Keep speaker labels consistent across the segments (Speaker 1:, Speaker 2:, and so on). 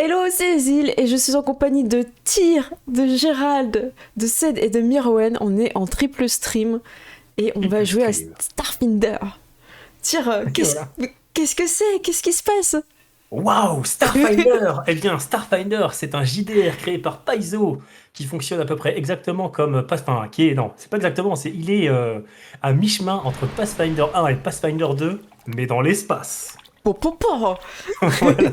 Speaker 1: Hello, c'est Zil et je suis en compagnie de Tyr, de Gérald, de Ced et de Mirwen. On est en triple stream et on va
Speaker 2: Triple
Speaker 1: jouer à
Speaker 2: stream.
Speaker 1: Starfinder. Tyr,
Speaker 2: Et voilà.
Speaker 1: qu'est-ce que c'est? Qu'est-ce qui se passe?
Speaker 2: Waouh, Starfinder! Eh bien, Starfinder, c'est un JDR créé par Paizo qui fonctionne à peu près exactement comme Pathfinder. Non, c'est pas exactement, il est à mi-chemin entre Pathfinder 1 et Pathfinder 2, mais dans l'espace.
Speaker 1: Po, po, po.
Speaker 2: Voilà.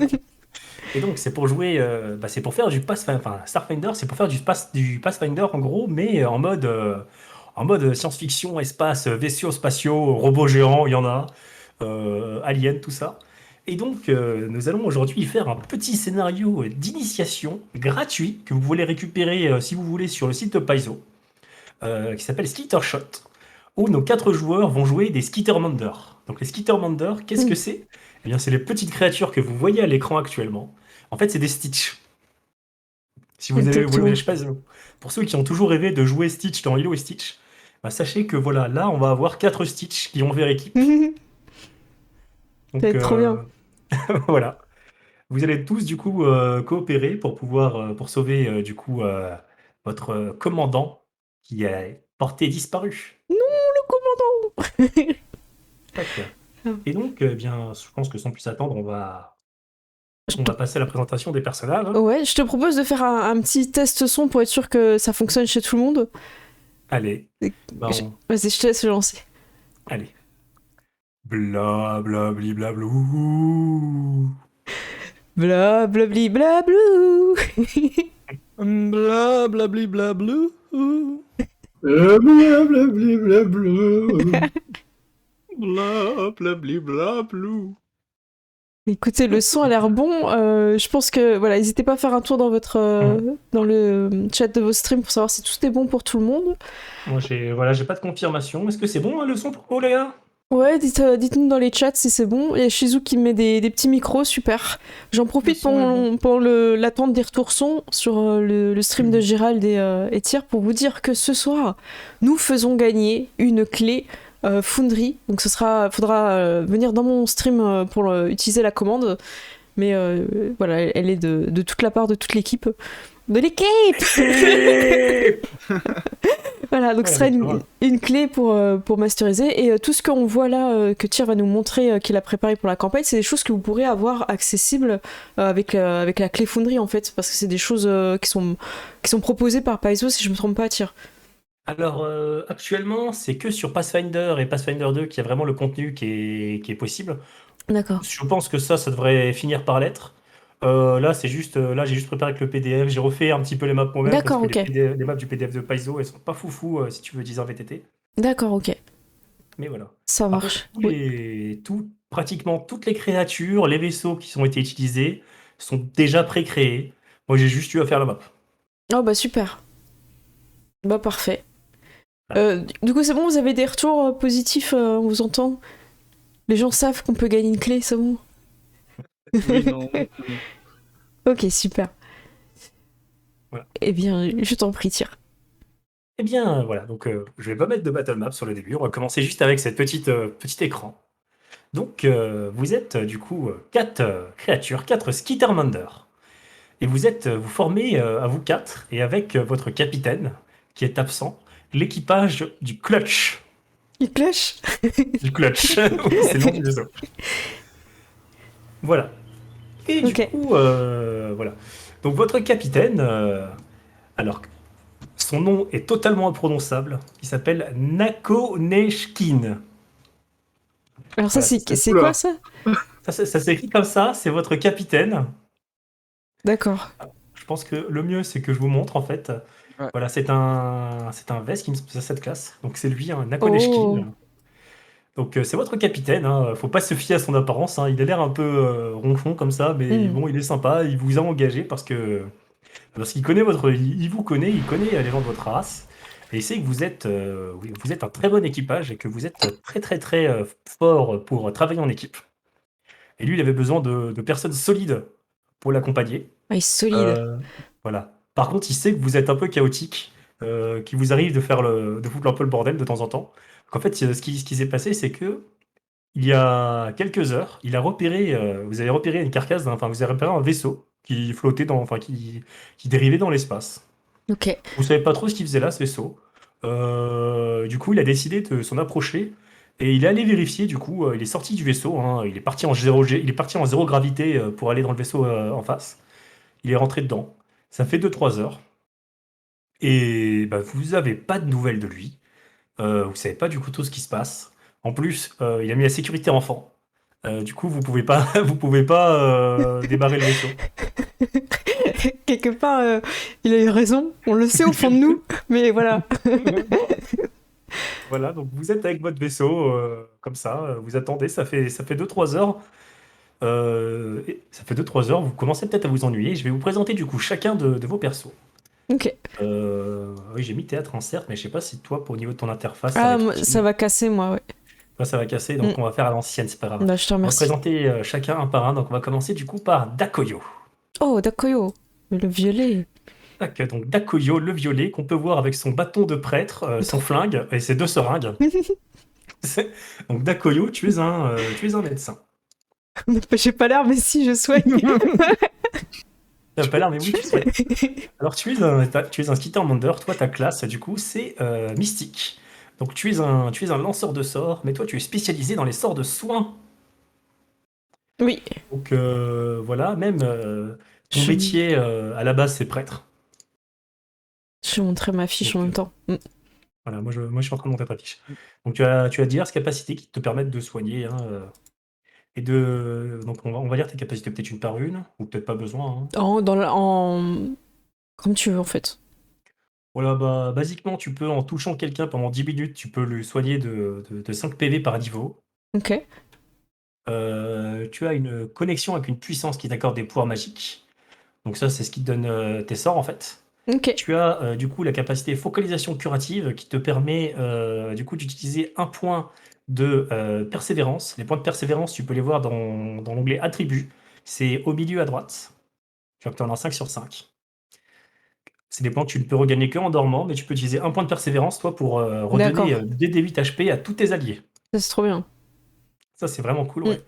Speaker 2: Et donc, c'est pour jouer, c'est pour faire du Pathfinder, enfin, Starfinder, c'est pour faire du Pathfinder en gros, mais en mode science-fiction, espace, vaisseaux spatiaux, robots géants, il y en a, aliens, tout ça. Et donc, nous allons aujourd'hui faire un petit scénario d'initiation gratuit que vous pouvez récupérer si vous voulez sur le site de Paizo, qui s'appelle Skittershot, où nos 4 joueurs vont jouer des Skittermanders. Donc, les Skittermanders, qu'est-ce que c'est? Eh bien, c'est les petites créatures que vous voyez à l'écran actuellement. En fait, c'est des Stitch. Si vous avez,
Speaker 1: Exactement.
Speaker 2: je sais pas, pour ceux qui ont toujours rêvé de jouer Stitch dans Lilo et Stitch, sachez que voilà, là, on va avoir 4 Stitch qui vont faire équipe.
Speaker 1: Ça va
Speaker 2: Donc
Speaker 1: être trop bien.
Speaker 2: voilà. Vous allez tous du coup coopérer pour pouvoir pour sauver du coup votre commandant qui est porté disparu.
Speaker 1: Non, le commandant.
Speaker 2: Tac. Et donc, bien, je pense que sans plus attendre,
Speaker 1: Je
Speaker 2: on
Speaker 1: te-
Speaker 2: va passer à la présentation des personnages, hein.
Speaker 1: Ouais, je te propose de faire un petit test son pour être sûr que ça fonctionne chez tout le monde.
Speaker 2: Allez, bah, on-
Speaker 1: Vas-y, je te laisse le lancer.
Speaker 2: allez. Bla bla bli bla blou.
Speaker 1: Bla bla bli bla blou.
Speaker 3: Bla bla bli bla bleu.
Speaker 4: Blablabla.
Speaker 3: Bla bla bli bla blou.
Speaker 1: Écoutez, le son a l'air bon. Je pense que voilà, n'hésitez pas à faire un tour dans votre dans le chat de vos streams pour savoir si tout est bon pour tout le monde.
Speaker 2: Moi, j'ai pas de confirmation. Est-ce que c'est bon, hein, le son pour vous, les gars?
Speaker 1: Ouais, dites-nous dans les chats si c'est bon. Il y a Shizu qui me met des petits micros, super. J'en
Speaker 2: Le
Speaker 1: profite
Speaker 2: son est bon.
Speaker 1: pour l'attente des retours son sur le stream de Gérald et Tyr pour vous dire que ce soir, nous faisons gagner une clé Foundry. Donc faudra venir dans mon stream pour utiliser la commande. Mais voilà, elle est de toute la part de toute l'équipe. De l'équipe. Voilà, donc ce
Speaker 2: Ouais,
Speaker 1: sera
Speaker 2: d'accord.
Speaker 1: une clé pour masteriser. Et tout ce qu'on voit là, que Tyr va nous montrer, qu'il a préparé pour la campagne, c'est des choses que vous pourrez avoir accessibles avec la clé Foundry, en fait. Parce que c'est des choses qui sont proposées par Paizo, si je me trompe pas, Tyr.
Speaker 2: Alors, actuellement, c'est que sur Pathfinder et Pathfinder 2 qu'il y a vraiment le contenu qui est possible.
Speaker 1: D'accord.
Speaker 2: Je pense que ça devrait finir par l'être. Là, là, j'ai juste préparé avec le PDF. J'ai refait un petit peu les maps moi-même parce
Speaker 1: D'accord,
Speaker 2: que
Speaker 1: ok.
Speaker 2: les maps du PDF de Paizo, elles sont pas foufou si tu veux utiliser un VTT.
Speaker 1: D'accord, ok.
Speaker 2: Mais voilà.
Speaker 1: Ça
Speaker 2: Par contre,
Speaker 1: marche. Oui.
Speaker 2: pratiquement toutes les créatures, les vaisseaux qui ont été utilisés sont déjà pré-créés. Moi, j'ai juste eu à faire la map.
Speaker 1: Oh bah super. Bah parfait.
Speaker 2: Voilà.
Speaker 1: Du coup, c'est bon, vous avez des retours positifs, on vous entend? Les gens savent qu'on peut gagner une clé, c'est bon?
Speaker 3: Oui, non.
Speaker 1: Ok, super.
Speaker 2: Voilà.
Speaker 1: Eh bien, je t'en prie, Tyr.
Speaker 2: Eh bien, voilà. Donc, je vais pas mettre de battle map sur le début. On va commencer juste avec cette petit écran. Donc, vous êtes du coup 4 créatures, 4 Skittermanders. Et vous formez à vous 4 et avec votre capitaine qui est absent, l'équipage du Clutch.
Speaker 1: Il cloche?
Speaker 2: Du Clutch, oui, c'est le nom du vaisseau. Voilà. Et du
Speaker 1: Ok.
Speaker 2: coup, voilà. Donc votre capitaine, alors son nom est totalement imprononçable. Il s'appelle Nako Neshkin.
Speaker 1: Alors ça,
Speaker 2: Voilà,
Speaker 1: c'est quoi
Speaker 3: Oula.
Speaker 1: ça?
Speaker 2: ça s'écrit comme ça. C'est votre capitaine.
Speaker 1: D'accord.
Speaker 2: Je pense que le mieux, c'est que je vous montre en fait.
Speaker 3: Ouais.
Speaker 2: Voilà, c'est un Vest qui me à cette classe. Donc c'est lui, un
Speaker 1: Oh.
Speaker 2: Nakonechkin. Donc c'est votre capitaine, hein. Faut pas se fier à son apparence, hein. Il a l'air un peu ronchon comme ça, mais
Speaker 1: Hmm.
Speaker 2: bon, il est sympa. Il vous a engagé parce qu'il connaît il vous connaît, il connaît les gens de votre race. Et il sait que oui, vous êtes un très bon équipage et que vous êtes très très très fort pour travailler en équipe. Et lui, il avait besoin de personnes solides pour l'accompagner.
Speaker 1: Ah, il est solide.
Speaker 2: Euh, voilà. Par contre, il sait que vous êtes un peu chaotique, qu'il vous arrive de foutre un peu le bordel de temps en temps. Donc, en fait, ce qui s'est passé, c'est que il y a quelques heures, vous avez repéré une carcasse, enfin, vous avez repéré un vaisseau qui flottait qui dérivait dans l'espace.
Speaker 1: Ok.
Speaker 2: Vous savez pas trop ce qu'il faisait là, ce vaisseau. Du coup, il a décidé de s'en approcher et il est allé vérifier. Du coup, il est sorti du vaisseau, hein, il est parti en il est parti en zéro gravité pour aller dans le vaisseau en face. Il est rentré dedans. Ça fait 2-3 heures et bah, vous avez pas de nouvelles de lui. Vous savez pas du coup tout ce qui se passe. En plus, il a mis la sécurité enfant. Du coup, vous pouvez pas, vous pouvez pas démarrer le vaisseau.
Speaker 1: Quelque part, il a eu raison. On le sait au fond de nous, mais voilà.
Speaker 2: Voilà, donc vous êtes avec votre vaisseau, comme ça, vous attendez, ça fait 2-3 heures. Et ça fait 2-3 heures, vous commencez peut-être à vous ennuyer. Je vais vous présenter du coup chacun de vos persos.
Speaker 1: Ok.
Speaker 2: Oui, j'ai mis théâtre en certes, mais je sais pas si toi, au niveau de ton interface, ça va
Speaker 1: Ah,
Speaker 2: être utile.
Speaker 1: ça va casser, moi, ouais.
Speaker 2: Toi, ça va casser, donc
Speaker 1: Mm.
Speaker 2: on va faire à l'ancienne, c'est pas grave.
Speaker 1: Bah, je te
Speaker 2: On va
Speaker 1: remercie.
Speaker 2: présenter chacun un par un, donc on va commencer du coup par Dakoyo.
Speaker 1: Oh, Dakoyo, le violet.
Speaker 2: Tac, donc Dakoyo, le violet, qu'on peut voir avec son bâton de prêtre, son flingue et ses 2 seringues. Donc Dakoyo, tu es un médecin.
Speaker 1: J'ai pas l'air, mais si, je soigne.
Speaker 2: T'as pas l'air, mais oui, tu sais. Alors tu es un Skittermander, toi ta classe du coup c'est mystique. Donc tu es un lanceur de sorts, mais toi tu es spécialisé dans les sorts de soins.
Speaker 1: Oui.
Speaker 2: Donc voilà, même ton
Speaker 1: Je,
Speaker 2: métier à la base c'est prêtre.
Speaker 1: je vais montrer ma fiche en
Speaker 2: Donc,
Speaker 1: même temps. Mm.
Speaker 2: voilà, moi je suis en train de monter ta fiche. Donc tu as diverses capacités qui te permettent de soigner, hein, donc on va lire tes capacités peut-être une par une, ou peut-être pas besoin, hein.
Speaker 1: Comme tu veux, en fait.
Speaker 2: Voilà, bah basiquement tu peux en touchant quelqu'un pendant 10 minutes, tu peux le soigner de 5 PV par niveau.
Speaker 1: Ok.
Speaker 2: Tu as une connexion avec une puissance qui t'accorde des pouvoirs magiques. Donc ça, c'est ce qui te donne tes sorts en fait.
Speaker 1: Ok.
Speaker 2: Tu as du coup la capacité focalisation curative qui te permet du coup d'utiliser un point de persévérance. Les points de persévérance, tu peux les voir dans l'onglet attributs. C'est au milieu à droite. Tu vois que tu en as 5 sur 5. C'est des points que tu ne peux regagner que en dormant, mais tu peux utiliser un point de persévérance, toi, pour redonner
Speaker 1: D'accord.
Speaker 2: 2d8 HP à tous tes alliés.
Speaker 1: Ça, c'est trop bien.
Speaker 2: Ça, c'est vraiment cool,
Speaker 1: Mm.
Speaker 2: ouais.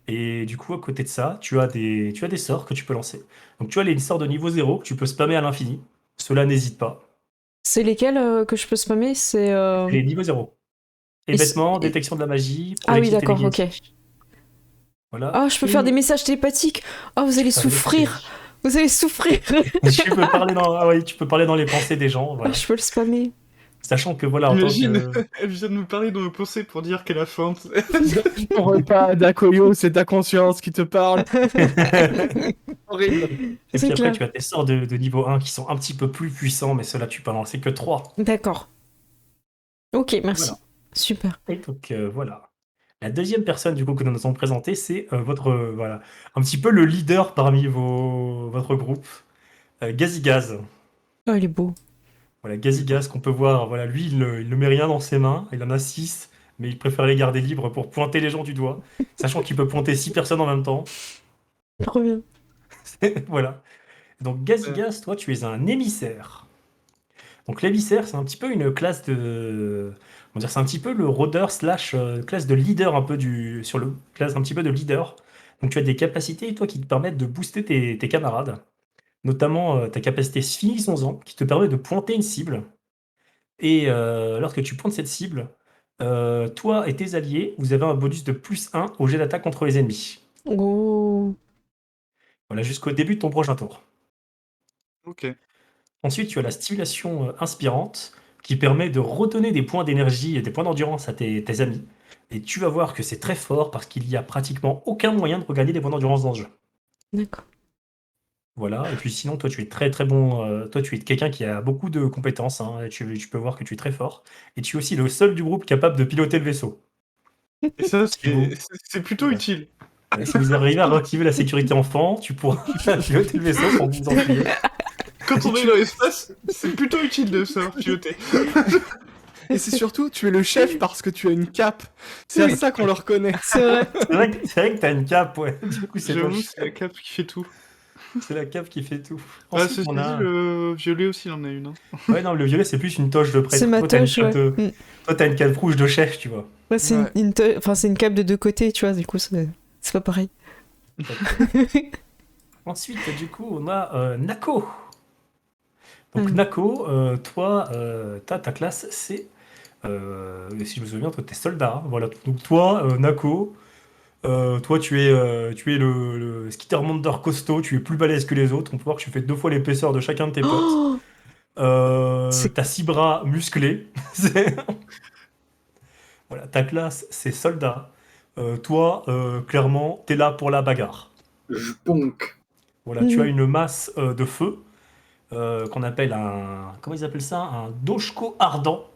Speaker 2: Et du coup, à côté de ça, tu as des sorts que tu peux lancer. Donc, tu as les sorts de niveau 0 que tu peux spammer à l'infini. Cela n'hésite pas.
Speaker 1: C'est lesquels que je peux spammer? C'est.
Speaker 2: C'est les niveaux 0.
Speaker 1: et c-
Speaker 2: Événements,
Speaker 1: et-
Speaker 2: détection de la magie,
Speaker 1: Ah oui,
Speaker 2: projectile
Speaker 1: d'accord, ok.
Speaker 2: télékinétique. Voilà.
Speaker 1: Oh, je peux faire des messages télépathiques. Oh, vous allez
Speaker 2: Faire des messages
Speaker 1: souffrir. Vous allez souffrir.
Speaker 2: Tu peux parler tu peux parler dans les pensées des gens,
Speaker 1: Ah,
Speaker 2: voilà.
Speaker 1: je peux le spammer.
Speaker 2: Sachant que voilà, en tant
Speaker 3: Imagine,
Speaker 2: que
Speaker 3: elle vient de nous parler dans nos pensées pour dire qu'elle a faim.
Speaker 4: Ton repas, Dakoyo, c'est ta conscience qui te parle. Horrible.
Speaker 2: et
Speaker 1: C'est
Speaker 2: puis après,
Speaker 1: clair.
Speaker 2: tu as tes sorts de niveau 1 qui sont un petit peu plus puissants, mais ceux-là, tu peux en lancer que 3.
Speaker 1: D'accord. Ok, merci.
Speaker 2: Voilà.
Speaker 1: Super.
Speaker 2: Et donc voilà. La deuxième personne du coup que nous nous avons présentée, c'est votre voilà, un petit peu le leader parmi votre groupe, Gazigaz.
Speaker 1: Oh, il est beau.
Speaker 2: Voilà, Gazigaz qu'on peut voir, voilà, lui il ne met rien dans ses mains, il en a 6, mais il préfère les garder libres pour pointer les gens du doigt, sachant qu'il peut pointer 6 personnes en même temps.
Speaker 1: Trop bien.
Speaker 2: Voilà. Donc Gazigaz, toi tu es un émissaire. Donc l'émissaire, c'est un petit peu une classe de. On va dire, c'est un petit peu le rôdeur slash classe de leader un peu sur le classe un petit peu de leader. Donc tu as des capacités, toi, qui te permettent de booster tes camarades. Notamment ta capacité finissons-en, qui te permet de pointer une cible. Et lorsque tu pointes cette cible, toi et tes alliés, vous avez un bonus de +1 au jet d'attaque contre les ennemis.
Speaker 1: Oh.
Speaker 2: Voilà, jusqu'au début de ton prochain tour.
Speaker 3: Ok.
Speaker 2: Ensuite, tu as la stimulation inspirante qui permet de redonner des points d'énergie et des points d'endurance à tes amis. Et tu vas voir que c'est très fort parce qu'il n'y a pratiquement aucun moyen de regagner des points d'endurance dans le jeu.
Speaker 1: D'accord.
Speaker 2: Voilà, et puis sinon, toi tu es très très bon. Toi tu es quelqu'un qui a beaucoup de compétences, hein, et tu peux voir que tu es très fort. Et tu es aussi le seul du groupe capable de piloter le vaisseau.
Speaker 3: Et ça,
Speaker 2: Si vous,
Speaker 3: c'est plutôt
Speaker 2: voilà.
Speaker 3: utile.
Speaker 2: Si vous arrivez à réactiver la sécurité enfant, tu pourras piloter le vaisseau sans vous enfuir.
Speaker 3: Quand on est dans l'espace, c'est plutôt utile de savoir piloter.
Speaker 4: Et c'est surtout, tu es le chef parce que tu as une cape. C'est à ça qu'on le reconnaît.
Speaker 1: C'est vrai.
Speaker 2: C'est vrai que t'as une cape, ouais. Du coup, c'est toi le
Speaker 3: J'avoue,
Speaker 2: chef.
Speaker 3: c'est la cape qui fait tout.
Speaker 2: C'est la cape qui fait tout.
Speaker 3: Ah,
Speaker 2: Ensuite,
Speaker 3: ceci
Speaker 2: on
Speaker 3: dit,
Speaker 2: a.
Speaker 3: le violet aussi, il en a une. Hein.
Speaker 2: Ouais, non, le violet, c'est plus une toche de prêtre.
Speaker 1: C'est ma
Speaker 2: Toi, t'as une
Speaker 1: toche,
Speaker 2: cape
Speaker 1: ouais.
Speaker 2: de- Toi, t'as une cape rouge de chef, tu vois.
Speaker 1: Ouais, c'est
Speaker 4: Ouais.
Speaker 1: enfin, c'est une cape de deux côtés, tu vois, du coup, c'est pas pareil.
Speaker 2: Ensuite, du coup, on a Nako. Donc,
Speaker 1: Mm.
Speaker 2: Nako, toi, ta classe, c'est. Si je me souviens, toi, t'es soldat, hein. Voilà. Donc, toi, Nako, toi, tu es le Skittermander costaud, tu es plus balèze que les autres. On peut voir que tu fais 2 fois l'épaisseur de chacun de tes potes.
Speaker 1: Oh, c'est
Speaker 2: T'as 6 bras musclés. C'est- Voilà, ta classe, c'est soldat. Toi, clairement, t'es là pour la bagarre.
Speaker 3: Je ponk.
Speaker 2: Voilà, tu as
Speaker 1: Mhm.
Speaker 2: une masse de feu qu'on appelle un. Comment ils appellent ça? Un doshko ardent.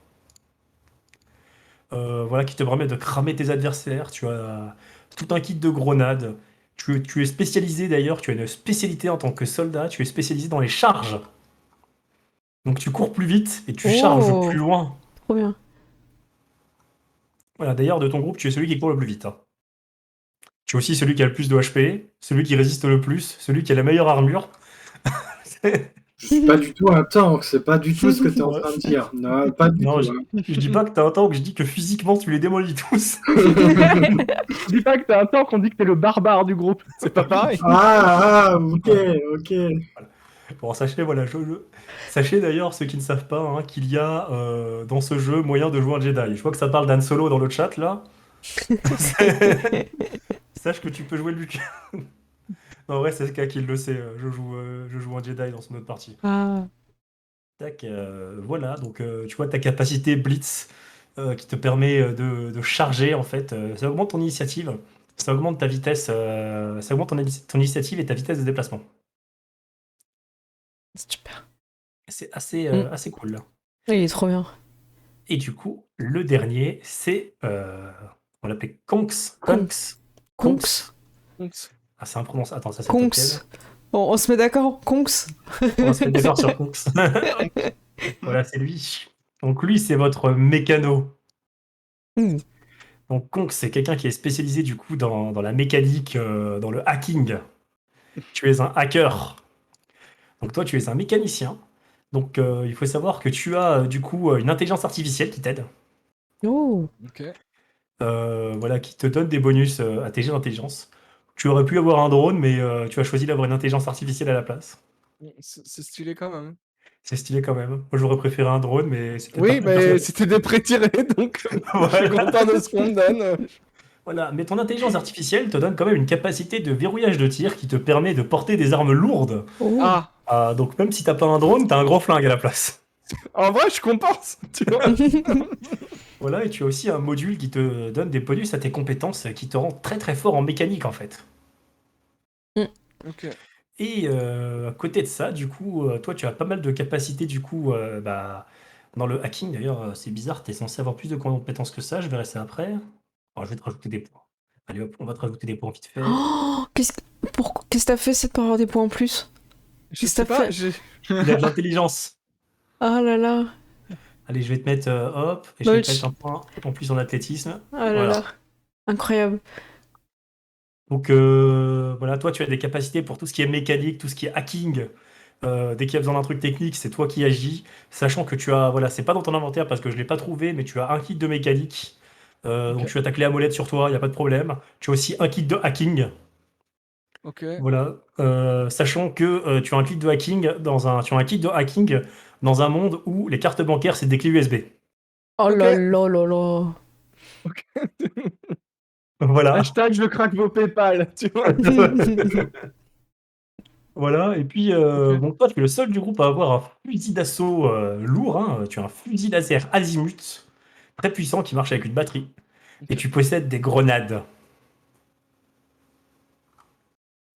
Speaker 2: Voilà, qui te permet de cramer tes adversaires. Tu as tout un kit de grenades. Tu es spécialisé d'ailleurs, tu as une spécialité en tant que soldat, tu es spécialisé dans les charges. Donc tu cours plus vite et tu charges plus
Speaker 1: Oh,
Speaker 2: loin.
Speaker 1: trop bien.
Speaker 2: Voilà, d'ailleurs, de ton groupe, tu es celui qui court le plus vite, hein. Tu es aussi celui qui a le plus de HP, celui qui résiste le plus, celui qui a la meilleure armure.
Speaker 3: Je suis pas du tout un tank, c'est pas du tout ce que tu es en
Speaker 2: Ouais.
Speaker 3: train de dire. Non, pas du
Speaker 2: Non,
Speaker 3: tout.
Speaker 2: je dis pas que t'as un tank, je dis que physiquement tu les démolis tous.
Speaker 4: On dit pas que t'es un tank, on dit que t'es le barbare du groupe. C'est pas pareil.
Speaker 3: Ok, ok.
Speaker 2: Bon, sachez, voilà, sachez d'ailleurs, ceux qui ne savent pas, hein, qu'il y a dans ce jeu moyen de jouer un Jedi. Je vois que ça parle d'Han Solo dans le chat là. Sache que tu peux jouer Luke. En vrai, c'est ce cas qui le sait. Je joue un Jedi dans son autre partie.
Speaker 1: Ah.
Speaker 2: Tac, voilà, donc tu vois ta capacité Blitz qui te permet de charger en fait. Ça augmente ton initiative, ça augmente ta vitesse, ça augmente ton initiative et ta vitesse de déplacement.
Speaker 1: Super.
Speaker 2: C'est assez,
Speaker 1: Mm.
Speaker 2: assez cool là.
Speaker 1: Il est trop bien.
Speaker 2: Et du coup, le dernier, c'est. On l'appelait Konks.
Speaker 1: Konks.
Speaker 2: Konks.
Speaker 1: Konks.
Speaker 2: Ah, c'est imprononçable. Attends, ça c'est
Speaker 1: Konks.
Speaker 2: Tolkien.
Speaker 1: Bon, on se met d'accord, Konks.
Speaker 2: On va se mettre d'accord sur Konks. Voilà, c'est lui. Donc lui, c'est votre mécano.
Speaker 1: Mm.
Speaker 2: Donc Konks, c'est quelqu'un qui est spécialisé du coup dans la mécanique, dans le hacking. Tu es un hacker. Donc toi, tu es un mécanicien. Donc il faut savoir que tu as du coup une intelligence artificielle qui t'aide.
Speaker 1: Oh.
Speaker 4: Ok.
Speaker 2: Voilà, qui te donne des bonus à tes jets d'intelligence. Tu aurais pu avoir un drone, mais tu as choisi d'avoir une intelligence artificielle à la place.
Speaker 4: C'est stylé quand même.
Speaker 2: C'est stylé quand même. Moi, j'aurais préféré un drone, mais c'était
Speaker 4: Oui,
Speaker 2: pas
Speaker 4: mais c'était des pré-tirés, donc je suis
Speaker 2: Voilà.
Speaker 4: content de ce qu'on me donne.
Speaker 2: Voilà, mais ton intelligence artificielle te donne quand même une capacité de verrouillage de tir qui te permet de porter des armes lourdes.
Speaker 1: Oh.
Speaker 4: Ah,
Speaker 2: Donc même si t'as pas un drone, t'as un gros flingue à la place.
Speaker 4: en vrai, je compense. Tu vois.
Speaker 2: Voilà, et tu as aussi un module qui te donne des bonus à tes compétences qui te rend très très fort en mécanique en fait.
Speaker 4: Ok.
Speaker 2: Et à côté de ça, du coup, toi tu as pas mal de capacités du coup dans le hacking. D'ailleurs, c'est bizarre, t'es censé avoir plus de compétences que ça, je verrai ça après. Alors, je vais te rajouter des points. Allez hop, on va te rajouter des points vite fait.
Speaker 1: Oh, qu'est-ce que t'as fait, c'est pour avoir des points en plus?
Speaker 4: Je
Speaker 1: Qu'est-ce
Speaker 4: sais
Speaker 1: que t'as
Speaker 4: pas,
Speaker 1: fait?
Speaker 4: j'ai.
Speaker 2: Il a de l'intelligence.
Speaker 1: Ah là là.
Speaker 2: Allez, je vais te mettre hop, et je vais te
Speaker 1: Dodge.
Speaker 2: mettre un point en plus en athlétisme.
Speaker 1: Ah là
Speaker 2: Voilà.
Speaker 1: là. Incroyable.
Speaker 2: Donc voilà, toi tu as des capacités pour tout ce qui est mécanique, tout ce qui est hacking. Dès qu'il y a besoin d'un truc technique, c'est toi qui agis, sachant que tu as, voilà, c'est pas dans ton inventaire parce que je l'ai pas trouvé, mais tu as un kit de mécanique. Donc
Speaker 4: Ok.
Speaker 2: tu as ta clé à molette sur toi, il n'y a pas de problème. Tu as aussi un kit de hacking.
Speaker 4: Ok.
Speaker 2: Voilà. Sachant que tu as un kit de hacking tu as un kit de hacking dans un monde où les cartes bancaires c'est des clés USB.
Speaker 1: Oh
Speaker 4: Ok.
Speaker 1: là là là là.
Speaker 2: Voilà.
Speaker 4: Hashtag je craque vos PayPal, tu vois.
Speaker 2: Voilà, et puis
Speaker 4: Ok.
Speaker 2: bon, toi, tu es le seul du groupe à avoir un fusil d'assaut lourd, hein. Tu as un fusil laser azimut, très puissant, qui marche avec une batterie. Et
Speaker 4: Ok.
Speaker 2: tu possèdes des grenades.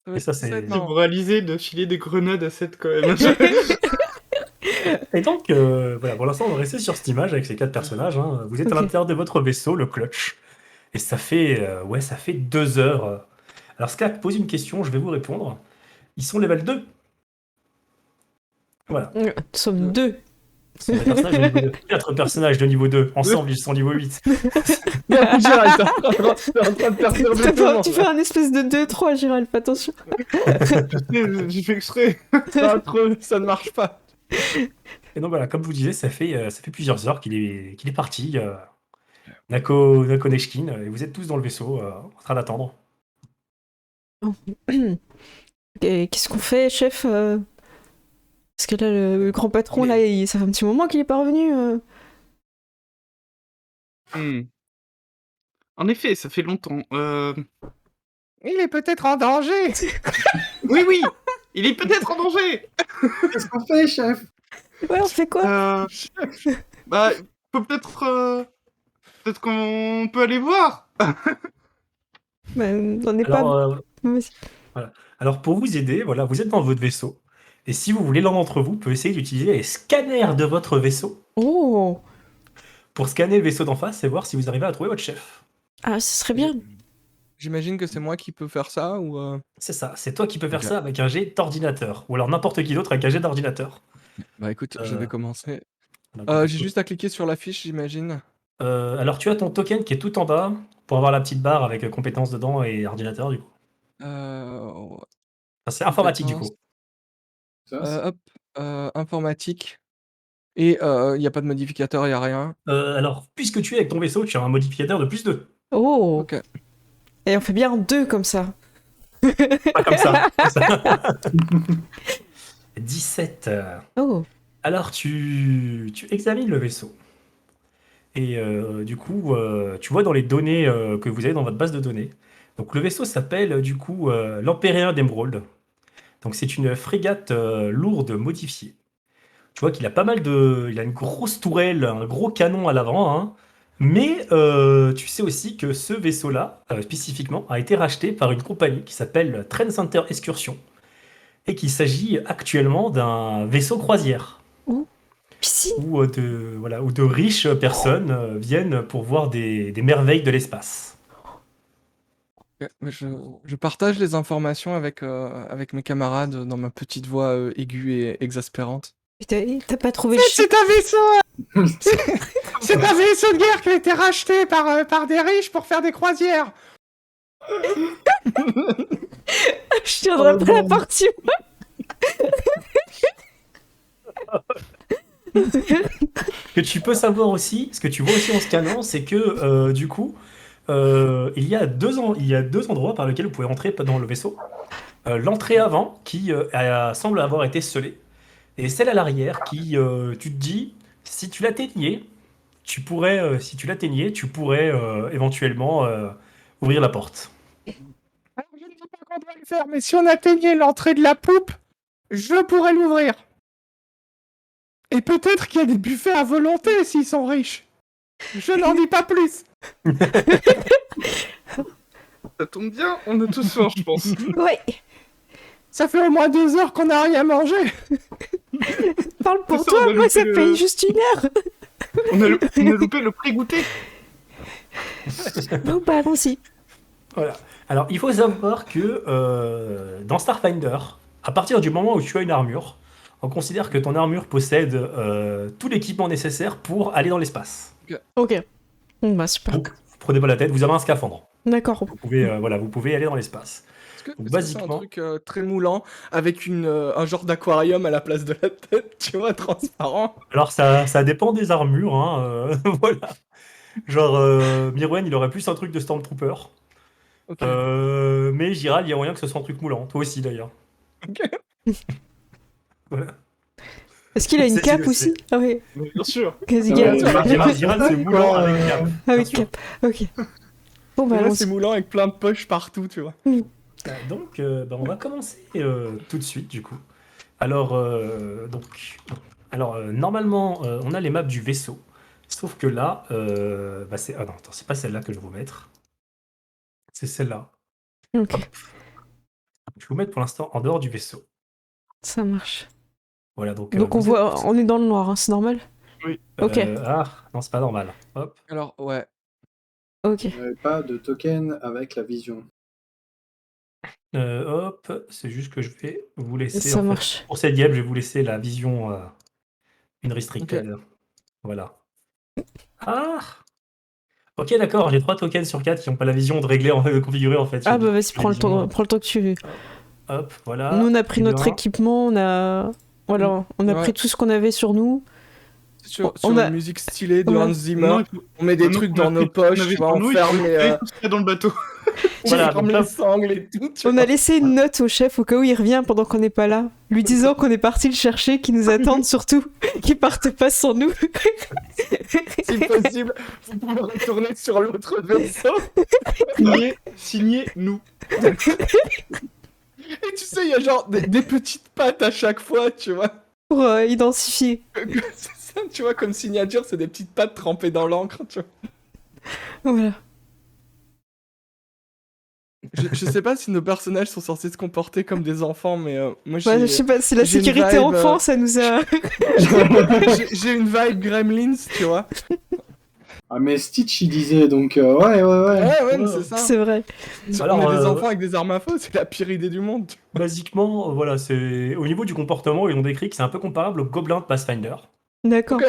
Speaker 4: Ça va
Speaker 2: Et ça,
Speaker 4: ça va
Speaker 2: c'est.
Speaker 4: être
Speaker 3: C'est
Speaker 4: marrant.
Speaker 3: moralisé de filer des grenades à cette quand même.
Speaker 2: Et donc, voilà, pour l'instant, on va rester sur cette image avec ces 4 personnages, hein. Vous êtes à
Speaker 1: Ok.
Speaker 2: l'intérieur de votre vaisseau, le Clutch. Et ça fait, ouais, ça fait 2 heures. Alors, Skak pose une question, je vais vous répondre. Ils sont level 2. Voilà.
Speaker 1: Nous sommes deux.
Speaker 2: Ce sont des personnages de niveau 2. 4 personnages de niveau 2. Ensemble, ils sont niveau 8.
Speaker 4: Bien, Gérald, t'es en train de perturber tout le monde.
Speaker 1: Tu fais un espèce de 2-3, Gérald, fais attention.
Speaker 4: J'ai fait exprès. Ça ne marche pas.
Speaker 2: Et donc voilà, comme je vous disais, ça fait plusieurs heures qu'il est parti, Nako Neshkin, et vous êtes tous dans le vaisseau en train d'attendre.
Speaker 1: Et qu'est-ce qu'on fait, chef Parce que là, le grand patron, là, ça fait un petit moment qu'il est pas revenu.
Speaker 5: En effet, ça fait longtemps. Il est peut-être en danger. Oui, il est peut-être en danger.
Speaker 3: Qu'est-ce qu'on fait, chef?
Speaker 1: Ouais, on fait quoi
Speaker 5: Bah, peut-être qu'on peut aller voir.
Speaker 1: On n'est
Speaker 2: Alors,
Speaker 1: pas... Vas-y.
Speaker 2: alors, pour vous aider, voilà, vous êtes dans votre vaisseau. Et si vous voulez, l'un d'entre vous peut essayer d'utiliser les scanners de votre vaisseau
Speaker 1: Oh
Speaker 2: pour scanner le vaisseau d'en face et voir si vous arrivez à trouver votre chef.
Speaker 1: Ah, ce serait bien.
Speaker 4: J'imagine que c'est moi qui peux faire ça ou.
Speaker 2: C'est ça, c'est toi qui peux faire
Speaker 4: Ok.
Speaker 2: ça avec un jet d'ordinateur. Ou alors n'importe qui d'autre avec un jet d'ordinateur.
Speaker 4: Bah écoute, je vais commencer.
Speaker 2: Voilà,
Speaker 4: J'ai juste à cliquer sur la fiche, j'imagine.
Speaker 2: alors tu as ton token qui est tout en bas pour avoir la petite barre avec compétences dedans et ordinateur du coup.
Speaker 4: Ouais.
Speaker 2: Enfin, c'est informatique du
Speaker 4: Compétences.
Speaker 2: coup.
Speaker 3: Ça,
Speaker 4: Informatique. Et il n'y a pas de modificateur, il n'y a rien.
Speaker 2: Alors, puisque tu es avec ton vaisseau, tu as un modificateur de plus 2.
Speaker 1: Oh
Speaker 4: Ok.
Speaker 1: Et on fait bien 2 comme ça.
Speaker 2: Pas comme ça. comme ça. 17.
Speaker 1: Oh
Speaker 2: Alors tu examines le vaisseau. Et du coup, tu vois dans les données que vous avez dans votre base de données. Donc le vaisseau s'appelle du coup l'Empéréen d'Emeraude. Donc c'est une frégate lourde modifiée. Tu vois qu'il a pas mal de... Il a une grosse tourelle, un gros canon à l'avant. Hein. Mais tu sais aussi que ce vaisseau-là, spécifiquement, a été racheté par une compagnie qui s'appelle Trend Center Excursion. Et qu'il s'agit actuellement d'un vaisseau croisière.
Speaker 1: Piscine
Speaker 2: Où où de riches personnes viennent pour voir des merveilles de l'espace.
Speaker 4: Ok, mais je partage les informations avec mes camarades dans ma petite voix aiguë et exaspérante.
Speaker 1: T'as pas trouvé le chef
Speaker 5: C'est un vaisseau. C'est un vaisseau de guerre qui a été racheté par des riches pour faire des croisières.
Speaker 1: Je tiendrai pas la partie.
Speaker 2: Ce que tu peux savoir aussi, ce que tu vois aussi en scannant, c'est que du coup, il y a deux endroits par lesquels vous pouvez rentrer dans le vaisseau. L'entrée avant, qui semble avoir été scellée, et celle à l'arrière, qui, tu te dis, si tu l'atteignais, tu pourrais éventuellement ouvrir la porte.
Speaker 5: Alors, je ne dis pas qu'on doit le faire, mais si on atteignait l'entrée de la poupe, je pourrais l'ouvrir. Et peut-être qu'il y a des buffets à volonté s'ils sont riches. Je n'en dis pas plus. Ça tombe bien, on a tous faim, je pense.
Speaker 1: Ouais
Speaker 5: Ça fait au moins 2 heures qu'on n'a rien mangé.
Speaker 1: Parle pour
Speaker 5: C'est ça,
Speaker 1: toi,
Speaker 5: on a
Speaker 1: moi
Speaker 5: loupé
Speaker 1: ça
Speaker 5: le-
Speaker 1: paye juste 1 heure.
Speaker 5: On a loupé le pré-goûter.
Speaker 1: Bon bah allons-y.
Speaker 2: Voilà. Alors, il faut savoir que dans Starfinder, à partir du moment où tu as une armure, on considère que ton armure possède tout l'équipement nécessaire pour aller dans l'espace.
Speaker 1: Ok. Bon bah super.
Speaker 2: Donc, vous prenez pas la tête, vous avez un scaphandre.
Speaker 1: D'accord.
Speaker 2: Vous pouvez aller dans l'espace.
Speaker 4: Est-ce que
Speaker 2: Basiquement-
Speaker 4: c'est un truc très moulant avec un genre d'aquarium à la place de la tête, tu vois, transparent?
Speaker 2: Alors, ça dépend des armures, hein, voilà. Genre, Mirwen, il aurait plus un truc de Stormtrooper.
Speaker 4: Ok.
Speaker 2: Mais Giral, il y a moyen que ce soit un truc moulant. Toi aussi, d'ailleurs. Voilà.
Speaker 1: Est-ce qu'il a une
Speaker 2: C'est-
Speaker 1: cape
Speaker 2: c'est-
Speaker 1: aussi Ah oui.
Speaker 5: Bien sûr.
Speaker 1: Quasi
Speaker 3: Ouais,
Speaker 1: gap.
Speaker 2: Giral, c'est moulant avec cap.
Speaker 1: Avec
Speaker 2: bien sûr.
Speaker 1: cap. Ok. Bon bah
Speaker 4: Là, c'est
Speaker 1: allons-y.
Speaker 4: moulant avec plein de poches partout, tu vois.
Speaker 2: Donc, on va commencer tout de suite, du coup. Alors, normalement, on a les maps du vaisseau. Sauf que là, c'est... Ah non, attends, c'est pas celle-là que je vais vous mettre. C'est celle-là.
Speaker 1: Ok.
Speaker 2: Je vais vous mettre pour l'instant en dehors du vaisseau.
Speaker 1: Ça marche.
Speaker 2: Voilà, donc...
Speaker 1: Donc on
Speaker 2: vous
Speaker 1: voit,
Speaker 2: êtes-
Speaker 1: on est dans le noir, hein, c'est normal. Ok.
Speaker 2: Ah, non, c'est pas normal. Hop.
Speaker 4: Alors, ouais.
Speaker 1: Ok.
Speaker 3: Il n'y avait pas de token avec la vision.
Speaker 2: Hop, c'est juste que je vais vous laisser...
Speaker 1: Ça
Speaker 2: en fait,
Speaker 1: marche.
Speaker 2: pour cette game, je vais vous laisser la vision une restricted. Voilà. Ah! Ok, d'accord, j'ai 3 tokens sur 4 qui n'ont pas la vision de régler, de configurer en fait.
Speaker 1: Ah bah vas-y,
Speaker 2: J'ai
Speaker 1: prends le
Speaker 2: la vision,
Speaker 1: temps que tu...
Speaker 2: Hop, voilà.
Speaker 1: Nous on a pris notre
Speaker 2: Bien.
Speaker 1: équipement, on a... Voilà, on a
Speaker 4: Ouais.
Speaker 1: pris tout ce qu'on avait sur nous.
Speaker 4: Sur
Speaker 1: On a-
Speaker 4: une musique stylée de
Speaker 1: Ouais.
Speaker 4: Hans Zimmer,
Speaker 5: Non,
Speaker 4: on met des
Speaker 5: non,
Speaker 4: trucs
Speaker 5: on a
Speaker 4: dans nos
Speaker 5: pris-
Speaker 4: poches,
Speaker 5: on avait
Speaker 4: tu vois, on
Speaker 5: nous, il
Speaker 4: ferme
Speaker 5: faut
Speaker 4: les...
Speaker 5: tout ce qu'il y a dans le bateau.
Speaker 2: Voilà,
Speaker 4: Ferme
Speaker 2: donc là,
Speaker 4: les sangles et tout. tu
Speaker 1: On
Speaker 4: vois.
Speaker 1: a laissé une note au chef au cas où il revient pendant qu'on n'est pas là, lui disant qu'on est parti le chercher, qu'il nous attende surtout, qu'il parte pas sans nous.
Speaker 4: Si possible, vous pouvez retourner sur l'autre vaisseau.
Speaker 5: Signé nous.
Speaker 4: Et tu sais, il y a genre des petites pattes à chaque fois, tu vois.
Speaker 1: Pour identifier.
Speaker 4: C'est ça, tu vois, comme signature, c'est des petites pattes trempées dans l'encre, tu vois.
Speaker 1: Voilà.
Speaker 4: Je sais pas si nos personnages sont censés se comporter comme des enfants, mais moi
Speaker 1: Ouais, je sais pas, c'est la
Speaker 4: j'ai une
Speaker 1: sécurité
Speaker 4: vibe,
Speaker 1: enfant, ça nous a...
Speaker 4: j'ai une vibe Gremlins, tu vois.
Speaker 3: Ah, mais Stitch, il disait, donc, ouais.
Speaker 4: Ouais, mais c'est ça.
Speaker 1: C'est vrai.
Speaker 2: Alors,
Speaker 4: On est des enfants avec des armes à feu, c'est la pire idée du monde.
Speaker 2: basiquement, voilà, c'est au niveau du comportement, ils ont décrit que c'est un peu comparable au gobelin de Pathfinder.
Speaker 1: D'accord,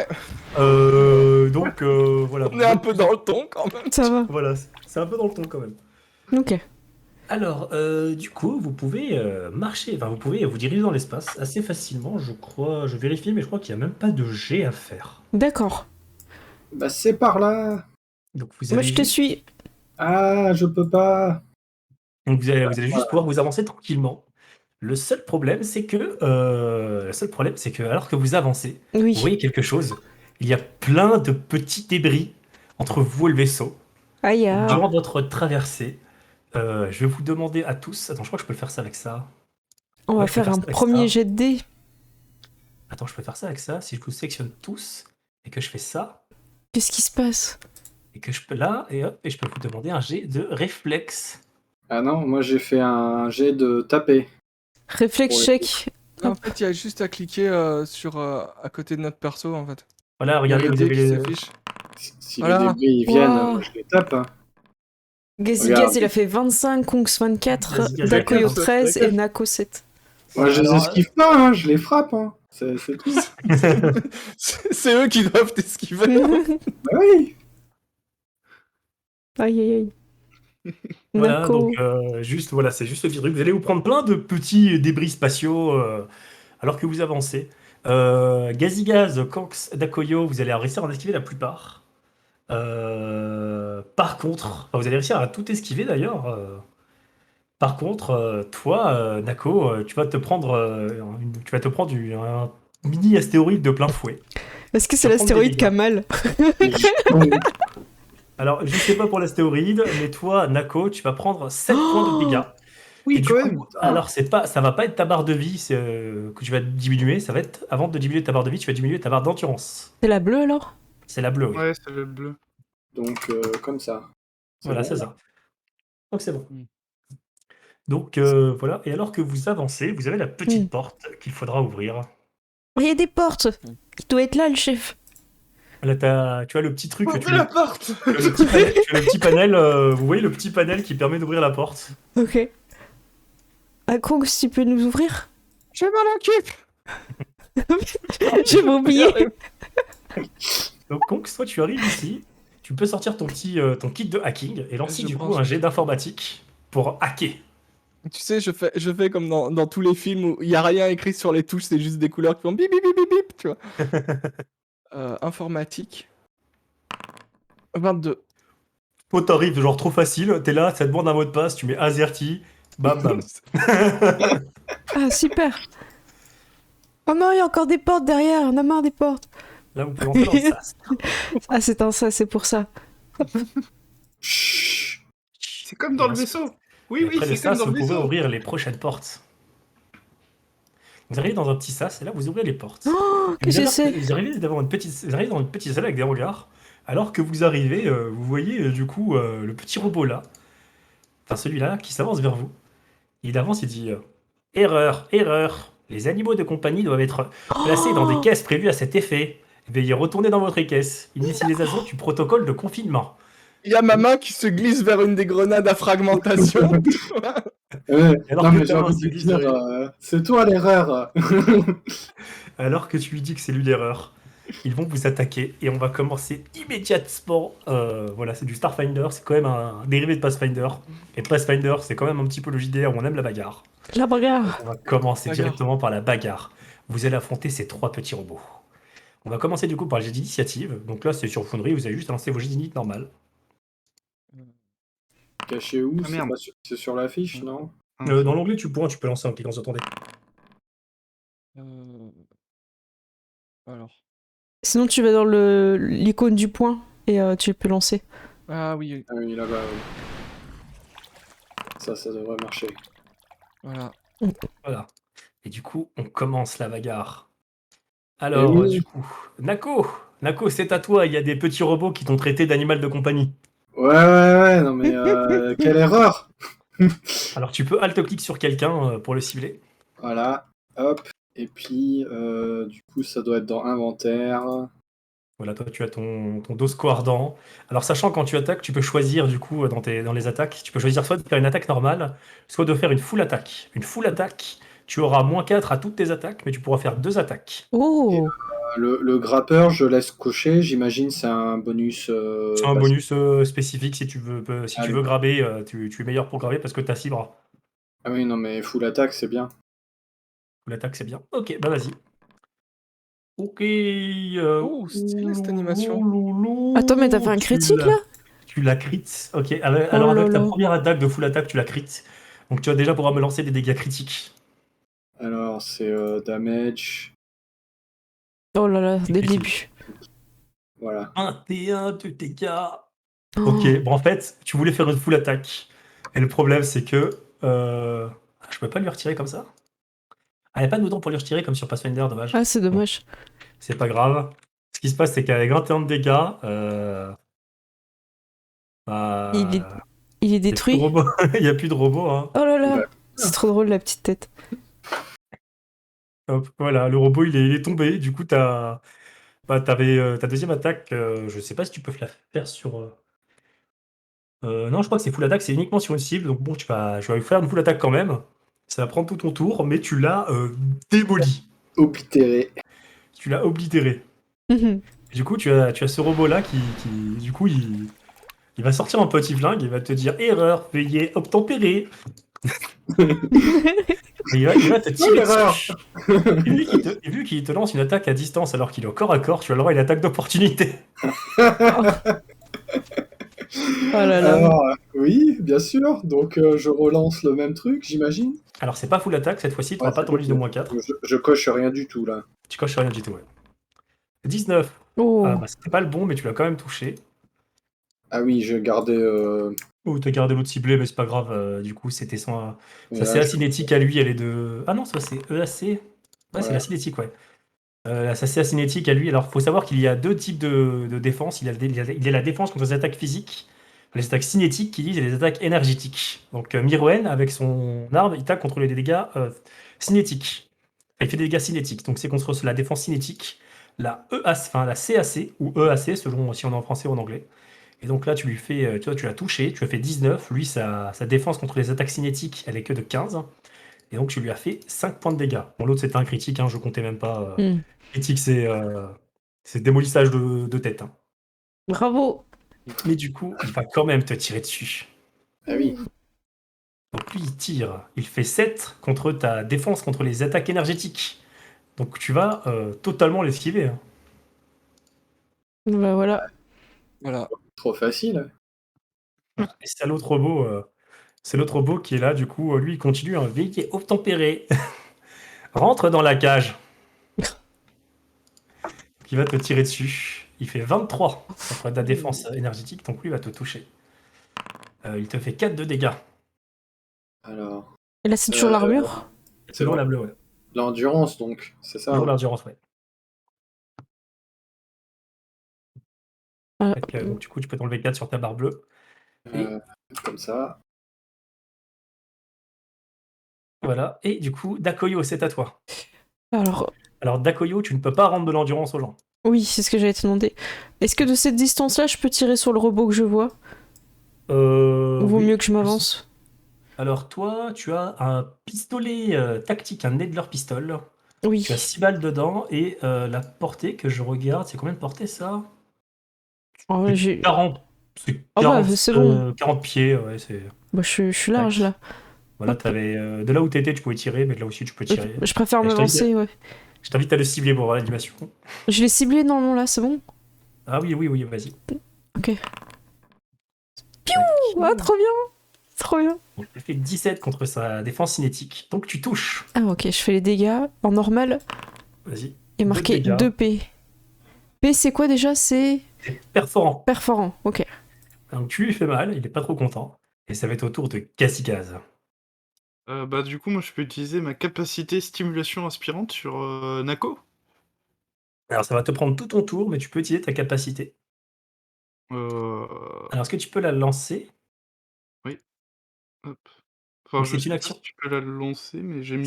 Speaker 4: Ok.
Speaker 2: Donc, voilà.
Speaker 4: On est un peu dans le ton quand même.
Speaker 1: ça va.
Speaker 2: Voilà, c'est un peu dans le ton quand même.
Speaker 1: Ok.
Speaker 2: Alors, du coup, vous pouvez marcher, enfin, vous pouvez vous diriger dans l'espace assez facilement, je crois. Je vérifie, mais je crois qu'il n'y a même pas de jet à faire.
Speaker 1: D'accord.
Speaker 3: Bah, c'est par là.
Speaker 2: Donc, vous
Speaker 1: Moi,
Speaker 2: allez
Speaker 1: je te
Speaker 2: juste,
Speaker 1: suis.
Speaker 3: Ah, je peux pas.
Speaker 2: donc, vous allez juste pouvoir vous avancer tranquillement. Le seul problème, c'est que, alors que vous avancez, vous
Speaker 1: Oui.
Speaker 2: voyez quelque chose. Il y a plein de petits débris entre vous et le vaisseau.
Speaker 1: Aïe, ah.
Speaker 2: Durant votre traversée, je vais vous demander à tous. Attends, je crois que je peux le faire ça avec ça.
Speaker 1: On va
Speaker 2: Ouais, je peux
Speaker 1: faire un
Speaker 2: ça avec
Speaker 1: premier
Speaker 2: ça.
Speaker 1: jet de dés.
Speaker 2: Attends, je peux faire ça avec ça. Si je vous sélectionne tous et que je fais ça,
Speaker 1: Qu'est-ce qui se passe?
Speaker 2: et que je peux là, et hop, et je peux vous demander un jet de réflexe.
Speaker 3: Ah non, moi j'ai fait un jet de taper.
Speaker 1: Réflexe
Speaker 3: Pour les
Speaker 1: check.
Speaker 4: En fait, il y a juste à cliquer à côté de notre perso, en fait.
Speaker 2: Voilà,
Speaker 4: Il y a
Speaker 2: regardez,
Speaker 4: le
Speaker 2: vous
Speaker 4: dé
Speaker 2: avez
Speaker 4: qui
Speaker 2: les.
Speaker 4: s'affiche.
Speaker 3: Si
Speaker 4: Voilà.
Speaker 3: les débris ils viennent,
Speaker 1: Wow.
Speaker 3: moi je les tape. Hein.
Speaker 1: Gazi
Speaker 3: Regarde.
Speaker 1: Gaz, il a fait 25, Kongs 24,
Speaker 2: Gazi Gaz,
Speaker 1: Dakoyo
Speaker 4: d'accord.
Speaker 1: 13 et Nako 7.
Speaker 3: Moi je les
Speaker 2: Alors,
Speaker 3: esquive pas, hein, je les frappe. Hein. C'est tout.
Speaker 4: C'est eux qui doivent t'esquiver.
Speaker 3: Bah oui.
Speaker 1: Aïe, aïe, aïe.
Speaker 2: Voilà,
Speaker 1: Nako.
Speaker 2: donc juste, voilà, c'est juste le petit truc. Vous allez vous prendre plein de petits débris spatiaux alors que vous avancez. Gazigaz, Kanks, Dakoyo, vous allez réussir à en esquiver la plupart. Par contre, enfin, vous allez réussir à tout esquiver d'ailleurs. Par contre, toi, Nako, tu vas te prendre, un mini astéroïde de plein fouet.
Speaker 1: Est-ce que c'est
Speaker 2: va prendre des
Speaker 1: l'astéroïde
Speaker 2: dégâts.
Speaker 1: Kamal?
Speaker 2: Alors, je sais pas pour l'astéroïde, mais toi, Nako, tu vas prendre 7 points de dégâts.
Speaker 3: Oui,
Speaker 2: Et du
Speaker 3: quand
Speaker 2: coup,
Speaker 3: même.
Speaker 2: alors ça va pas être ta barre de vie que tu vas diminuer, ça va être, avant de diminuer ta barre de vie, tu vas diminuer ta barre d'endurance.
Speaker 1: C'est la bleue alors?
Speaker 2: C'est la bleue, oui.
Speaker 5: Ouais, c'est le bleu.
Speaker 3: Donc comme ça.
Speaker 2: Voilà,
Speaker 3: bon.
Speaker 2: c'est ça. Donc c'est bon.
Speaker 4: Mm.
Speaker 2: Donc voilà, et alors que vous avancez, vous avez la petite porte qu'il faudra ouvrir.
Speaker 1: Il y a des portes. Il doit être là, le chef.
Speaker 2: Là, tu vois le petit truc,
Speaker 4: Ouvrez la porte.
Speaker 2: tu as le petit panel, vous voyez le petit panel qui permet d'ouvrir la porte.
Speaker 1: Ok. Ah, Kongs, tu peux nous ouvrir?
Speaker 5: Je m'en occupe.
Speaker 1: J'ai oublié.
Speaker 2: Donc Konks, toi tu arrives ici, tu peux sortir ton kit de hacking et lancer
Speaker 4: Je
Speaker 2: du coup
Speaker 4: pense.
Speaker 2: un jet d'informatique pour hacker.
Speaker 4: Tu sais, je fais comme dans tous les films où il y a rien écrit sur les touches, c'est juste des couleurs qui font bip bip bip bip bip, tu vois. Informatique. 22.
Speaker 2: Toi t'arrives genre trop facile, t'es là, ça te demande un mot de passe, tu mets AZERTY, bam bam.
Speaker 1: Ah, super. Oh non, il y a encore des portes derrière. On a marre des portes.
Speaker 2: Là vous pouvez entrer dans le sas.
Speaker 1: Ah, c'est un ça, c'est pour ça.
Speaker 3: Chut.
Speaker 5: C'est comme dans le vaisseau. Oui,
Speaker 2: Et après le
Speaker 5: c'est comme
Speaker 2: sas,
Speaker 5: dans le
Speaker 2: vous pouvez
Speaker 5: vaisseau.
Speaker 2: ouvrir les prochaines portes. Vous arrivez dans un petit sas et là vous ouvrez les portes.
Speaker 1: Oh,
Speaker 2: Et
Speaker 1: que je sais.
Speaker 2: vous arrivez dans une petite salle avec des regards. Alors que vous arrivez, vous voyez du coup le petit robot là, enfin celui-là qui s'avance vers vous. Il avance, il dit erreur, erreur. Les animaux de compagnie doivent être placés dans des caisses prévues à cet effet. Veuillez retourner dans votre caisse. Initiez les assauts du protocole de confinement.
Speaker 4: Il y a ma main qui se glisse vers une des grenades à fragmentation.
Speaker 2: Alors
Speaker 3: Non
Speaker 2: que
Speaker 3: mais j'ai
Speaker 2: ta main
Speaker 3: envie
Speaker 2: se
Speaker 3: de
Speaker 2: glisse
Speaker 3: dire,
Speaker 2: derrière.
Speaker 3: c'est toi l'erreur.
Speaker 2: Alors que tu lui dis que c'est lui l'erreur, ils vont vous attaquer et on va commencer immédiatement. Voilà, c'est du Starfinder, c'est quand même un dérivé de Pathfinder. Et Pathfinder, c'est quand même un petit peu le JDR où on aime la bagarre.
Speaker 1: La bagarre.
Speaker 2: On va commencer
Speaker 4: Bagarre.
Speaker 2: directement par la bagarre. Vous allez affronter ces 3 petits robots. On va commencer du coup par le jet d'initiative. Donc là, c'est sur Foundry, vous avez juste à lancer vos jets d'init normal.
Speaker 3: Caché où?
Speaker 5: Ah,
Speaker 3: C'est
Speaker 5: merde.
Speaker 3: pas c'est sur la fiche, non?
Speaker 2: Dans l'onglet du point, tu peux lancer en cliquant sur ton dé.
Speaker 4: Alors.
Speaker 1: Sinon, tu vas dans l'icône du point et tu peux lancer.
Speaker 4: Ah oui,
Speaker 3: Ah oui, là-bas, oui. Ça devrait marcher.
Speaker 4: voilà.
Speaker 2: Voilà. Et du coup, on commence la bagarre.
Speaker 3: Eh
Speaker 2: Alors,
Speaker 3: oui.
Speaker 2: du coup, Nako, c'est à toi. Il y a des petits robots qui t'ont traité d'animal de compagnie.
Speaker 3: Ouais, non mais quelle erreur!
Speaker 2: Alors, tu peux alt-clic sur quelqu'un pour le cibler.
Speaker 3: Voilà, hop, et puis du coup ça doit être dans inventaire.
Speaker 2: Voilà, toi, tu as ton Dosco ardent. Alors, sachant quand tu attaques, tu peux choisir, du coup, dans les attaques, tu peux choisir soit de faire une attaque normale, soit de faire une full attaque. Une full attaque, tu auras -4 à toutes tes attaques, mais tu pourras faire 2 attaques.
Speaker 1: Oh!
Speaker 3: Le grappeur, je laisse cocher, j'imagine c'est un bonus.
Speaker 2: C'est un
Speaker 3: Parce...
Speaker 2: bonus spécifique si tu veux, si
Speaker 3: Ah
Speaker 2: tu
Speaker 3: oui.
Speaker 2: veux graber, tu es meilleur pour graber parce que tu as 6 bras.
Speaker 3: Ah oui, non mais full attaque, c'est bien.
Speaker 2: Full attaque, c'est bien. Ok, bah vas-y. Ok.
Speaker 4: Oh, stylé cette animation.
Speaker 1: Attends, mais t'as fait un critique là?
Speaker 2: Tu la crit. Ok, alors
Speaker 1: Oh là
Speaker 2: avec ta
Speaker 1: là.
Speaker 2: première attaque de full attaque, tu la crit. Donc tu vas déjà pouvoir me lancer des dégâts critiques.
Speaker 3: Alors c'est damage,
Speaker 1: Oh là là, dès le
Speaker 2: critique.
Speaker 1: début.
Speaker 3: voilà.
Speaker 2: 21 de dégâts.
Speaker 1: Oh.
Speaker 2: Ok, bon en fait, tu voulais faire une full attaque. Et le problème, c'est que je peux pas lui retirer comme ça. Ah, il n'y a pas de bouton pour lui retirer comme sur Pathfinder, dommage.
Speaker 1: Ah, c'est dommage.
Speaker 2: C'est pas grave. Ce qui se passe, c'est qu'avec 21 de dégâts, bah,
Speaker 1: Il est
Speaker 2: il y a plus de
Speaker 1: détruit.
Speaker 2: robots. Il y a plus de robots, hein.
Speaker 1: Oh là là,
Speaker 3: Bah.
Speaker 1: c'est trop drôle la petite tête.
Speaker 2: Hop, voilà, le robot il est tombé. Du coup, t'avais ta deuxième attaque. Je sais pas si tu peux la faire sur. Non, je crois que c'est full attaque, c'est uniquement sur une cible. Donc bon, je vais faire une full attaque quand même. Ça va prendre tout ton tour, mais tu l'as démoli.
Speaker 3: Oblitéré.
Speaker 2: Tu l'as oblitéré.
Speaker 1: Mhm.
Speaker 2: Et du coup, tu as ce robot-là qui du coup, il va sortir un petit flingue, il va te dire erreur, veuillez obtempérer. Et il va te tirer
Speaker 3: l'erreur.
Speaker 2: dessus. Et vu qu'il te lance une attaque à distance alors qu'il est au corps à corps, tu as le droit à une attaque d'opportunité.
Speaker 1: Oh là là.
Speaker 3: Alors, oui, bien sûr. Donc je relance le même truc, j'imagine.
Speaker 2: Alors, c'est pas full attaque, cette fois-ci, tu n'auras
Speaker 3: Ouais,
Speaker 2: pas
Speaker 3: c'est
Speaker 2: ton bonus de
Speaker 3: bon.
Speaker 2: -4.
Speaker 3: Je coche rien du tout là.
Speaker 2: Tu coches rien du tout, ouais. 19.
Speaker 1: Oh.
Speaker 2: Ah, bah, c'était pas le bon, mais tu l'as quand même touché.
Speaker 3: Ah oui, je gardais.
Speaker 2: Oh, t'as gardé l'autre ciblé, mais c'est pas grave. Du coup, c'était son.
Speaker 3: Mais
Speaker 2: Ça,
Speaker 3: là,
Speaker 2: c'est la
Speaker 3: je-
Speaker 2: cinétique à lui, elle est de. Ah non, ça, c'est EAC. Ouais, c'est
Speaker 3: Ouais.
Speaker 2: la cinétique, ouais. Ça, c'est la cinétique à lui. Alors, faut savoir qu'il y a deux types de défense. Il y a la défense contre les attaques physiques, les attaques cinétiques qui disent et les attaques énergétiques. Donc, Mirwen, avec son arme, il tape contre les dégâts cinétiques. Il fait des dégâts cinétiques. Donc, c'est contre la défense cinétique, la la CAC, ou EAC, selon si on est en français ou en anglais. Et donc là, tu lui fais, tu vois, tu l'as touché, tu as fait 19. Lui, sa défense contre les attaques cinétiques, elle est que de 15. Et donc, tu lui as fait 5 points de dégâts. Bon, l'autre, c'était un critique, hein, je comptais même pas.
Speaker 1: Hmm.
Speaker 2: Critique, c'est démolissage de tête, hein.
Speaker 1: Bravo.
Speaker 2: Mais du coup, il va quand même te tirer dessus.
Speaker 3: Ah oui.
Speaker 2: Donc lui, il tire. Il fait 7 contre ta défense contre les attaques énergétiques. Donc tu vas totalement l'esquiver, hein.
Speaker 1: Bah voilà.
Speaker 4: Voilà.
Speaker 3: Trop facile.
Speaker 2: Et c'est l'autre robot qui est là, du coup, lui, il continue, un véhicule obtempéré. Rentre dans la cage. Qui va te tirer dessus. Il fait 23 contre ta défense énergétique, donc lui, il va te toucher. Il te fait 4 de dégâts.
Speaker 3: Alors.
Speaker 1: Et là, c'est toujours l'armure?
Speaker 2: C'est dans la bleue, ouais.
Speaker 3: L'endurance donc, c'est ça.
Speaker 2: Toujours
Speaker 3: Hein.
Speaker 2: l'endurance, ouais. Donc, du coup, tu peux t'enlever 4 sur ta barre bleue.
Speaker 3: Comme ça.
Speaker 2: Voilà. Et du coup, Dakoyo, c'est à toi.
Speaker 1: Alors,
Speaker 2: Dakoyo, tu ne peux pas rendre de l'endurance aux gens.
Speaker 1: oui, c'est ce que j'allais te demander. Est-ce que de cette distance-là, je peux tirer sur le robot que je vois? Ou vaut
Speaker 2: Oui.
Speaker 1: mieux que je m'avance?
Speaker 2: Alors, toi, tu as un pistolet tactique, un Nedler pistol.
Speaker 1: Oui.
Speaker 2: Tu as 6 balles dedans et la portée que je regarde, c'est combien de portée ça?
Speaker 1: Oh, ouais, j'ai...
Speaker 2: 40. C'est
Speaker 1: Ah
Speaker 2: 40,
Speaker 1: bah, c'est bon.
Speaker 2: 40 pieds, ouais, c'est.
Speaker 1: Bah, je suis large là.
Speaker 2: Voilà,
Speaker 1: Hop.
Speaker 2: t'avais, de là où t'étais, tu pouvais tirer, mais de là aussi, tu peux tirer.
Speaker 1: Je préfère
Speaker 2: Et je
Speaker 1: m'avancer, ouais.
Speaker 2: Je t'invite à le cibler pour voir l'animation.
Speaker 1: Je l'ai ciblé, non, là, c'est bon?
Speaker 2: Ah oui, vas-y.
Speaker 1: Ok. Ah, trop bien. Trop bien.
Speaker 2: Donc, tu fais 17 contre sa défense cinétique. Donc tu touches.
Speaker 1: Ah, ok, je fais les dégâts en normal.
Speaker 2: Vas-y.
Speaker 1: Et
Speaker 2: Deux
Speaker 1: marqué
Speaker 2: dégâts.
Speaker 1: 2 P. P, c'est quoi déjà? C'est
Speaker 2: C'est perforant.
Speaker 1: perforant. Ok.
Speaker 2: Donc tu lui fais mal, il est pas trop content. Et ça va être au tour de Casicaz.
Speaker 6: Bah du coup, moi je peux utiliser ma capacité stimulation aspirante sur Nako.
Speaker 2: Alors ça va te prendre tout ton tour, mais tu peux utiliser ta capacité.
Speaker 6: Euh...
Speaker 2: Alors est-ce que tu peux la lancer?
Speaker 6: Hop. Enfin,
Speaker 2: Donc,
Speaker 6: je
Speaker 2: c'est
Speaker 6: sais
Speaker 2: une
Speaker 6: pas
Speaker 2: action.
Speaker 6: si tu peux la lancer, mais j'ai mis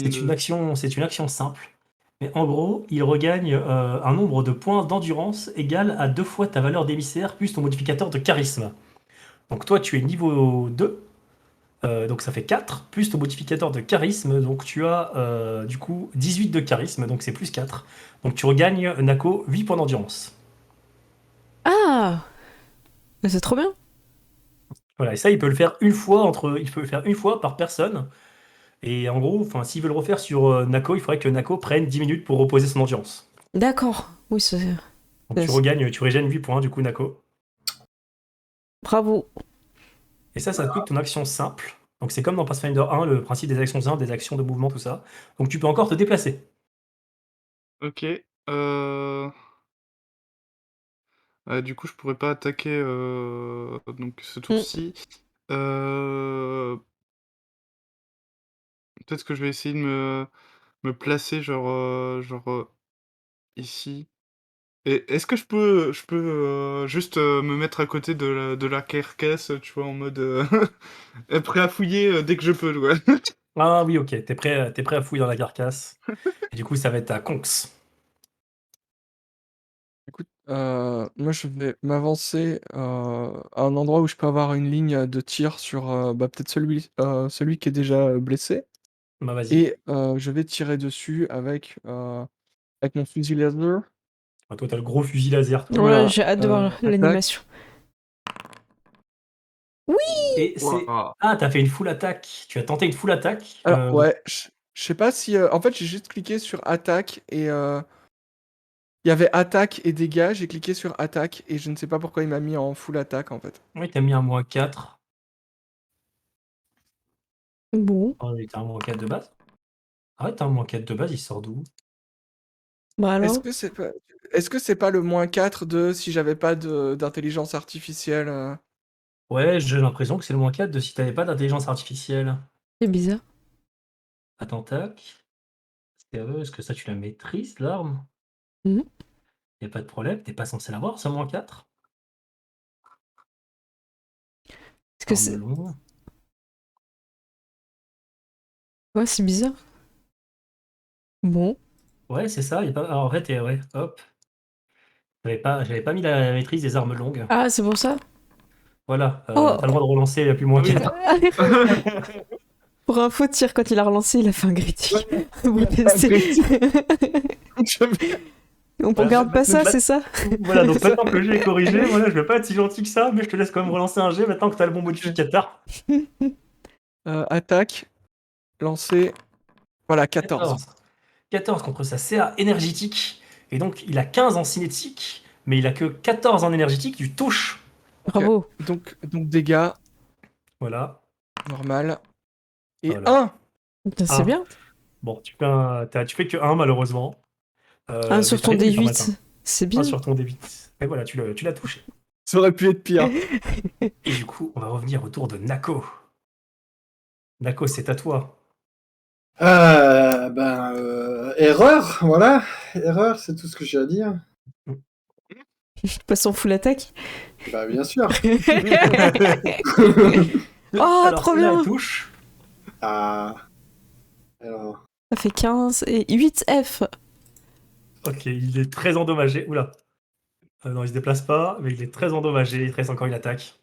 Speaker 2: C'est une action simple. Mais en gros, il regagne un nombre de points d'endurance égal à 2 fois ta valeur d'émissaire plus ton modificateur de charisme. Donc toi, tu es niveau 2, donc ça fait 4, plus ton modificateur de charisme, donc tu as du coup 18 de charisme, donc c'est plus 4. Donc tu regagnes, Nako, 8 points d'endurance.
Speaker 1: Ah, mais c'est trop bien.
Speaker 2: Voilà, et ça, il peut le faire une fois par personne. Et en gros, enfin, s'il veut le refaire sur Nako, il faudrait que Nako prenne 10 minutes pour reposer son endurance.
Speaker 1: D'accord. Oui, c'est.
Speaker 2: Donc tu régènes 8 points, du coup, Nako.
Speaker 1: Bravo.
Speaker 2: Et ça te coûte ton action simple. Donc c'est comme dans Pathfinder 1, le principe des actions simples, des actions de mouvement, tout ça. Donc tu peux encore te déplacer.
Speaker 6: Ok. Du coup, je pourrais pas attaquer donc ce tour-ci. Peut-être que je vais essayer de me placer genre ici. Et est-ce que je peux juste me mettre à côté de la carcasse, tu vois, en mode prêt à fouiller dès que je peux, quoi.
Speaker 2: Ah oui, ok, t'es prêt à fouiller dans la carcasse. Et du coup, ça va être à Conks.
Speaker 4: Écoute, moi je vais m'avancer à un endroit où je peux avoir une ligne de tir sur peut-être celui qui est déjà blessé.
Speaker 2: Bah vas-y.
Speaker 4: Et je vais tirer dessus avec mon fusil laser.
Speaker 2: Ah, toi, t'as le gros fusil laser, toi.
Speaker 1: Voilà,
Speaker 4: Voilà,
Speaker 1: j'ai hâte de voir
Speaker 4: attaque.
Speaker 1: l'animation.
Speaker 2: Et c'est...
Speaker 6: Ouah.
Speaker 2: Ah, t'as fait une full attaque. Tu as tenté une full attaque.
Speaker 4: Alors ouais, je sais pas si en fait j'ai juste cliqué sur attaque et il y avait attaque et dégâts, j'ai cliqué sur attaque et je ne sais pas pourquoi il m'a mis en full attaque en fait.
Speaker 2: Oui, t'as mis un -4.
Speaker 1: Bon,
Speaker 2: Oh, oui, t'as un -4 de base. Ah ouais, t'as un -4 de base, il sort d'où?
Speaker 1: bah
Speaker 4: Est-ce
Speaker 1: alors.
Speaker 4: que c'est pas le -4 de si j'avais pas d'intelligence artificielle
Speaker 2: Ouais, j'ai l'impression que c'est le -4 de si t'avais pas d'intelligence artificielle.
Speaker 1: C'est bizarre.
Speaker 2: Attends, tac. Est-ce que ça, tu la maîtrises, l'arme?
Speaker 1: Mhm.
Speaker 2: Y a pas de problème, t'es pas censé l'avoir, ce -4?
Speaker 1: Est-ce que
Speaker 2: Arme
Speaker 1: c'est.
Speaker 2: longue.
Speaker 1: Ouais, c'est bizarre. Bon.
Speaker 2: Ouais, c'est ça. Y a pas... Alors, en fait, ouais, hop. J'avais pas mis la maîtrise des armes longues.
Speaker 1: Ah, c'est pour ça?
Speaker 2: Voilà,
Speaker 1: Oh!
Speaker 2: t'as le droit de relancer la plus moins
Speaker 6: Ah oui.
Speaker 2: 4.
Speaker 1: Pour info, Tyr, quand il a relancé, il a fait un critique. Vous
Speaker 4: Un
Speaker 1: testez.
Speaker 4: Jamais.
Speaker 1: On
Speaker 2: Voilà,
Speaker 1: regarde pas ça, c'est ça?
Speaker 2: Voilà, donc maintenant que le jeu est corrigé, voilà, je vais pas être si gentil que ça, mais je te laisse quand même relancer un jet maintenant que t'as le bon modificateur.
Speaker 4: Attaque, lancer, voilà 14.
Speaker 2: 14 contre sa CA énergétique. Et donc, il a 15 en cinétique, mais il a que 14 en énergétique, tu touches.
Speaker 4: Ok.
Speaker 1: Bravo.
Speaker 4: Donc dégâts,
Speaker 2: Voilà.
Speaker 4: normal. Et
Speaker 2: Voilà.
Speaker 4: 1.
Speaker 1: Putain, c'est
Speaker 2: Un.
Speaker 1: bien.
Speaker 2: Bon, tu fais que 1 malheureusement.
Speaker 1: Un
Speaker 2: Mais
Speaker 1: sur ton
Speaker 2: t'arrives à lui faire mettre
Speaker 1: D8. C'est
Speaker 2: un
Speaker 1: bien.
Speaker 2: sur ton D8. Et voilà, tu l'as touché.
Speaker 4: Ça aurait pu être pire.
Speaker 2: Et du coup, on va revenir au tour de Nako. Nako, c'est à toi.
Speaker 3: Erreur, voilà. Erreur, c'est tout ce que j'ai à dire.
Speaker 1: Passe en full attaque.
Speaker 3: Bah, bien sûr.
Speaker 1: Oh,
Speaker 2: Alors,
Speaker 1: trop
Speaker 2: celle-là,
Speaker 1: bien.
Speaker 2: elle touche.
Speaker 3: Ah. Alors.
Speaker 1: Ça fait 15 et 8 F.
Speaker 2: Ok, il est très endommagé. Oula. Non, il se déplace pas, mais il est très endommagé. Il te reste encore une attaque.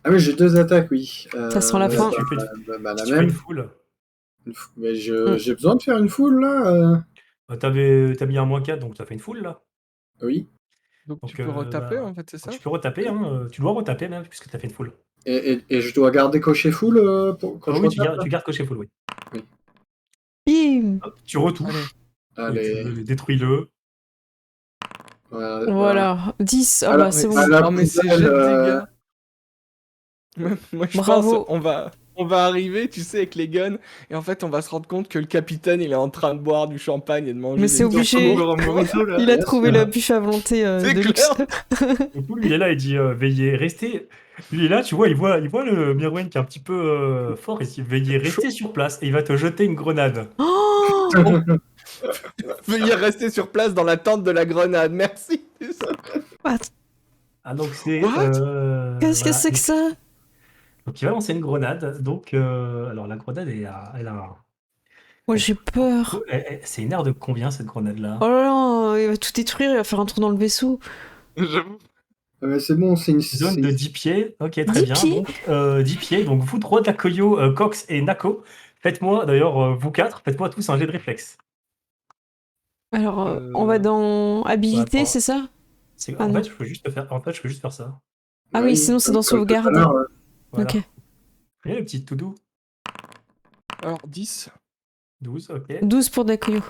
Speaker 3: Ah oui, j'ai 2 attaques, oui.
Speaker 1: Ça sent la fin.
Speaker 2: Si tu fais,
Speaker 3: La
Speaker 2: si tu fais
Speaker 3: même.
Speaker 2: une foule,
Speaker 3: Mais j'ai besoin de faire une foule, là
Speaker 2: t'as mis un -4, donc t'as fait une foule là.
Speaker 3: Oui.
Speaker 4: Donc
Speaker 2: Donc,
Speaker 4: tu peux retaper en fait, c'est ça?
Speaker 2: tu peux retaper, hein, tu dois retaper même, puisque t'as fait une foule.
Speaker 3: Et je dois garder coché full quand je
Speaker 2: Oui, tu
Speaker 3: retape,
Speaker 2: gardes coché full, oui.
Speaker 1: Bim.
Speaker 2: Hop, tu retouches.
Speaker 3: là
Speaker 2: Et tu
Speaker 3: Allez.
Speaker 2: détruis-le.
Speaker 3: Voilà.
Speaker 1: Voilà. 10. Ah
Speaker 3: Alors,
Speaker 1: bah, c'est bon.
Speaker 3: à la
Speaker 4: Non mais ces
Speaker 3: poubelle,
Speaker 4: jets de dégâts. Moi, je
Speaker 1: Bravo.
Speaker 4: pense on va arriver, tu sais, avec les guns, et en fait, on va se rendre compte que le capitaine, il est en train de boire du champagne et de manger
Speaker 1: Mais
Speaker 4: des
Speaker 1: c'est obligé.
Speaker 6: Encore un morito, là.
Speaker 1: Il a
Speaker 3: Yes,
Speaker 1: trouvé
Speaker 3: là.
Speaker 1: le buffet à volonté
Speaker 4: C'est
Speaker 1: de luxe.
Speaker 4: clair.
Speaker 2: Du coup, lui, il est là, il dit veillez, restez. Lui, il est là, tu vois, il voit le Mirwen qui est un petit peu fort, il dit veillez, restez sur place, et il va te jeter une grenade.
Speaker 1: Oh
Speaker 4: Veuillez rester sur place dans l'attente de la grenade, merci.
Speaker 1: What
Speaker 2: Ah, donc c'est.
Speaker 4: What
Speaker 1: Qu'est-ce que
Speaker 2: Voilà.
Speaker 1: c'est que ça?
Speaker 2: Donc, il va lancer une grenade. Donc, alors, la grenade, elle a
Speaker 1: Moi j'ai peur.
Speaker 2: c'est une aire de combien, cette grenade-là?
Speaker 1: Oh là là, il va tout détruire, il va faire un trou dans le vaisseau.
Speaker 6: J'avoue.
Speaker 3: C'est bon, c'est une.
Speaker 2: Zone de 10 pieds. Ok, très
Speaker 1: 10
Speaker 2: bien.
Speaker 1: pieds
Speaker 2: Donc, 10 pieds. Donc, vous trois, Takoyo, Cox et Nako, faites-moi, d'ailleurs, vous quatre, faites-moi tous un jet de réflexe.
Speaker 1: Alors, on va dans habilité,
Speaker 2: attends.
Speaker 1: c'est ça? Ah
Speaker 2: En
Speaker 1: non.
Speaker 2: fait, je peux juste faire ça.
Speaker 1: Ah oui, sinon c'est dans
Speaker 3: comme tout à
Speaker 1: sauvegarde.
Speaker 3: l'heure,
Speaker 2: Voilà.
Speaker 1: Ok.
Speaker 2: Et le petit tout doux.
Speaker 4: Alors, 10.
Speaker 2: 12, ok.
Speaker 1: 12 pour Dakuyo.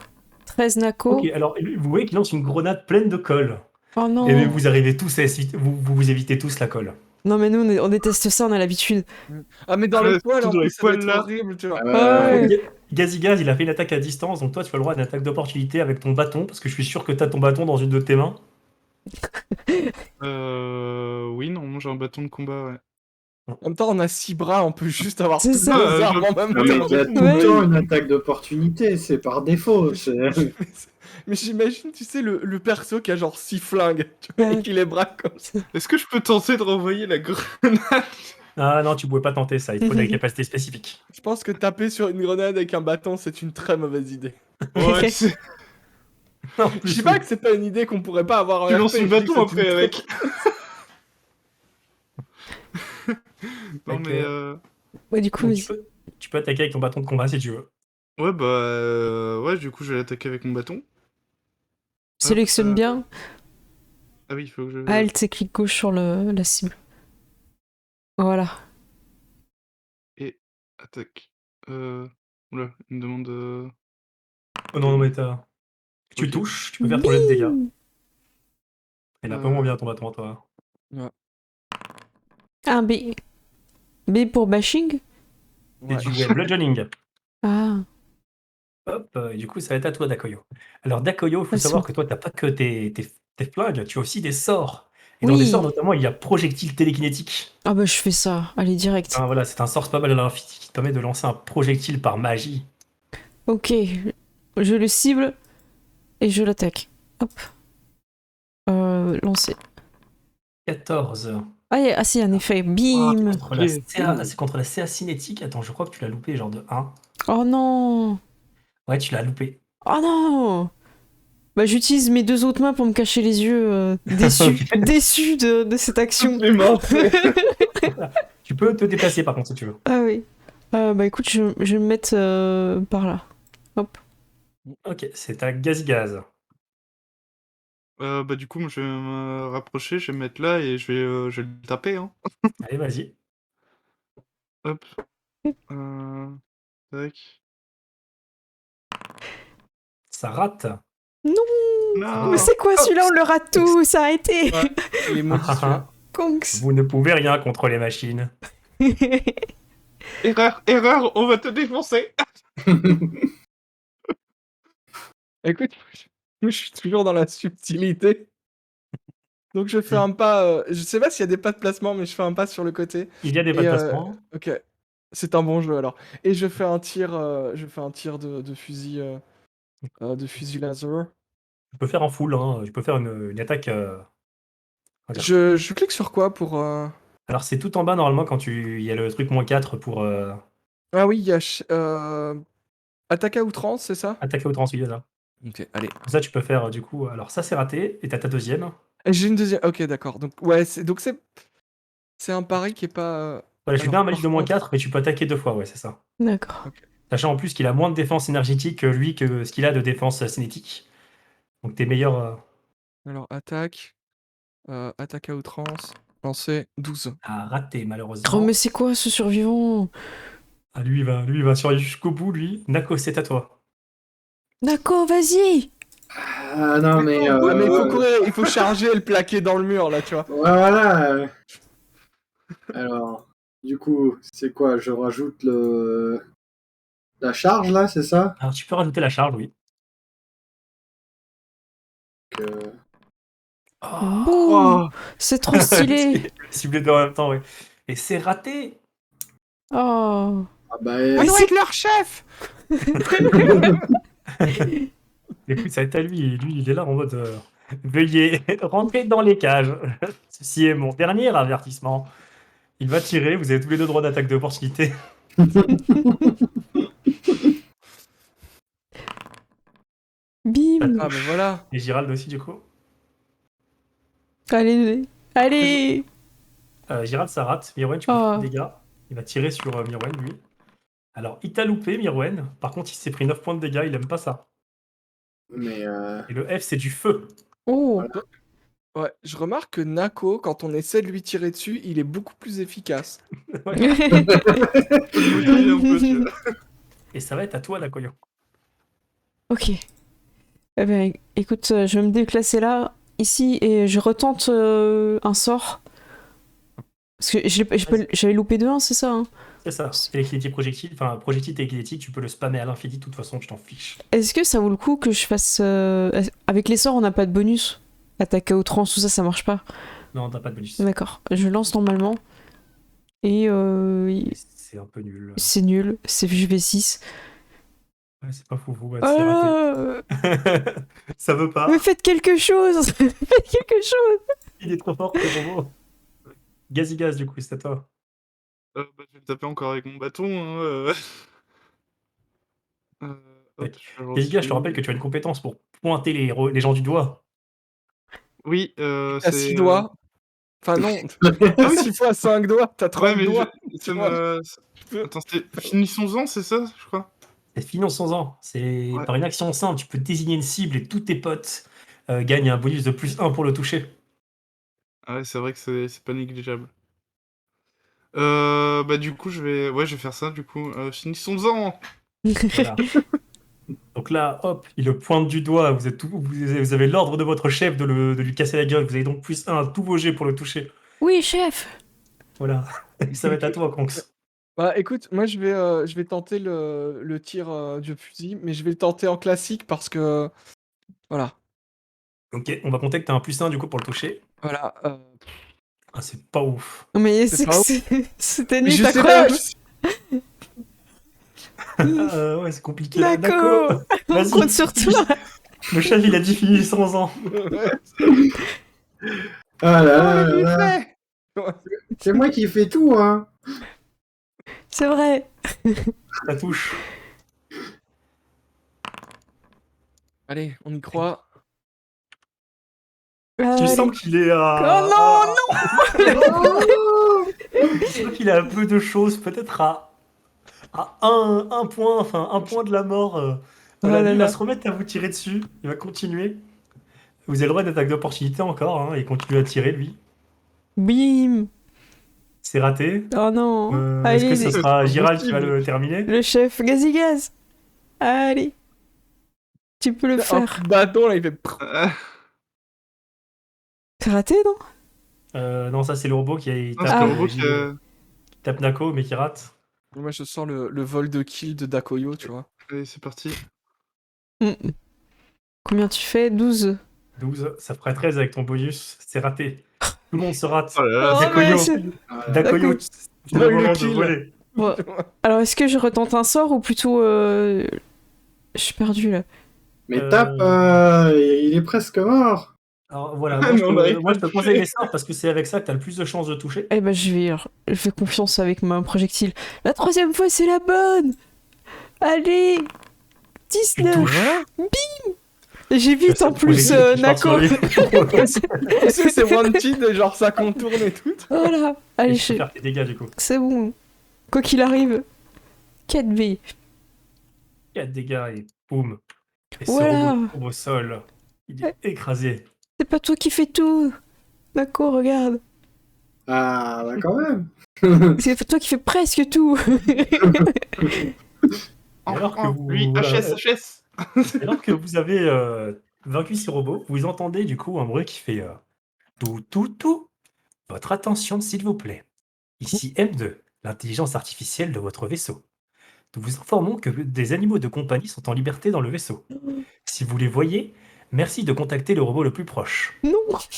Speaker 1: 13 Nako.
Speaker 2: Ok, alors, vous voyez qu'il lance une grenade pleine de colle.
Speaker 1: Oh non.
Speaker 2: Et mais vous arrivez tous à vous évitez tous la colle.
Speaker 1: Non mais nous on déteste ça, on a l'habitude.
Speaker 4: Ah, mais dans
Speaker 6: Ouais,
Speaker 4: le poil, en
Speaker 6: dans les
Speaker 4: plus, ça doit
Speaker 6: poils,
Speaker 4: être
Speaker 6: là.
Speaker 4: horrible, tu vois.
Speaker 1: Ouais.
Speaker 2: Gazigaz, il a fait une attaque à distance, donc toi tu as le droit à une attaque d'opportunité avec ton bâton, parce que je suis sûr que tu as ton bâton dans une de tes mains.
Speaker 6: Oui, non, j'ai un bâton de combat, ouais.
Speaker 4: En même temps, on a 6 bras, on peut juste avoir
Speaker 1: C'est
Speaker 4: toutes
Speaker 1: ça.
Speaker 4: nos armes en même
Speaker 3: Ah, mais il y a
Speaker 4: temps.
Speaker 3: tout
Speaker 1: Ouais.
Speaker 3: le temps une attaque d'opportunité, c'est par défaut.
Speaker 4: Mais j'imagine, tu sais, le perso qui a genre 6 flingues, tu vois,
Speaker 1: Ouais.
Speaker 4: et qui les braque comme ça.
Speaker 6: Est-ce que je peux tenter de renvoyer la grenade?
Speaker 2: Ah non, tu pouvais pas tenter ça, il faut des capacités spécifiques.
Speaker 4: Je pense que taper sur une grenade avec un bâton, c'est une très mauvaise idée.
Speaker 6: Ouais, c'est-
Speaker 2: Non,
Speaker 4: Je dis pas que c'est pas une idée qu'on pourrait pas avoir en
Speaker 6: tu
Speaker 4: RP,
Speaker 6: lances
Speaker 4: je
Speaker 6: le
Speaker 4: dis que
Speaker 6: bâton
Speaker 4: c'est
Speaker 6: après
Speaker 4: une très-
Speaker 6: avec. Non,
Speaker 2: Ok.
Speaker 6: mais
Speaker 1: Ouais, du coup,
Speaker 2: donc,
Speaker 1: vas-y.
Speaker 2: tu peux attaquer avec ton bâton de combat si tu veux.
Speaker 6: ouais, bah, ouais, du coup, je vais l'attaquer avec mon bâton.
Speaker 1: Sélectionne
Speaker 6: Hop,
Speaker 1: bien.
Speaker 6: Ah oui, il faut que je.
Speaker 1: Alt et clic gauche sur la cible. Voilà.
Speaker 6: Attaque. Oula, il me demande.
Speaker 2: Oh non, mais t'as. Tu
Speaker 6: Ok.
Speaker 2: touches, tu peux faire ton jet de dégâts.
Speaker 1: Bim.
Speaker 2: Il a un peu moins bien ton bâton à toi.
Speaker 1: Un B. B pour bashing.
Speaker 2: Et
Speaker 4: Ouais.
Speaker 2: du bludgeoning.
Speaker 1: Ah.
Speaker 2: Hop, et du coup, ça va être à toi, Dakoyo. Alors, Dakoyo, il faut
Speaker 1: Ah,
Speaker 2: savoir
Speaker 1: c'est
Speaker 2: que toi, t'as pas que tes flingues, tu as aussi des sorts. Et dans
Speaker 1: Oui.
Speaker 2: les sorts, notamment, il y a projectile télékinétique.
Speaker 1: Ah bah je fais ça. Allez, direct.
Speaker 2: Ah, voilà, c'est un sort spell à l'infini qui te permet de lancer un projectile par magie.
Speaker 1: Ok. Je le cible et je l'attaque. Hop. Lancer.
Speaker 2: 14.
Speaker 1: Ah si, en effet. Bim.
Speaker 2: Contre la CA, c'est contre la CA cinétique. Attends, je crois que tu l'as loupé, genre de 1.
Speaker 1: Oh non.
Speaker 2: Ouais, tu l'as loupé.
Speaker 1: Oh non. Bah j'utilise mes deux autres mains pour me cacher les yeux, déçu, déçu de cette action.
Speaker 4: Les mains.
Speaker 2: Tu peux te déplacer, par contre, si tu veux.
Speaker 1: Ah oui. Bah écoute, je vais me mettre par là. Hop.
Speaker 2: Ok, c'est à Gaz-Gaz.
Speaker 6: Bah, du coup, moi, je vais me rapprocher, je vais me mettre là et je vais le taper, hein.
Speaker 2: Allez, vas-y.
Speaker 6: Hop. Tac.
Speaker 2: Ça rate.
Speaker 6: Non.
Speaker 1: Mais c'est quoi celui-là? On le rate tous, arrêtez.
Speaker 4: Ouais, il est maudit, celui-là.
Speaker 1: Conks.
Speaker 2: Vous ne pouvez rien contre les machines.
Speaker 6: Erreur, on va te défoncer.
Speaker 4: Écoute, je suis toujours dans la subtilité. Donc je fais un pas, je sais pas s'il y a des pas de placement, mais je fais un pas sur le côté.
Speaker 2: Il y a des pas de
Speaker 4: Et,
Speaker 2: placement.
Speaker 4: Ok, c'est un bon jeu alors. Et je fais un tir, de fusil, laser.
Speaker 2: Tu peux faire en full, hein. Tu peux faire une attaque. Regarde.
Speaker 4: Je clique sur quoi pour...
Speaker 2: Alors, c'est tout en bas, normalement, quand il y a le truc -4 pour
Speaker 4: Ah oui, il y a attaque à outrance, c'est ça?
Speaker 2: attaquer au transfert, là.
Speaker 4: Ok, allez.
Speaker 2: Comme ça, tu peux faire, du coup. Alors, ça, c'est raté. Et t'as ta deuxième.
Speaker 4: Et j'ai une deuxième. Ok, d'accord. Donc ouais, c'est un pari qui est pas.
Speaker 2: Voilà, j'ai bien un malus de
Speaker 4: par contre-
Speaker 2: -4, mais tu peux attaquer 2 fois, ouais, c'est ça.
Speaker 1: D'accord.
Speaker 2: Sachant en plus qu'il a moins de défense énergétique que lui que ce qu'il a de défense cinétique. Donc, t'es meilleur
Speaker 4: Alors attaque à outrance, lancer 12.
Speaker 2: à rater,
Speaker 1: Oh
Speaker 2: malheureusement.
Speaker 1: mais c'est quoi ce survivant?
Speaker 2: Ah, lui, il va survivre jusqu'au bout, lui. Nako, c'est à toi.
Speaker 1: D'accord, vas-y.
Speaker 3: Ah non, mais.
Speaker 4: Ouais, mais il faut courir, il faut charger et le plaquer dans le mur là, tu vois.
Speaker 3: Ouais, voilà. Alors. Du coup, c'est quoi? Je rajoute la charge là, c'est ça?
Speaker 2: Alors, tu peux rajouter la charge, oui.
Speaker 3: Que-
Speaker 2: Oh,
Speaker 1: Boum.
Speaker 6: Oh,
Speaker 1: C'est trop stylé.
Speaker 2: ciblé deux en même temps, oui. Et c'est raté.
Speaker 1: Oh.
Speaker 3: Ah bah,
Speaker 5: On doit être leur chef.
Speaker 2: Écoute, ça va être à lui. Lui, il est là en mode veuillez rentrer dans les cages. Ceci est mon dernier avertissement. Il va tirer. Vous avez tous les deux droit d'attaque d'opportunité.
Speaker 1: Bim.
Speaker 4: Ah, bah voilà.
Speaker 2: Et Gérald aussi, du coup.
Speaker 1: Allez. Allez.
Speaker 2: Gérald, ça rate. Mirwen, tu peux
Speaker 1: Oh.
Speaker 2: faire des dégâts. Il va tirer sur Mirwen, lui. Alors, il t'a loupé, Mirwen. Par contre, il s'est pris 9 points de dégâts. Il aime pas ça.
Speaker 3: Mais
Speaker 2: Et le F, c'est du feu.
Speaker 1: Oh.
Speaker 4: Ouais, je remarque que Nako, quand on essaie de lui tirer dessus, il est beaucoup plus efficace.
Speaker 2: Ouais.
Speaker 6: motivé un peu, tu vois.
Speaker 2: Et ça va être à toi, Nakoyo.
Speaker 1: Ok. Eh ben, écoute, je vais me déplacer là, ici, et je retente un sort. Parce que j'avais loupé 2-1, c'est ça, hein.
Speaker 2: C'est ça. Télékinétique projectile. Enfin, projectile télékinétique, tu peux le spammer à l'infini. De toute façon, tu t'en fiches.
Speaker 1: Est-ce que ça vaut le coup que je fasse... Avec les sorts, on n'a pas de bonus. Attaque à outrance, tout ça, ça marche pas.
Speaker 2: Non, t'as pas de bonus.
Speaker 1: D'accord. Je lance normalement. Et
Speaker 2: C'est un peu nul.
Speaker 1: c'est nul. C'est V6.
Speaker 2: Ouais, c'est pas fou, ouais,
Speaker 1: Oh
Speaker 2: c'est
Speaker 1: là
Speaker 2: raté.
Speaker 1: là.
Speaker 2: Ça veut pas.
Speaker 1: Mais faites quelque chose. Faites quelque chose.
Speaker 2: Il est trop fort, ce robot. Gazigaz, du coup, c'est à toi.
Speaker 6: Bah, je vais le taper encore avec mon bâton. Hein, hop,
Speaker 2: Ouais.
Speaker 6: je vais
Speaker 2: Gazigaz, je te
Speaker 6: retrouver-
Speaker 2: rappelle que tu as une compétence pour pointer les gens du doigt.
Speaker 6: Oui,
Speaker 4: T'as 6
Speaker 6: c'est.
Speaker 4: doigts. Enfin, non.
Speaker 6: Ah oui,
Speaker 4: 6 fois 5 doigts, t'as 30
Speaker 6: Ouais, mais
Speaker 4: doigts.
Speaker 6: ça
Speaker 4: vois.
Speaker 6: me. Attends, c'était. Finissons-en, c'est ça, je crois.
Speaker 2: C'est finissons-en. C'est
Speaker 6: Ouais.
Speaker 2: par une action simple, tu peux désigner une cible et tous tes potes gagnent un bonus de +1 pour le toucher.
Speaker 6: Ah ouais, c'est vrai que c'est pas négligeable. Bah du coup, je vais faire ça, du coup. Finissons-en.
Speaker 2: Voilà. Donc là, hop, il le pointe du doigt. Vous avez l'ordre de votre chef de lui casser la gueule. Vous avez donc +1 à tous vos jets pour le toucher.
Speaker 1: Oui, chef.
Speaker 2: Voilà. Ça va être à toi, Conks.
Speaker 4: Bah écoute, moi je vais tenter le tir du fusil, mais je vais le tenter en classique parce que. Voilà.
Speaker 2: Ok, on va compter que t'as un +1 du coup pour le toucher.
Speaker 4: Voilà.
Speaker 2: Ah, c'est pas ouf.
Speaker 1: Mais
Speaker 4: C'est
Speaker 1: c'est
Speaker 4: pas
Speaker 1: que
Speaker 4: ouf.
Speaker 1: c'était
Speaker 4: Mais
Speaker 1: nul
Speaker 4: je
Speaker 1: ta
Speaker 4: sais pas.
Speaker 1: croche.
Speaker 2: Ouais, c'est compliqué. Là.
Speaker 1: D'accord. On
Speaker 2: Vas-y.
Speaker 1: compte sur toi.
Speaker 2: Le chef, il a dit fini sans ans.
Speaker 3: ah là là
Speaker 5: Oh,
Speaker 3: là
Speaker 5: il
Speaker 3: là.
Speaker 5: fait.
Speaker 3: C'est moi qui fais tout, hein.
Speaker 1: C'est vrai.
Speaker 2: Ça touche.
Speaker 4: Allez, on y croit.
Speaker 2: Tu
Speaker 1: Allez.
Speaker 2: sens qu'il est à.
Speaker 1: Oh non,
Speaker 2: Tu sens qu'il a un peu de choses, peut-être à un point, enfin un point de la mort. Voilà,
Speaker 1: Oh là
Speaker 2: lui, il va
Speaker 1: là.
Speaker 2: se remettre à vous tirer dessus. Il va continuer. Vous avez le droit d'attaque d'opportunité encore, hein, et continue à tirer lui.
Speaker 1: Bim.
Speaker 2: C'est raté.
Speaker 1: Oh non.
Speaker 2: Est-ce que
Speaker 1: Allez,
Speaker 2: ce sera Gérald qui va le terminer?
Speaker 1: le chef Gazigaz. Allez. Tu peux le
Speaker 4: Un
Speaker 1: faire.
Speaker 4: coup de bâton là, il fait.
Speaker 1: C'est raté, non?
Speaker 2: Non, ça c'est le robot qui
Speaker 6: Non,
Speaker 2: tape,
Speaker 6: c'est le robot qui
Speaker 2: qui tape Nako, mais qui rate.
Speaker 4: Moi je sens le vol de kill de Dakoyo, tu vois.
Speaker 6: Allez, c'est parti.
Speaker 1: Combien tu fais? 12.
Speaker 2: 12, ça ferait 13 avec ton bonus. C'est raté. Tout le monde se rate.
Speaker 6: Oh là là,
Speaker 1: Oh,
Speaker 2: Dakoyo.
Speaker 1: mais c'est-
Speaker 2: Dakoyo,
Speaker 1: D'accord.
Speaker 2: c'est le
Speaker 4: Oui, le
Speaker 2: moment de
Speaker 4: kill.
Speaker 2: voler.
Speaker 1: Bon. Alors, est-ce que je retente un sort ou plutôt... Je suis perdu, là.
Speaker 3: Mais
Speaker 2: Euh,
Speaker 3: tape, il est presque mort.
Speaker 2: Alors voilà,
Speaker 6: Mais on arrive
Speaker 2: moi
Speaker 6: pas
Speaker 2: je te
Speaker 6: à toucher.
Speaker 2: conseille les sorts parce que c'est avec ça que t'as le plus de chances de toucher.
Speaker 1: Eh ben, je fais confiance avec ma projectile. La 3e fois, c'est la bonne. Allez.
Speaker 2: Tu
Speaker 1: 19.
Speaker 2: touches.
Speaker 1: J'évite en plus Nako.
Speaker 4: Tu sais, c'est wanted, genre ça contourne et tout.
Speaker 1: Voilà. Allez,
Speaker 2: Je peux faire tes dégâts du coup.
Speaker 1: c'est bon. Quoi qu'il arrive. 4B.
Speaker 2: 4 dégâts et boum. Et ce
Speaker 1: Voilà.
Speaker 2: robot tombe au sol. Il est écrasé.
Speaker 1: C'est pas toi qui fais tout. Nako, regarde.
Speaker 3: Ah, bah quand même.
Speaker 1: C'est toi qui fais presque tout.
Speaker 2: Et alors que vous,
Speaker 6: Lui,
Speaker 2: voilà,
Speaker 6: HS.
Speaker 2: alors que vous avez vaincu ces robots, vous entendez du coup un bruit qui fait tout. Votre attention s'il vous plaît. Ici M2. l'intelligence artificielle de votre vaisseau. Nous vous informons que des animaux de compagnie sont en liberté dans le vaisseau. Si vous les voyez, merci de contacter le robot le plus proche.
Speaker 1: Non,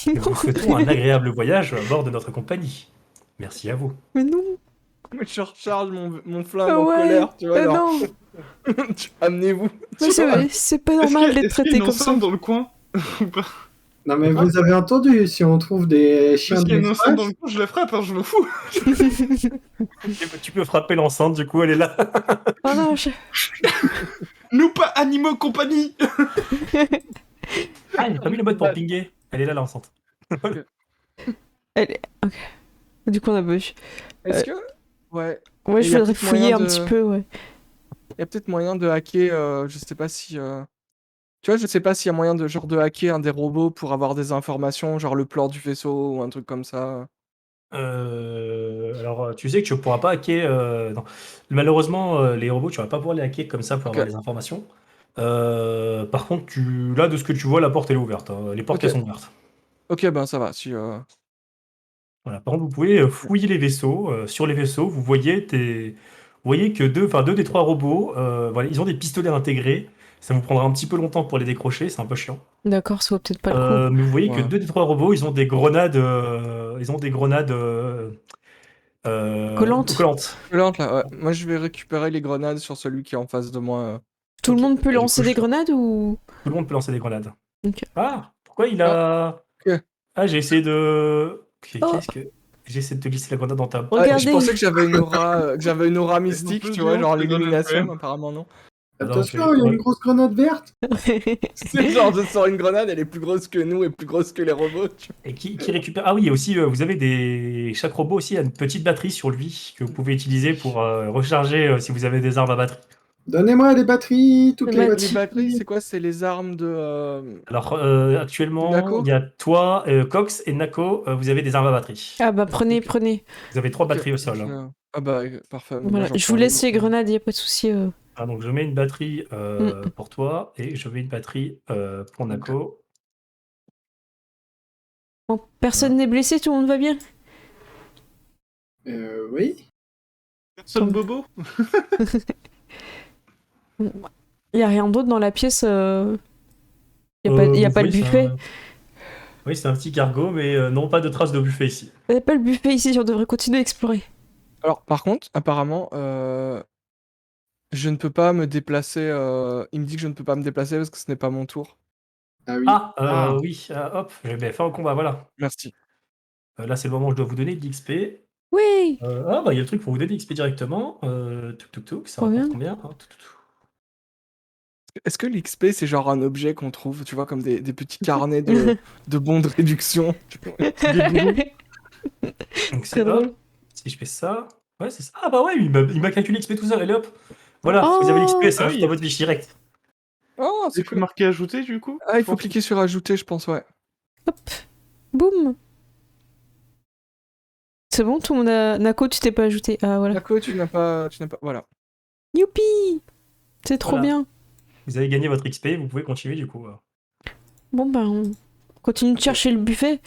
Speaker 2: Nous vous souhaitons un agréable voyage à bord de notre compagnie. Merci à vous.
Speaker 1: mais non.
Speaker 4: Je recharge mon flingue
Speaker 1: Ah
Speaker 4: en
Speaker 1: ouais,
Speaker 4: colère, tu vois. genre,
Speaker 1: non.
Speaker 4: Amenez-vous.
Speaker 1: Mais c'est pas
Speaker 6: Est-ce
Speaker 1: normal
Speaker 6: qu'il y a
Speaker 1: d'être traité
Speaker 6: une
Speaker 1: comme ça.
Speaker 6: enceinte dans le coin ou pas?
Speaker 3: Non, mais vous avez entendu, si on trouve des chiens
Speaker 6: Parce
Speaker 3: de
Speaker 6: qu'il y a une enceinte dans
Speaker 3: l'espace,
Speaker 6: le coin, je la frappe, hein, je m'en fous.
Speaker 2: Tu peux frapper l'enceinte, du coup, elle est là.
Speaker 1: Oh non,
Speaker 6: Nous pas Animaux Compagnie.
Speaker 2: Ah, il a pas mis le mode pour pinguer. Elle est là, l'enceinte.
Speaker 1: elle est... Ok. Du coup, on a pas vu.
Speaker 4: Est-ce que. Ouais.
Speaker 1: Ouais,
Speaker 4: Et
Speaker 1: je
Speaker 4: y a
Speaker 1: voudrais
Speaker 4: peut-être
Speaker 1: fouiller
Speaker 4: moyen
Speaker 1: un
Speaker 4: de-
Speaker 1: petit peu, ouais.
Speaker 4: Il y a peut-être moyen de hacker, je sais pas si. Tu vois, je sais pas s'il y a moyen de genre de hacker un des robots pour avoir des informations, genre le plan du vaisseau ou un truc comme ça.
Speaker 2: Alors, tu sais que tu ne pourras pas hacker. Non. Malheureusement, les robots, tu ne vas pas pouvoir les hacker comme ça pour
Speaker 4: Ok.
Speaker 2: avoir les informations. Par contre, là, de ce que tu vois, la porte, elle est ouverte, hein. Les portes,
Speaker 4: Ok.
Speaker 2: elles sont ouvertes.
Speaker 4: Ok, ben ça va. Si.
Speaker 2: Voilà. Par contre, vous pouvez fouiller les vaisseaux. Sur les vaisseaux, vous voyez que deux des trois robots, voilà, ils ont des pistolets intégrés. Ça vous prendra un petit peu longtemps pour les décrocher, c'est un peu chiant.
Speaker 1: D'accord, ça vaut peut-être pas le coup.
Speaker 2: Mais vous voyez que
Speaker 4: Ouais.
Speaker 2: deux des trois robots, ils ont des grenades,
Speaker 1: Collantes.
Speaker 2: collantes.
Speaker 4: Violente, là, ouais. Moi, je vais récupérer les grenades sur celui qui est en face de moi.
Speaker 1: Tout
Speaker 2: Ok.
Speaker 1: le monde peut
Speaker 2: Et du coup,
Speaker 1: lancer des grenades ou...
Speaker 2: Tout le monde peut lancer des grenades.
Speaker 1: Ok.
Speaker 2: Ah, pourquoi il a...
Speaker 4: ok.
Speaker 2: Ah, j'ai essayé de...
Speaker 1: Oh.
Speaker 2: Qu'est-ce que... J'ai essayé de te glisser la grenade dans ta...
Speaker 4: Ouais,
Speaker 1: Regardez.
Speaker 4: je pensais que j'avais une aura mystique,
Speaker 6: peut
Speaker 4: tu vois,
Speaker 6: dire,
Speaker 4: genre
Speaker 6: c'est
Speaker 4: l'illumination,
Speaker 6: grenade,
Speaker 4: apparemment non.
Speaker 2: Alors,
Speaker 3: attention, il y a une grosse grenade verte.
Speaker 4: C'est genre, je sors une grenade, elle est plus grosse que nous et plus grosse que les robots, tu vois.
Speaker 2: Et qui récupère... Ah oui, et aussi, vous avez des... Chaque robot aussi a une petite batterie sur lui que vous pouvez utiliser pour recharger si vous avez des armes à batterie.
Speaker 3: Donnez-moi les batteries, toutes
Speaker 1: Les
Speaker 3: les
Speaker 1: batteries.
Speaker 4: Les
Speaker 3: batteries.
Speaker 4: batteries, c'est quoi? C'est les armes de.
Speaker 2: Alors, actuellement,
Speaker 4: Nako
Speaker 2: il y a toi, Cox et Nako, vous avez des armes à batterie.
Speaker 1: Ah bah prenez,
Speaker 4: Ok.
Speaker 1: prenez.
Speaker 2: Vous avez 3
Speaker 4: Ok,
Speaker 2: batteries au sol, hein.
Speaker 4: Ah bah, parfait. Moi,
Speaker 1: Voilà,
Speaker 4: j'en
Speaker 1: je
Speaker 4: prends
Speaker 1: vous
Speaker 4: une.
Speaker 1: laisse les grenades, y a pas de souci.
Speaker 2: Ah, donc, je mets une batterie pour toi et je mets une batterie pour Nako.
Speaker 1: Bon, personne n'est blessé, tout le monde va bien?
Speaker 3: Oui.
Speaker 6: Personne bobo.
Speaker 1: Y a rien d'autre dans la pièce. Y a pas le
Speaker 2: Oui, c'est
Speaker 1: buffet.
Speaker 2: Oui, c'est un petit cargo, mais non, pas de traces de buffet ici.
Speaker 1: Y a pas le buffet ici, on devrait continuer à explorer.
Speaker 4: Alors, par contre, apparemment, je ne peux pas me déplacer. Il me dit que je ne peux pas me déplacer parce que ce n'est pas mon tour.
Speaker 3: Ah oui.
Speaker 6: Ah.
Speaker 2: Oui, hop, je vais faire un combat, voilà.
Speaker 4: Merci.
Speaker 2: Là, c'est le moment où je dois vous donner de l'XP.
Speaker 1: Oui.
Speaker 2: Bah, il y a le truc pour vous donner l'XP directement. Tuk, ça
Speaker 1: Combien
Speaker 2: rapporte combien?
Speaker 4: Est-ce que l'XP, c'est genre un objet qu'on trouve, tu vois, comme des petits carnets de bons de réduction?
Speaker 2: Donc,
Speaker 1: C'est
Speaker 2: c'est
Speaker 1: drôle.
Speaker 2: hop. Si je fais ça. Ouais, c'est ça. Ah, bah ouais, il m'a calculé l'XP tout seul. Allez hop. Voilà,
Speaker 1: Oh.
Speaker 2: vous avez l'XP, ça
Speaker 6: Ah
Speaker 2: rajoute
Speaker 6: oui.
Speaker 2: à votre fiche direct.
Speaker 4: Oh,
Speaker 6: C'est
Speaker 4: c'est
Speaker 6: plus
Speaker 4: cool.
Speaker 6: marqué ajouter du coup?
Speaker 4: Ah, il faut cliquer sur ajouter, je pense, ouais.
Speaker 1: Boum. C'est bon, tout le monde a... Nako, tu t'es pas ajouté. Ah voilà.
Speaker 4: Nako, tu n'as pas. Voilà.
Speaker 1: Youpi. C'est trop
Speaker 2: Voilà.
Speaker 1: bien.
Speaker 2: Vous avez gagné votre XP, vous pouvez continuer du coup.
Speaker 1: Bon bah on continue de chercher le buffet.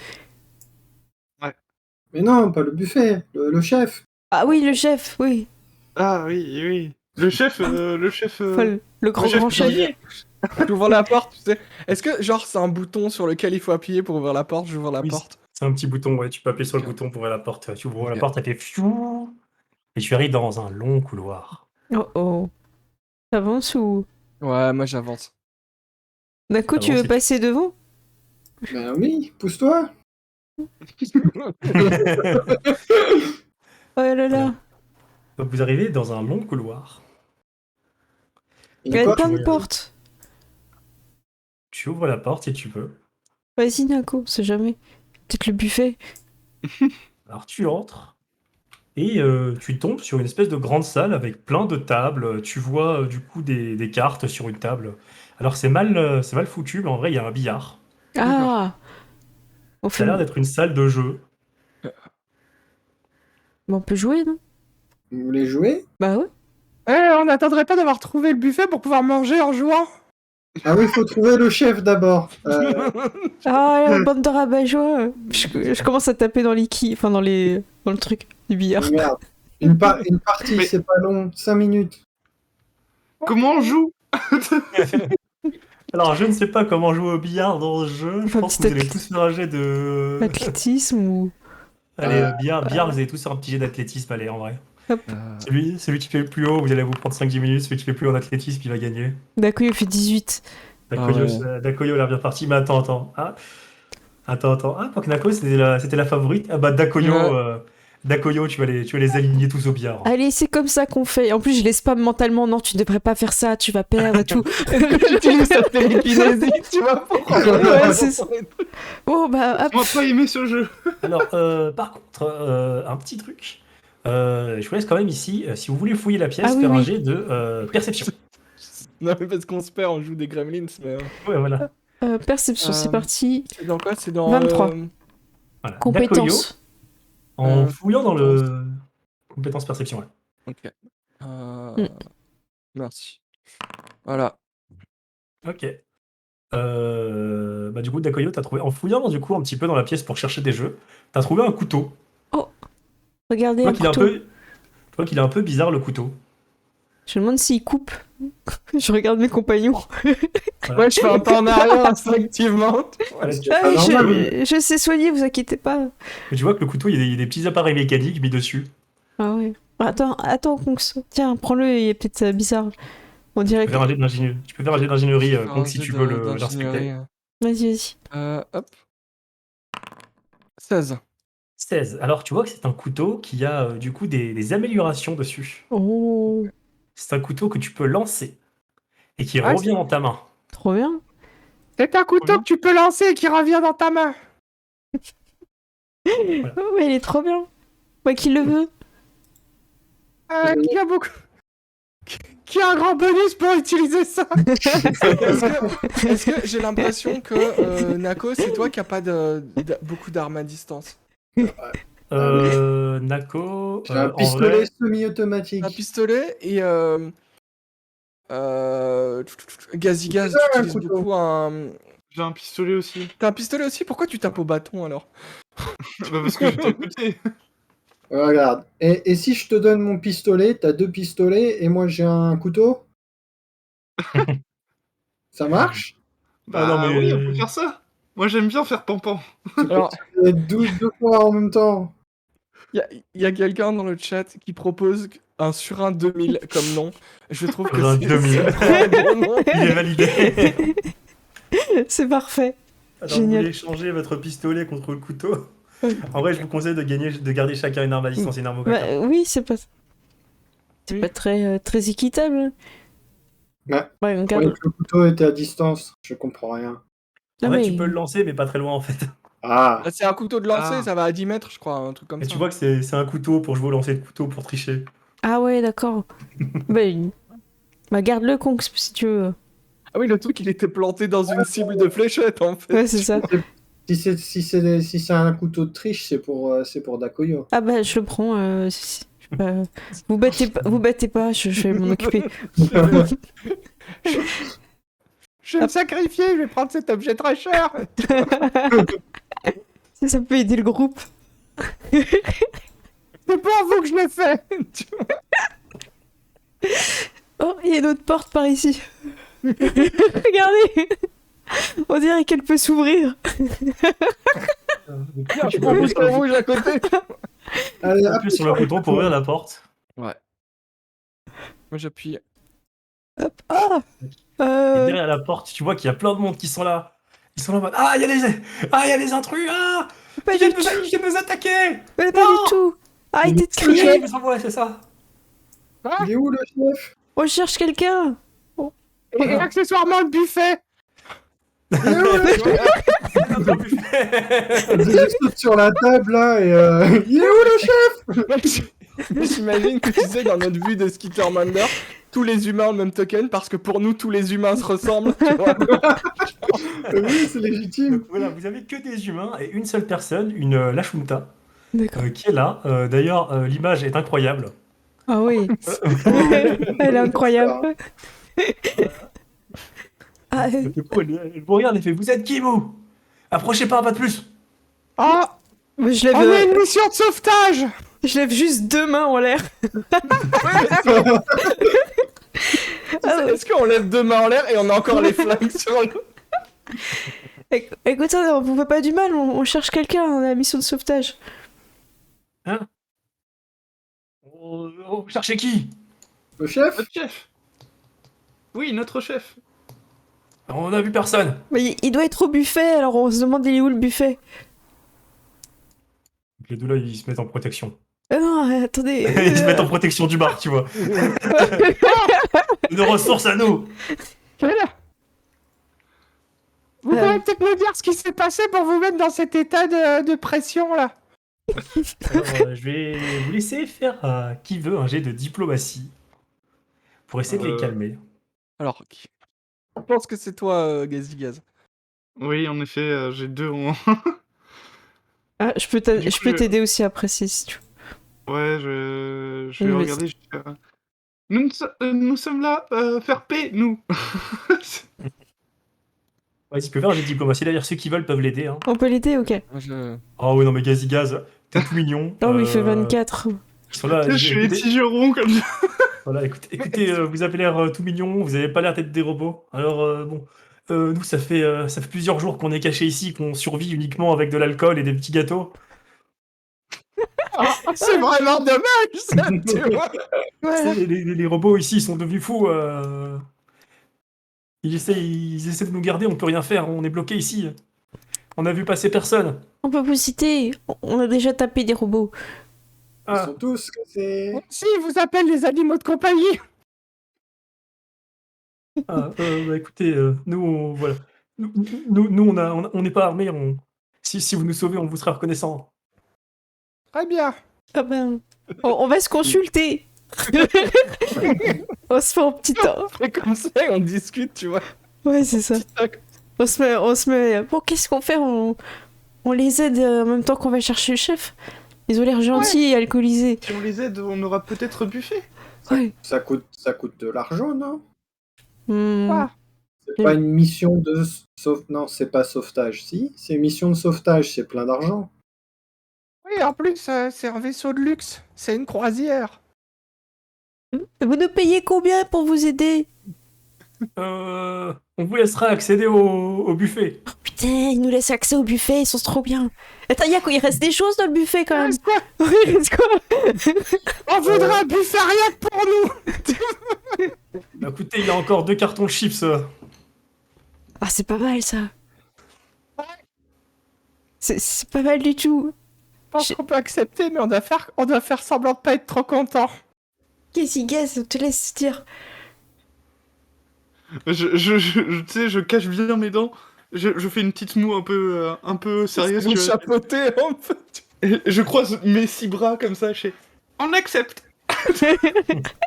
Speaker 3: Mais non, pas le buffet, le chef.
Speaker 1: Ah oui, le chef, oui.
Speaker 6: Ah oui. Le chef,
Speaker 1: Enfin, le grand
Speaker 6: chef
Speaker 1: grand chef.
Speaker 6: cuisinier.
Speaker 4: J'ouvre la porte, tu sais. Est-ce que, genre, c'est un bouton sur lequel il faut appuyer pour ouvrir la porte? J'ouvre la
Speaker 2: Oui,
Speaker 4: porte.
Speaker 2: c'est un petit bouton, ouais. Tu peux appuyer sur le
Speaker 4: Ok.
Speaker 2: bouton pour ouvrir la porte. Tu ouvres la
Speaker 4: Ok.
Speaker 2: porte, elle fait fiou. Et tu arrives dans un long couloir.
Speaker 1: Oh oh. T'avances ou...
Speaker 4: Ouais, moi j'avance.
Speaker 1: Nako, tu
Speaker 2: Avance
Speaker 1: veux
Speaker 2: et
Speaker 1: passer devant?
Speaker 3: Ben oui, pousse-toi.
Speaker 1: Oh là là.
Speaker 2: Donc vous arrivez dans un long couloir.
Speaker 1: Il y a
Speaker 3: Quoi,
Speaker 1: plein
Speaker 3: tu
Speaker 1: de
Speaker 3: veux-
Speaker 1: portes.
Speaker 2: Tu ouvres la porte si tu veux.
Speaker 1: Vas-y Nako, on sait jamais. Peut-être le buffet.
Speaker 2: Alors tu entres et tu tombes sur une espèce de grande salle avec plein de tables. Tu vois du coup des cartes sur une table. Alors c'est mal foutu, mais en vrai il y a un billard.
Speaker 1: Ah. On
Speaker 2: Ça
Speaker 1: fait...
Speaker 2: a l'air d'être une salle de jeu.
Speaker 1: Bon, on peut jouer, non?
Speaker 3: Vous voulez jouer?
Speaker 1: Bah ouais.
Speaker 5: On n'attendrait pas d'avoir trouvé le buffet pour pouvoir manger en jouant.
Speaker 3: Ah oui, il faut trouver le chef d'abord.
Speaker 1: Ah, bande de rabat-joie. Je commence à taper dans les quilles, enfin dans le truc du billard.
Speaker 3: Merde. Une partie,
Speaker 6: Mais-
Speaker 3: c'est pas long, 5 minutes.
Speaker 6: Comment on joue?
Speaker 2: Alors, je ne sais pas comment jouer au billard dans ce jeu. Je
Speaker 1: Enfin,
Speaker 2: pense que
Speaker 1: petit
Speaker 2: vous allez tous faire un jet de.
Speaker 1: Athlétisme ou.
Speaker 2: Allez, billard, vous allez tous faire un petit jet d'athlétisme, allez, en vrai.
Speaker 4: Euh,
Speaker 2: Celui qui fait le plus haut, vous allez vous prendre 5-10 minutes. Celui qui fait le plus haut en athlétisme, il va gagner.
Speaker 1: D'accord, il fait 18.
Speaker 2: Dakoyo a l'air bien parti, mais attends. Ah, attends. Ah, Nako, c'était la favorite. Ah bah, Dakoyo,
Speaker 4: Ouais.
Speaker 2: Dakoyo, tu vas les aligner tous au billard.
Speaker 1: Allez, c'est comme ça qu'on fait. En plus, je les spam mentalement. Non, tu ne devrais pas faire ça, tu vas perdre et tout.
Speaker 4: J'utilise sa télékinésie, tu vois pourquoi?
Speaker 1: Ouais, c'est ça. Bon, bah, hop.
Speaker 6: On va pas aimer ce jeu.
Speaker 2: Alors, par contre, un petit truc. Je vous laisse quand même ici, si vous voulez fouiller la pièce,
Speaker 1: Ah oui,
Speaker 2: faire un
Speaker 1: oui.
Speaker 2: jet de perception.
Speaker 4: Non, mais parce qu'on se perd, on joue des gremlins, mais...
Speaker 2: Ouais, voilà.
Speaker 1: Perception, c'est parti.
Speaker 4: C'est dans quoi? C'est dans...
Speaker 1: 23.
Speaker 2: Voilà. Dakoyo,
Speaker 1: Compétence.
Speaker 2: en fouillant dans le.
Speaker 4: compétence.
Speaker 2: Compétence perception, ouais.
Speaker 4: Ok.
Speaker 1: Mm.
Speaker 4: Merci. Voilà.
Speaker 2: Ok. Bah, du coup, Dakoyo, t'as trouvé. En fouillant, du coup, un petit peu dans la pièce pour chercher des jeux, t'as trouvé un couteau.
Speaker 1: Regardez
Speaker 2: Tu vois
Speaker 1: un
Speaker 2: qu'il est
Speaker 1: couteau.
Speaker 2: tu vois qu'il est un peu bizarre, le couteau.
Speaker 1: Je me demande s'il coupe. Je regarde mes compagnons.
Speaker 2: Voilà.
Speaker 4: Ouais, je fais un pas en arrière instinctivement.
Speaker 2: Voilà, tu-
Speaker 1: Ah oui,
Speaker 3: normal.
Speaker 1: je sais soigner, vous inquiétez pas.
Speaker 2: Mais tu vois que le couteau, il y a des petits appareils mécaniques mis dessus.
Speaker 1: Ah ouais. Attends, Kongs. Tiens, prends-le, il est peut-être bizarre. On dirait
Speaker 2: Tu
Speaker 1: que...
Speaker 2: peux faire un jet d'ingénierie. Tu peux faire un jet d'ingénierie,
Speaker 4: Faire un
Speaker 2: donc si
Speaker 4: jet
Speaker 2: tu veux
Speaker 4: d'ingénierie.
Speaker 2: l'inspecter.
Speaker 1: Vas-y.
Speaker 4: Hop. 16.
Speaker 2: 16. Alors, tu vois que c'est un couteau qui a du coup des améliorations dessus.
Speaker 1: Oh,
Speaker 2: C'est un couteau que tu peux lancer et qui
Speaker 5: Ah,
Speaker 2: revient dans ta main.
Speaker 1: trop bien.
Speaker 5: C'est un couteau que tu peux lancer et qui revient dans ta main.
Speaker 1: Oh, mais il est trop bien. Moi qui le veux.
Speaker 5: Qui a beaucoup... Qui a un grand bonus pour utiliser ça.
Speaker 4: Est-ce que j'ai l'impression que Nako, c'est toi qui a pas beaucoup d'armes à distance?
Speaker 2: Nako,
Speaker 3: J'ai un
Speaker 2: en
Speaker 3: pistolet
Speaker 2: vrai,
Speaker 3: semi-automatique.
Speaker 4: Un pistolet et Gazigaz,
Speaker 3: C'est ça,
Speaker 4: tu
Speaker 3: un
Speaker 4: utilises
Speaker 3: couteau.
Speaker 4: beaucoup un...
Speaker 6: J'ai un pistolet aussi.
Speaker 4: T'as un pistolet aussi? Pourquoi tu tapes au bâton alors?
Speaker 6: Bah parce que j'étais à côté.
Speaker 3: Regarde. Et si je te donne mon pistolet, t'as 2 pistolets et moi j'ai un couteau? Ça marche?
Speaker 6: Bah
Speaker 2: non, mais-
Speaker 6: oui, on peut faire ça. Moi j'aime bien faire pampan.
Speaker 4: Alors,
Speaker 3: Et 12 deux fois en même temps.
Speaker 4: il y a quelqu'un dans le chat qui propose un Surin 2000 comme nom. Je trouve que
Speaker 2: Surin
Speaker 4: c'est
Speaker 2: 2000.
Speaker 4: un bon nom.
Speaker 2: il est validé.
Speaker 1: C'est parfait.
Speaker 2: Alors, vous
Speaker 1: Génial.
Speaker 2: voulez échanger votre pistolet contre le couteau? En vrai, je vous conseille de garder chacun une arme à distance et une arme au caca.
Speaker 1: Bah, oui, c'est pas... C'est
Speaker 4: Oui.
Speaker 1: pas très équitable.
Speaker 3: Ouais.
Speaker 1: Ouais, on
Speaker 3: Ouais,
Speaker 1: garde...
Speaker 3: que le couteau était à distance. Je comprends rien.
Speaker 1: Non,
Speaker 2: En vrai,
Speaker 1: mais-
Speaker 2: tu peux le lancer, mais pas très loin en fait.
Speaker 3: Ah.
Speaker 4: Là, c'est un couteau de lancer,
Speaker 6: Ah.
Speaker 4: ça va à 10 mètres, je crois, un truc comme
Speaker 2: Et
Speaker 4: ça.
Speaker 2: tu vois que c'est un couteau pour jouer au lancer de couteau pour tricher.
Speaker 1: Ah ouais, d'accord. Bah, garde-le, Kongs, si tu veux.
Speaker 4: Ah oui, le truc, il était planté dans une cible de fléchette, en fait.
Speaker 1: Ouais, c'est ça.
Speaker 3: Si c'est un couteau de triche, c'est pour Dakoyo.
Speaker 1: Ah bah, je le prends. Vous battez pas, je vais m'en occuper.
Speaker 5: Je vais me sacrifier, je vais prendre cet objet très cher.
Speaker 1: Ça peut aider le groupe.
Speaker 5: C'est pour vous que je le fais.
Speaker 1: Oh, il y a une autre porte par ici. Regardez. On dirait qu'elle peut s'ouvrir.
Speaker 2: Tu peux
Speaker 4: Un
Speaker 2: appuyer sur
Speaker 4: bouton
Speaker 2: le
Speaker 4: rouge à côté.
Speaker 3: Allez,
Speaker 2: appuyer sur le bouton pour ouvrir la porte.
Speaker 4: Ouais. Moi, j'appuie.
Speaker 1: Hop. Ah.
Speaker 2: Et derrière la porte, tu vois qu'il y a plein de monde qui sont là. Ils sont là en mode, ah, il y a les intrus, ah,
Speaker 1: Pas
Speaker 2: ils
Speaker 1: du
Speaker 2: viennent
Speaker 1: tout.
Speaker 2: ils viennent nous attaquer.
Speaker 1: Pas du tout. Arrêtez de
Speaker 2: C'est le chef
Speaker 1: crier.
Speaker 2: qui nous envoie, c'est ça.
Speaker 3: il est où le chef?
Speaker 1: On cherche quelqu'un.
Speaker 5: Et accessoirement le buffet.
Speaker 3: Il est où le chef? Je saute sur la table là et il est où le chef?
Speaker 4: J'imagine que tu sais, dans notre vue de Skittermander, tous les humains ont le même token parce que pour nous, tous les humains se ressemblent. Tu vois.
Speaker 3: Oui, c'est légitime.
Speaker 2: Donc voilà, vous avez que des humains et une seule personne, une Lashunta,
Speaker 1: D'accord.
Speaker 2: qui est là. D'ailleurs, l'image est incroyable.
Speaker 1: Ah oui. Elle est incroyable. Ah,
Speaker 2: Du coup, elle vous regarde et fait, vous êtes qui vous? Approchez pas de plus.
Speaker 5: Ah,
Speaker 1: je
Speaker 5: on a
Speaker 1: lève.
Speaker 5: une mission de sauvetage.
Speaker 1: Je lève juste 2 mains en l'air.
Speaker 4: Est-ce qu'on lève 2 mains en l'air et on a encore les flingues sur le...
Speaker 1: Écoutez, on vous fait pas du mal, on cherche quelqu'un, on a la mission de sauvetage.
Speaker 2: Vous cherchez qui?
Speaker 3: Le chef?
Speaker 6: Notre chef. Oui, notre chef.
Speaker 2: On a vu personne.
Speaker 1: Mais il doit être au buffet, alors on se demande il est où le buffet.
Speaker 2: Les deux là, ils se mettent en protection.
Speaker 1: Non, attendez.
Speaker 2: Ils se mettent en protection du bar, tu vois. Nos ressources à nous.
Speaker 5: Voilà. Vous pourrez peut-être nous dire ce qui s'est passé pour vous mettre dans cet état de pression là.
Speaker 2: Alors, je vais vous laisser faire qui veut un jet de diplomatie pour essayer de les calmer.
Speaker 4: Alors, je pense que c'est toi, Gazigaz.
Speaker 6: Oui, en effet, j'ai 2 en...
Speaker 1: Ah, je peux t'aider aussi après si tu veux.
Speaker 6: Ouais, je vais
Speaker 1: Oui,
Speaker 6: regarder. Nous sommes là, faire paix, nous.
Speaker 2: Vas-y, tu peux faire un jet de diplomatie. D'ailleurs, ceux qui veulent peuvent l'aider. Hein.
Speaker 1: On peut l'aider, ok.
Speaker 2: Oh oui, non, mais Gazigaz, t'es tout mignon.
Speaker 1: Non, mais il fait 24.
Speaker 2: Ils sont là.
Speaker 6: Je suis les
Speaker 2: écoutez,
Speaker 6: tigerons comme ça.
Speaker 2: voilà, écoutez, vous avez l'air tout mignon, vous avez pas l'air d'être des robots. Alors, bon, nous, ça fait plusieurs jours qu'on est cachés ici, qu'on survit uniquement avec de l'alcool et des petits gâteaux.
Speaker 4: C'est vraiment dommage, ça, tu vois.
Speaker 2: Tu sais, les robots ici, ils sont devenus fous. Ils essaient de nous garder, on peut rien faire, on est bloqué ici. On a vu passer personne.
Speaker 1: On peut vous citer, on a déjà tapé des robots.
Speaker 3: Ils
Speaker 2: Ah,
Speaker 3: sont tous cassés.
Speaker 5: Si, ils vous appellent les animaux de compagnie.
Speaker 2: bah écoutez, voilà. Nous, on n'est pas armés. Si vous nous sauvez, on vous sera reconnaissant.
Speaker 5: Très bien.
Speaker 1: Ah ben, on va se consulter. On se fait en petit temps.
Speaker 4: Et comme ça, on discute, tu vois.
Speaker 1: Ouais, c'est ça. On se met. Bon, qu'est-ce qu'on fait on les aide en même temps qu'on va chercher le chef. Ils ont l'air gentils et alcoolisés.
Speaker 6: Si on les aide, on aura peut-être buffet.
Speaker 1: Ouais.
Speaker 3: Ça coûte de l'argent, non?
Speaker 1: Hmm.
Speaker 3: C'est pas une mission de Non, c'est pas sauvetage, si. C'est une mission de sauvetage, c'est plein d'argent.
Speaker 5: Oui, en plus, c'est un vaisseau de luxe. C'est une croisière.
Speaker 1: Vous nous payez combien pour vous aider?
Speaker 2: On vous laissera accéder au buffet.
Speaker 1: Oh, putain, ils nous laissent accès au buffet, ils sont trop bien. Attends, il reste des choses dans le buffet quand même.
Speaker 5: Reste quoi?
Speaker 1: Oui, il reste quoi?
Speaker 5: On voudrait un buffet rien que pour nous.
Speaker 2: Bah, écoutez, il y a encore 2 cartons de chips.
Speaker 1: Ah, c'est pas mal ça. C'est pas mal du tout.
Speaker 5: Je pense qu'on peut accepter, mais on doit faire semblant de pas être trop content.
Speaker 1: Gaz, on te laisse dire.
Speaker 6: Tu sais, je cache bien mes dents. Je fais une petite moue un peu sérieuse.
Speaker 4: Vous
Speaker 6: tu vois.
Speaker 4: chapeautez, en fait.
Speaker 6: Et je croise mes 6 bras comme ça. On accepte.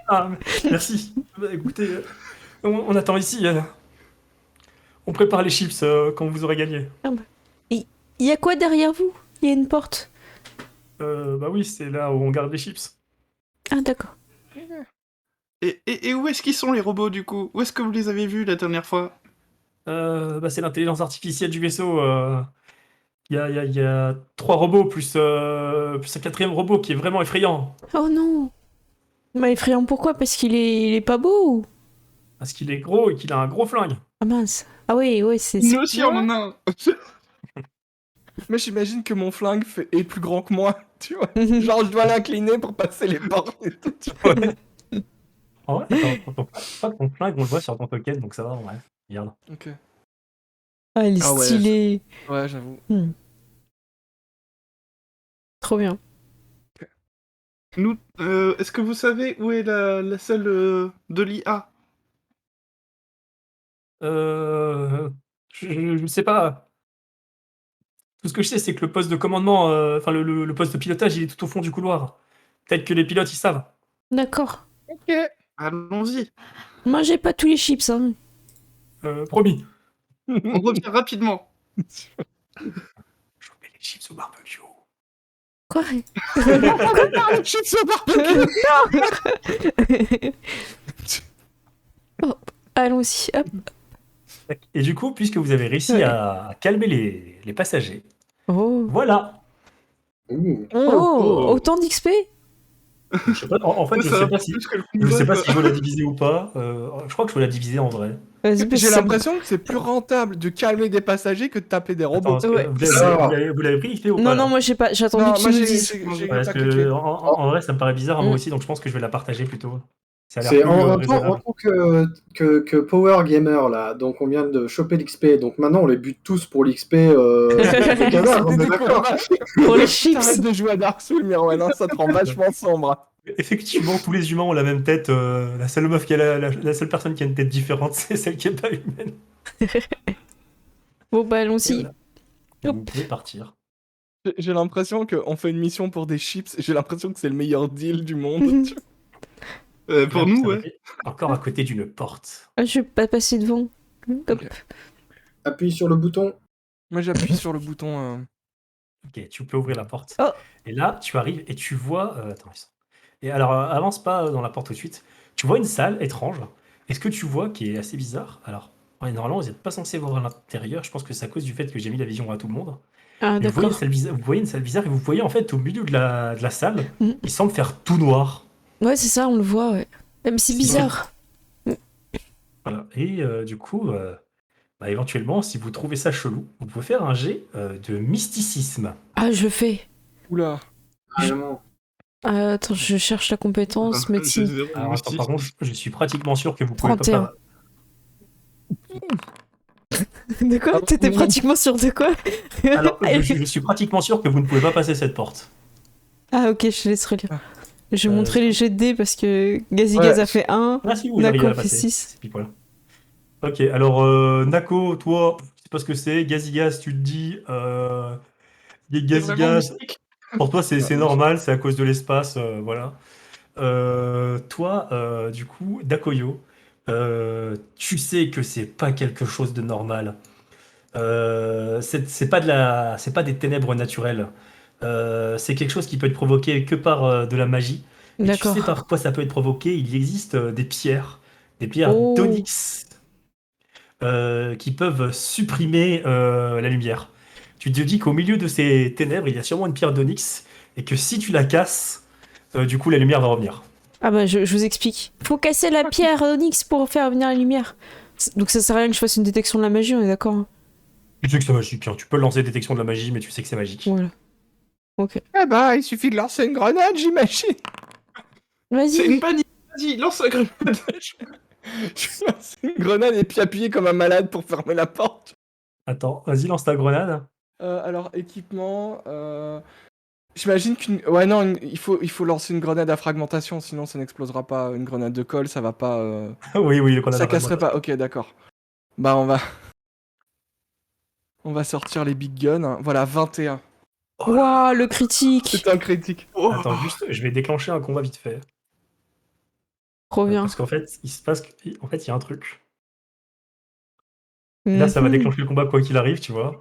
Speaker 2: Ah, merci. Bah, écoutez, on attend ici. On prépare les chips quand vous aurez gagné.
Speaker 1: Il y a quoi derrière vous? Il y a une porte.
Speaker 2: Bah oui, c'est là où on garde les chips.
Speaker 1: Ah, d'accord.
Speaker 6: Et où est-ce qu'ils sont les robots du coup? Où est-ce que vous les avez vus la dernière fois?
Speaker 2: Bah, c'est l'intelligence artificielle du vaisseau. Il y a 3 robots plus un 4e robot qui est vraiment effrayant.
Speaker 1: Oh non. Bah, effrayant pourquoi? Parce qu'il est pas beau ou...
Speaker 2: Parce qu'il est gros et qu'il a un gros flingue.
Speaker 1: Ah mince. Ah oui, c'est...
Speaker 6: Nous aussi on en a un.
Speaker 4: Mais j'imagine que mon flingue est plus grand que moi, tu vois. Genre, je dois l'incliner pour passer les portes et tout. tu vois.
Speaker 2: En vrai, ton flingue, on le voit sur ton token, donc ça va en vrai. Regarde.
Speaker 4: Ok.
Speaker 1: Ah, il est
Speaker 4: Ah ouais,
Speaker 1: stylé.
Speaker 4: Ouais, j'avoue.
Speaker 1: Trop bien.
Speaker 6: Nous, est-ce que vous savez où est la salle de l'IA?
Speaker 2: Je sais pas. Tout ce que je sais, c'est que le poste de commandement, enfin le poste de pilotage, il est tout au fond du couloir. Peut-être que les pilotes, ils savent.
Speaker 1: D'accord.
Speaker 5: Ok.
Speaker 6: Allons-y.
Speaker 1: Mangez pas tous les chips, hein.
Speaker 2: Promis.
Speaker 6: On revient rapidement.
Speaker 2: Je vous mets les chips au barbecue.
Speaker 1: Quoi?
Speaker 5: Chips au barbecue.
Speaker 1: Oh, allons-y. Hop.
Speaker 2: Et du coup, puisque vous avez réussi à calmer les passagers,
Speaker 1: Oh.
Speaker 2: voilà.
Speaker 3: Ouh.
Speaker 1: Oh, autant d'XP?
Speaker 2: Je sais pas, en fait, je
Speaker 6: Ça
Speaker 2: sais
Speaker 6: va
Speaker 2: pas si
Speaker 6: plus que le
Speaker 2: je sais pas
Speaker 6: combat,
Speaker 2: si je veux la diviser ou pas. Je crois que je veux la diviser en vrai.
Speaker 1: Vas-y, parce que
Speaker 4: J'ai
Speaker 1: ça me-
Speaker 4: l'impression que c'est plus rentable de calmer des passagers que de taper des robots.
Speaker 2: Attends, est-ce que
Speaker 1: Ouais.
Speaker 2: vous l'avez pris XP ou pas
Speaker 1: Non,
Speaker 2: là
Speaker 1: non, moi j'ai pas. J'ai attendu
Speaker 4: Non,
Speaker 1: que tu
Speaker 4: moi
Speaker 1: nous
Speaker 4: j'ai
Speaker 1: dises.
Speaker 2: Parce
Speaker 4: pas
Speaker 2: que
Speaker 4: cliqué.
Speaker 2: en vrai, ça me paraît bizarre à moi
Speaker 1: Mm.
Speaker 2: aussi, donc je pense que je vais la partager plutôt. Ça a l'air
Speaker 3: C'est
Speaker 2: plus
Speaker 3: en tant
Speaker 2: raisonnable.
Speaker 3: que Power Gamer, là, donc on vient de choper l'XP, donc maintenant on les bute tous pour l'XP des cadavres, on est d'accord.
Speaker 1: Pour les chips.
Speaker 4: T'arrêtes de jouer à Dark Souls, Mirwan, hein, ça te rend vachement sombre.
Speaker 2: Effectivement, tous les humains ont la même tête. La seule meuf qui a la seule personne qui a une tête différente, c'est celle qui est pas humaine.
Speaker 1: Bon, bah,
Speaker 2: Et
Speaker 1: allons-y.
Speaker 2: voilà. Et vous
Speaker 1: Hop.
Speaker 2: pouvez partir.
Speaker 4: J'ai l'impression qu'on fait une mission pour des chips, j'ai l'impression que c'est le meilleur deal du monde.
Speaker 6: Pour
Speaker 2: Là,
Speaker 6: nous,
Speaker 2: vous
Speaker 6: ouais.
Speaker 2: savez, encore à côté d'une porte.
Speaker 1: Ah, je vais pas passer devant. Hop.
Speaker 4: Ok.
Speaker 3: Appuie sur le bouton.
Speaker 4: Moi j'appuie sur le bouton.
Speaker 2: Ok, tu peux ouvrir la porte.
Speaker 1: Oh.
Speaker 2: Et là, tu arrives et tu vois. Attends, et alors, avance pas dans la porte tout de suite. Tu vois une salle étrange. Et ce que tu vois qui est assez bizarre. Alors, ouais, normalement, vous n'êtes pas censé voir à l'intérieur. Je pense que c'est à cause du fait que j'ai mis la vision à tout le monde.
Speaker 1: Ah,
Speaker 2: Mais vous voyez une
Speaker 1: d'accord.
Speaker 2: salle bizarre, vous voyez une salle bizarre et vous voyez en fait au milieu de la salle,
Speaker 1: Mm.
Speaker 2: il semble faire tout noir.
Speaker 1: Ouais, c'est ça, on le voit, ouais. Mais c'est bizarre.
Speaker 2: Voilà. Et du coup, bah, éventuellement, si vous trouvez ça chelou, vous pouvez faire un jet de mysticisme.
Speaker 1: Ah, je fais.
Speaker 4: Oula.
Speaker 3: Carrément.
Speaker 1: Attends, je cherche la compétence, médecine.
Speaker 6: J'ai zéro
Speaker 2: Alors, attends,
Speaker 6: mystique.
Speaker 2: par contre, je suis pratiquement sûr que vous pouvez
Speaker 1: 31.
Speaker 2: pas.
Speaker 1: De quoi? T'étais pratiquement sûr de quoi?
Speaker 2: Alors, je suis pratiquement sûr que vous ne pouvez pas passer cette porte.
Speaker 1: Ah, ok, je te laisse relire.
Speaker 4: Ah.
Speaker 1: Je vais montrer les jets de dés parce que Gazigaz
Speaker 4: Ouais.
Speaker 1: a fait 1.
Speaker 2: Ah si, vous
Speaker 1: Nako
Speaker 2: arrivez à
Speaker 1: fait
Speaker 2: passer.
Speaker 1: 6.
Speaker 2: C'est pile poil. Ok, alors Nako, toi, je sais pas ce que c'est. Gazigaz, tu te dis.
Speaker 6: C'est vraiment
Speaker 2: Gazigaz,
Speaker 6: mystique.
Speaker 2: pour toi, c'est
Speaker 4: Ouais.
Speaker 2: normal, c'est à cause de l'espace, voilà. Toi, du coup, Dakoyo, tu sais que c'est pas quelque chose de normal. C'est pas des ténèbres naturelles. C'est quelque chose qui peut être provoqué que par de la magie. Et tu
Speaker 1: D'accord.
Speaker 2: sais par quoi ça peut être provoqué? Il existe des pierres
Speaker 1: Oh.
Speaker 2: d'onyx qui peuvent supprimer la lumière. Tu te dis qu'au milieu de ces ténèbres, il y a sûrement une pierre d'onyx et que si tu la casses, du coup, la lumière va revenir.
Speaker 1: Ah bah je vous explique. Faut casser la pierre Onyx pour faire venir la lumière. Donc ça sert à rien que je fasse une détection de la magie, on est d'accord, hein?
Speaker 2: Tu sais que c'est magique, hein. Tu peux lancer détection de la magie, mais tu sais que c'est magique.
Speaker 1: Voilà. Ok.
Speaker 5: Eh bah, il suffit de lancer une grenade, j'imagine.
Speaker 6: C'est
Speaker 1: Vas-y.
Speaker 6: une panique. Vas-y, lance la grenade.
Speaker 4: Je lance une grenade et puis appuyer comme un malade pour fermer la porte.
Speaker 2: Attends, vas-y, lance ta grenade.
Speaker 4: Alors, équipement. J'imagine qu'une. Ouais, non, il faut lancer une grenade à fragmentation, sinon ça n'explosera pas. Une grenade de colle, ça va pas.
Speaker 2: Oui, le grenade
Speaker 4: Ça
Speaker 2: à
Speaker 4: casserait
Speaker 2: fragmentation.
Speaker 4: pas. Ok, d'accord. Bah, on va. On va sortir les big guns. Hein. Voilà, 21.
Speaker 1: Waouh, le critique.
Speaker 4: C'est un critique.
Speaker 6: Oh.
Speaker 2: Attends, juste, je vais déclencher un combat vite fait.
Speaker 1: Trop bien.
Speaker 2: Parce qu'en fait, il se passe en fait, il y a un truc. Et là, ça va
Speaker 1: Mhm.
Speaker 2: déclencher le combat quoi qu'il arrive, tu vois.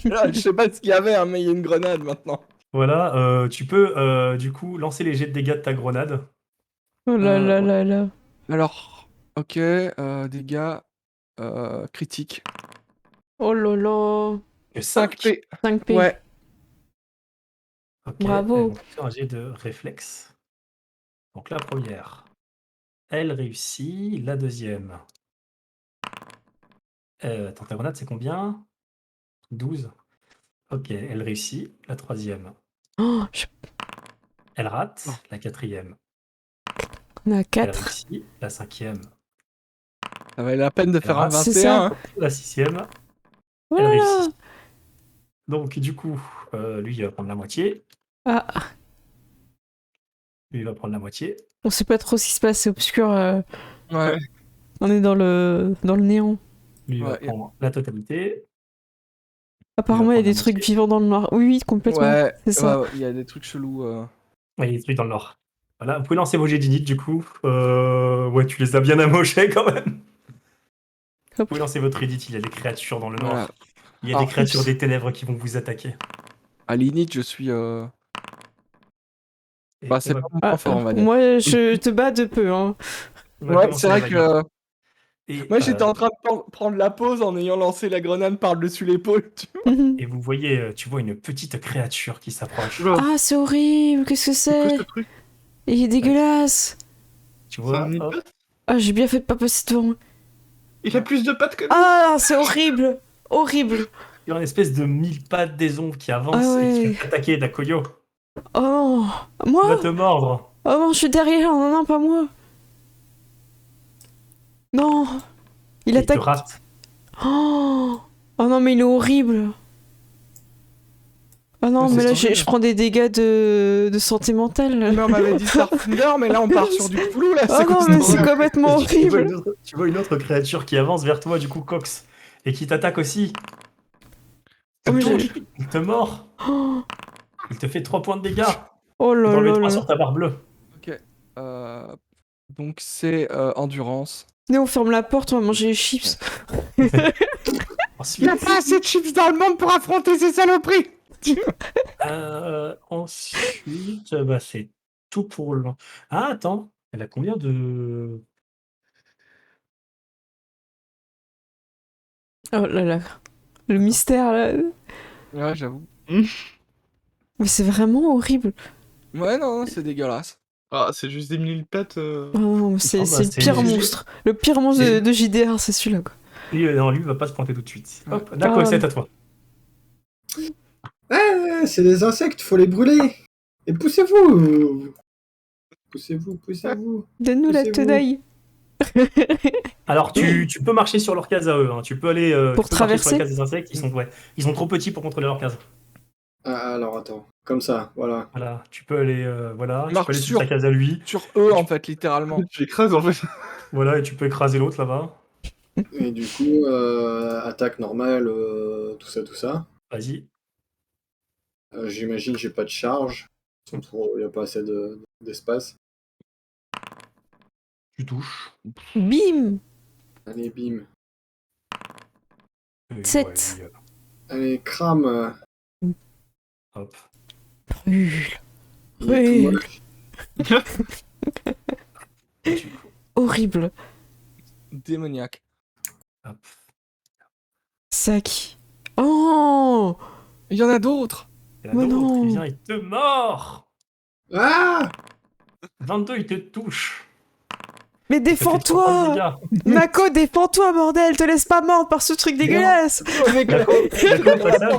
Speaker 4: Là, je sais pas ce qu'il y avait, hein, mais il y a une grenade maintenant.
Speaker 2: Voilà, tu peux du coup lancer les jets de dégâts de ta grenade.
Speaker 1: Oh là là là là.
Speaker 4: Alors, ok, dégâts critiques.
Speaker 1: Oh là là.
Speaker 4: 5 P.
Speaker 1: 5 P.
Speaker 4: Ouais.
Speaker 2: Ok,
Speaker 1: Bravo.
Speaker 2: elles vont faire un jet de réflexe. Donc la première, elle réussit. La deuxième. Attends, ta grenade, c'est combien? 12. Ok, elle réussit. La troisième,
Speaker 1: Oh,
Speaker 2: elle rate. La quatrième,
Speaker 1: on a
Speaker 2: elle
Speaker 1: 4.
Speaker 2: réussit. La cinquième,
Speaker 4: Ça valait la peine de faire un
Speaker 2: rate.
Speaker 1: C'est ça.
Speaker 4: 21. Hein.
Speaker 2: la sixième, elle
Speaker 1: Voilà.
Speaker 2: réussit. Donc du coup, lui, il va prendre la moitié.
Speaker 1: Ah,
Speaker 2: Lui, il va prendre la moitié.
Speaker 1: on sait pas trop ce qui se passe, c'est obscur.
Speaker 4: Ouais.
Speaker 1: On est dans le néant.
Speaker 2: Lui, il va
Speaker 4: Ouais,
Speaker 2: prendre la totalité.
Speaker 1: Apparemment, il y a
Speaker 2: prendre
Speaker 1: des
Speaker 2: la
Speaker 1: trucs
Speaker 2: moitié.
Speaker 1: vivants dans le noir. Oui, oui, complètement.
Speaker 4: Ouais,
Speaker 1: C'est ça.
Speaker 4: ouais, il y a des trucs chelous.
Speaker 2: Ouais, il y a des trucs dans le nord. Voilà, vous pouvez lancer vos jets d'init du coup. Ouais, tu les as bien amochés quand même. Vous
Speaker 1: Hop.
Speaker 2: pouvez lancer votre edit, il y a des créatures dans le nord.
Speaker 4: Voilà.
Speaker 2: Il y a
Speaker 4: Alors,
Speaker 2: des créatures des ténèbres qui vont vous attaquer.
Speaker 4: À l'init, je suis.
Speaker 2: Et
Speaker 4: Bah,
Speaker 2: on
Speaker 4: c'est
Speaker 2: va-
Speaker 4: pas mon point
Speaker 1: Ah,
Speaker 4: fort, on va dire.
Speaker 1: moi, je te bats de peu, hein.
Speaker 2: on va
Speaker 4: Ouais,
Speaker 2: commencer
Speaker 4: c'est vrai
Speaker 2: la bagarre.
Speaker 4: que
Speaker 2: Et,
Speaker 4: Moi, j'étais en train de prendre la pause en ayant lancé la grenade par-dessus l'épaule. Tu vois.
Speaker 2: et vous voyez, tu vois une petite créature qui s'approche.
Speaker 6: Oula,
Speaker 1: Ah, c'est horrible, qu'est-ce que
Speaker 6: c'est quoi
Speaker 1: c'est?
Speaker 6: ce truc?
Speaker 1: Il est dégueulasse.
Speaker 2: Tu
Speaker 6: C'est
Speaker 2: vois,
Speaker 6: un
Speaker 2: hop,
Speaker 6: mille-pattes.
Speaker 1: Ah, j'ai bien fait de pas passer devant.
Speaker 6: Il a plus de pattes que nous.
Speaker 1: Ah, c'est horrible. Horrible.
Speaker 2: il y a une espèce de 1000 pattes des ombres qui avance
Speaker 1: Ah
Speaker 2: et qui va
Speaker 1: ouais.
Speaker 2: t'attaquer, Dakoyo.
Speaker 1: Oh non.
Speaker 2: Il va
Speaker 1: Moi?
Speaker 2: te mordre.
Speaker 1: Oh non, je suis derrière. Non, non, pas moi. Non. Il
Speaker 2: Et il te
Speaker 1: attaque.
Speaker 2: rate.
Speaker 1: Oh. Oh non, mais il est horrible. Oh non,
Speaker 2: C'est
Speaker 1: mais là,
Speaker 2: horrible.
Speaker 1: je prends des dégâts de santé mentale.
Speaker 4: Mais on m'avait dit Starfinder, mais là, on part sur du flou, là.
Speaker 1: Oh
Speaker 4: C'est
Speaker 1: non,
Speaker 4: quoi
Speaker 1: mais
Speaker 4: cette
Speaker 1: c'est
Speaker 4: horreur?
Speaker 1: complètement
Speaker 2: Et tu vois
Speaker 1: horrible.
Speaker 2: tu vois une autre créature qui avance vers toi, du coup, Cox, et qui t'attaque aussi.
Speaker 1: Oh, mais
Speaker 2: Touche, il te mord,
Speaker 1: Oh,
Speaker 2: il te fait 3 points de dégâts.
Speaker 1: oh là
Speaker 2: Dans le
Speaker 1: là
Speaker 2: 3
Speaker 1: là.
Speaker 2: sur ta barre bleue.
Speaker 4: Ok. Donc, c'est endurance.
Speaker 1: Venez, on ferme la porte, on va manger les chips.
Speaker 5: Il
Speaker 2: Ensuite,
Speaker 5: n'y a pas assez de chips dans le monde pour affronter ces saloperies.
Speaker 2: ensuite, bah, c'est tout pour le. Ah, attends, elle a combien de.
Speaker 1: Oh là là. Le mystère, là.
Speaker 4: Ouais, j'avoue.
Speaker 1: Mais c'est vraiment horrible.
Speaker 4: Ouais, non, c'est dégueulasse.
Speaker 6: Ah, c'est juste des mille-pattes.
Speaker 1: Oh non, c'est
Speaker 2: Ah bah,
Speaker 1: c'est le
Speaker 2: c'est
Speaker 1: pire
Speaker 2: juste-
Speaker 1: monstre. Le pire monstre de JDR, c'est celui-là, quoi.
Speaker 2: Non, lui, il va pas se pointer tout de suite. Hop,
Speaker 1: Ah,
Speaker 2: d'accord, c'est à toi.
Speaker 3: C'est des insectes, faut les brûler. Et poussez-vous. Poussez-vous.
Speaker 1: Donne-nous la
Speaker 3: Poussez-vous.
Speaker 1: tenaille.
Speaker 2: Alors, tu peux marcher sur leur case à eux. Hein. Tu peux aller
Speaker 1: Pour
Speaker 2: tu peux marcher sur
Speaker 1: traverser
Speaker 2: la case des insectes. Ils sont trop petits pour contrôler leur case.
Speaker 3: Ah, alors attends, comme ça, voilà.
Speaker 2: Voilà, tu peux aller, voilà, tu
Speaker 4: Marche
Speaker 2: peux aller sur
Speaker 4: sur-
Speaker 2: ta case à lui.
Speaker 4: Sur eux, en fait, littéralement.
Speaker 6: J'écrase en fait.
Speaker 2: Voilà, et tu peux écraser l'autre là-bas.
Speaker 3: Et du coup, attaque normale, tout ça.
Speaker 2: Vas-y.
Speaker 3: J'imagine j'ai pas de charge. Il n'y a pas assez d'espace.
Speaker 2: Tu touches.
Speaker 1: Bim.
Speaker 3: Allez, bim.
Speaker 2: Et
Speaker 1: 7.
Speaker 2: ouais,
Speaker 3: Allez, crame.
Speaker 2: hop.
Speaker 1: Brûle.
Speaker 3: Il est tout
Speaker 1: Brûle.
Speaker 3: moche.
Speaker 1: Horrible.
Speaker 4: Démoniaque.
Speaker 2: Hop.
Speaker 1: Sac. Oh.
Speaker 4: Il y en a d'autres.
Speaker 2: Et là,
Speaker 1: Mais
Speaker 2: l'autre,
Speaker 1: non.
Speaker 2: il vient, il te mord.
Speaker 3: Ah
Speaker 2: 22, il te touche.
Speaker 1: Mais
Speaker 2: Il te fait 3 points de
Speaker 1: défends-toi.
Speaker 2: dégâts.
Speaker 1: Mako, défends-toi, bordel. Te laisse pas mordre par ce truc dégueulasse.
Speaker 2: D'accord, au passage,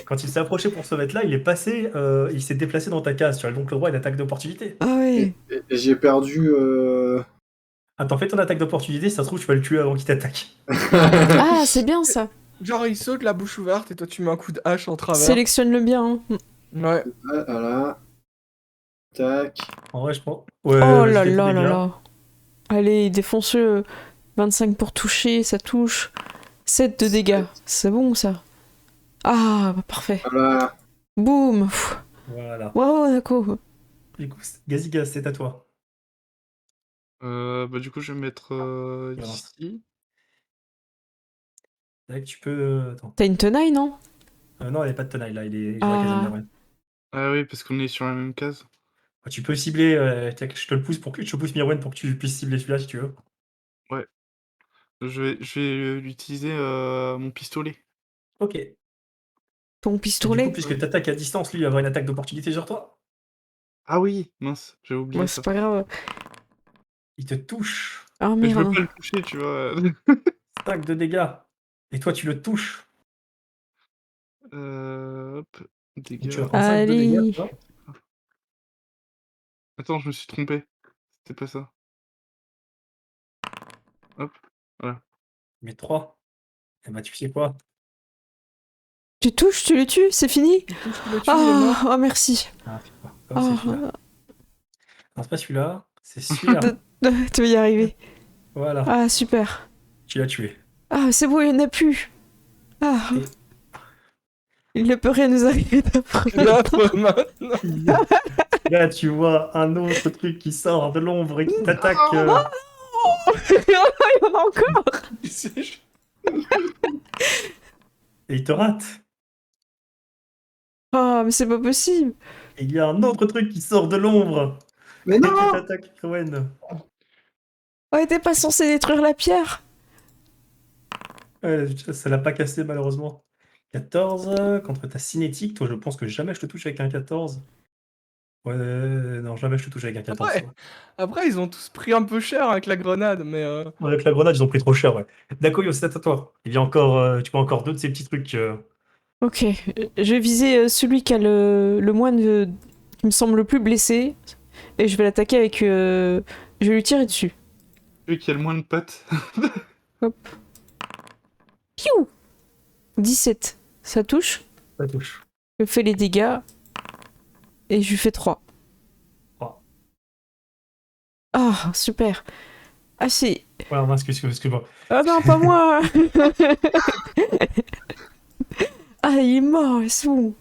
Speaker 2: quand il s'est approché pour se mettre là, il est passé, il s'est déplacé dans ta case. Tu as donc le droit à une attaque d'opportunité.
Speaker 1: Ah ouais.
Speaker 3: Et j'ai perdu.
Speaker 2: Attends, fais ton attaque d'opportunité, si ça se trouve, tu vas le tuer avant qu'il t'attaque.
Speaker 1: Ah, c'est bien ça.
Speaker 4: Genre, il saute la bouche ouverte et toi, tu mets un coup de hache en travers.
Speaker 1: Sélectionne-le bien. Hein.
Speaker 4: Ouais.
Speaker 3: Voilà. Tac.
Speaker 2: En vrai, je pense. Ouais,
Speaker 1: Oh
Speaker 2: vas-y,
Speaker 1: là
Speaker 2: fais tes
Speaker 1: là là
Speaker 2: dégâts.
Speaker 1: là. Allez, défonce-le. 25 pour toucher, ça touche. 7 de dégâts. C'est bon ça. Ah, bah, parfait.
Speaker 3: Voilà.
Speaker 1: Boum. Pff.
Speaker 2: Voilà.
Speaker 1: Waouh, Nako.
Speaker 2: Du coup, Gazigas, c'est à toi.
Speaker 6: Bah, du coup, je vais mettre
Speaker 2: Voilà.
Speaker 6: ici.
Speaker 2: Tac, tu peux. Attends.
Speaker 1: T'as une tenaille, non?
Speaker 2: Non, il n'y a pas de tenaille là, il est
Speaker 1: Ah.
Speaker 2: sur la case de Mirwen.
Speaker 6: Ah oui, parce qu'on est sur la même case.
Speaker 2: Ah, tu peux cibler. Tac, je te pousse Mirwen pour que tu puisses cibler celui-là si tu veux.
Speaker 6: Je vais utiliser mon pistolet.
Speaker 2: Ok. Et
Speaker 1: Ton
Speaker 2: du
Speaker 1: pistolet?
Speaker 2: coup, puisque tu attaques à distance, lui, il va avoir une attaque d'opportunité sur toi.
Speaker 6: Ah oui, mince, j'ai oublié
Speaker 1: Ouais,
Speaker 6: ça.
Speaker 1: c'est pas grave.
Speaker 2: Il te touche.
Speaker 1: Ah
Speaker 6: Mais je veux
Speaker 1: merde.
Speaker 6: pas le toucher, tu vois.
Speaker 2: 5 de dégâts. Et toi, tu le touches.
Speaker 6: Hop,
Speaker 2: Donc, tu vas
Speaker 6: dégâts.
Speaker 2: prendre 5 de dégâts.
Speaker 1: Allez.
Speaker 2: toi.
Speaker 6: Attends, je me suis trompé. C'était pas ça.
Speaker 2: Mais 3. Et bah, tu sais quoi?
Speaker 1: Tu touches, tu le tues, c'est fini?
Speaker 4: Il touche, tu le tues, il est mort.
Speaker 1: Ah, oh, merci.
Speaker 2: Ah, comme c'est celui-là.
Speaker 1: Ah,
Speaker 2: Non, c'est pas celui-là. C'est celui-là.
Speaker 1: tu vas y arriver.
Speaker 2: Voilà.
Speaker 1: Ah, super.
Speaker 2: Tu l'as tué.
Speaker 1: Ah, c'est bon, il n'y en a plus. Ah. Il ne peut rien nous arriver d'après.
Speaker 4: Là, maintenant.
Speaker 2: Là, tu vois un autre truc qui sort de l'ombre et qui t'attaque.
Speaker 1: Il y en a encore.
Speaker 2: Et il te rate.
Speaker 1: Ah, mais c'est pas possible.
Speaker 2: Et il y a un autre truc qui sort de l'ombre
Speaker 3: Mais
Speaker 2: et qui
Speaker 3: non
Speaker 2: t'attaque, Rowan.
Speaker 1: On était pas censé détruire la pierre.
Speaker 2: Ça l'a pas cassé malheureusement. 14 contre ta cinétique. Toi, je pense que jamais je te touche avec un 14. Ouais, non, jamais je te touche avec un 14.
Speaker 4: Ouais.
Speaker 2: toi.
Speaker 4: Après, ils ont tous pris un peu cher avec la grenade, mais
Speaker 2: Avec la grenade, ils ont pris trop cher, ouais. Dakoyo, c'est à toi. Il y a encore, tu vois encore deux de ces petits trucs.
Speaker 1: Ok, je vais viser celui qui a le moins de... qui me semble le plus blessé. Et je vais l'attaquer avec... Je vais lui tirer dessus.
Speaker 6: Celui qui a le moins de pattes.
Speaker 1: Piou 17. Ça touche.
Speaker 2: Ça touche.
Speaker 1: Je fais les dégâts. Et je lui fais 3.
Speaker 2: 3.
Speaker 1: Ah, super. Ah, c'est...
Speaker 2: Ouais, non, excuse-moi.
Speaker 1: Ah non, pas moi. Ah, il est mort, c'est bon.